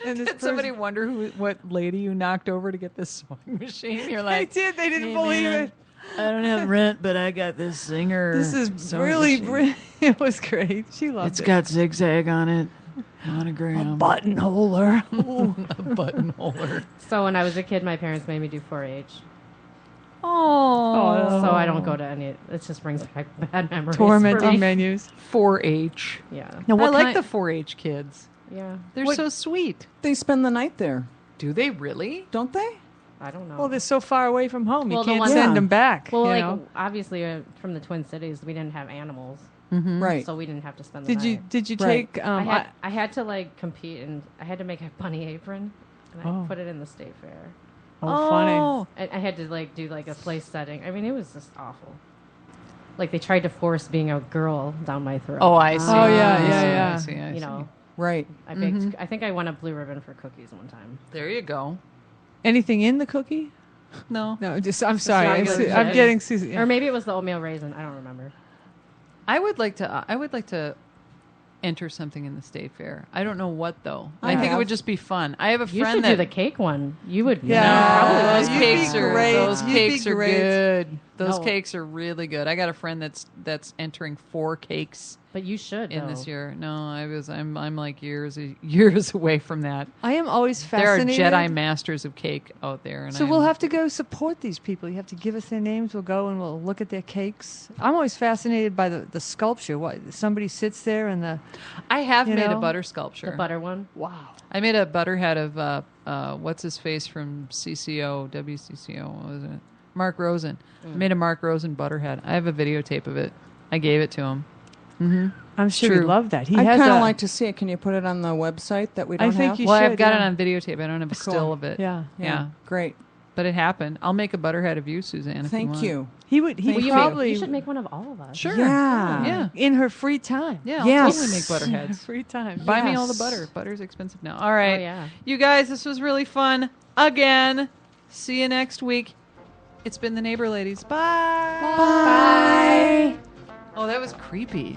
S2: And this
S1: Did somebody
S2: person-
S1: wonder what lady you knocked over to get this sewing machine? You're
S2: I
S1: like,
S2: did. They didn't
S1: "Hey,
S2: believe
S1: man,
S2: it.
S1: I don't have rent, but I got this Singer.
S2: This is
S1: sewing
S2: really,
S1: machine.
S2: it was great. She loved
S1: It's
S2: it.
S1: got zigzag on it. Monogram.
S2: buttonholer.
S1: A buttonholer.
S4: So when I was a kid, my parents made me do 4-H.
S1: Oh.
S4: So I don't go to any. It just brings back bad memories. for
S2: Tormenting
S4: me.
S2: menus.
S1: 4-H.
S4: Yeah.
S2: Now,
S1: I
S2: what
S1: like
S2: kind-
S1: the 4-H kids.
S4: Yeah.
S1: They're
S3: What-
S1: so sweet.
S3: They spend the night there,
S1: Do they really?
S3: don't they?
S4: I don't know.
S2: Well, they're so far away from home.
S4: Well,
S2: You
S4: the
S2: can't
S4: ones-
S2: send
S3: Yeah.
S2: them back.
S4: well,
S2: you
S4: like
S2: know?
S4: obviously from the Twin Cities, we didn't have animals,
S3: Right.
S4: so we didn't have to spend the
S2: Did you
S4: night.
S2: did you
S3: Right.
S2: take?
S4: I had to like compete, and I had to make a bunny apron, and
S2: Oh.
S4: I put it in the state fair.
S2: funny.
S4: I had to like do like a place setting. I mean, it was just awful. Like they tried to force being a girl down my throat.
S1: Oh, I see.
S2: Oh, yeah,
S1: I see,
S2: yeah,
S1: I
S2: yeah.
S1: see, I
S4: you
S1: see.
S4: know,
S3: Right.
S4: I baked. I think I won a blue ribbon for cookies one time.
S1: There you go.
S2: Anything in the cookie?
S1: No.
S2: No, just I'm sorry.
S4: regular
S2: I'm
S4: shit.
S2: getting Susan.
S4: Or maybe it was the oatmeal raisin. I don't remember.
S1: I would like to enter something in the state fair. I don't know what though. I think it
S3: have.
S1: would just be fun. I have a
S4: You
S1: friend
S4: should
S1: that
S4: do the cake one. You would.
S2: Yeah.
S1: those
S2: You'd
S1: cakes
S2: be
S1: are
S2: great.
S1: those
S2: You'd
S1: cakes
S2: be
S1: are
S2: great.
S1: good. Those
S4: No.
S1: cakes are really good. I got a friend that's entering 4 cakes
S4: But you should
S1: in
S4: though.
S1: this year. No, I'm like years away from that.
S2: I am always
S1: There are
S2: fascinated.
S1: Jedi masters of cake out there, and
S2: So we'll have to go support these people. You have to give us their names. We'll go and we'll look at their cakes. I'm always fascinated by the sculpture. What somebody sits there and
S1: I have
S2: you
S1: made a
S2: know,
S1: butter sculpture.
S4: The butter one.
S2: wow.
S1: I made a butterhead of what's his face from WCCO. What was it? Mark Rosen. I made a Mark Rosen butterhead. I have a videotape of it. I gave it to him.
S2: I'm sure
S1: True.
S2: he'd love that. He
S3: I'd
S2: has
S3: kind of
S2: a,
S3: like to see it. Can you put it on the website that we don't
S2: I think
S3: have?
S2: you
S1: Well, I've
S2: should,
S1: got
S2: yeah.
S1: it on videotape. I don't have a
S3: Cool.
S1: still of it.
S2: Yeah.
S1: Yeah.
S3: Great.
S1: But it happened. I'll make a butterhead of you, Suzanne. If
S3: Thank
S1: want.
S3: you.
S2: He would. He
S3: Thank you.
S2: probably
S4: You should make one of all of us.
S1: Sure.
S3: Yeah.
S1: Yeah.
S2: in her free time.
S1: Yeah. I'll
S3: Yes.
S1: totally make butterheads.
S2: Free time.
S1: Buy me all the
S3: Yes.
S1: butter. Butter's expensive now. All right.
S4: Oh, yeah.
S1: You guys, this was really fun. Again. See you next week. It's been the Neighbor Ladies. Bye.
S3: Bye.
S1: Oh, that was creepy.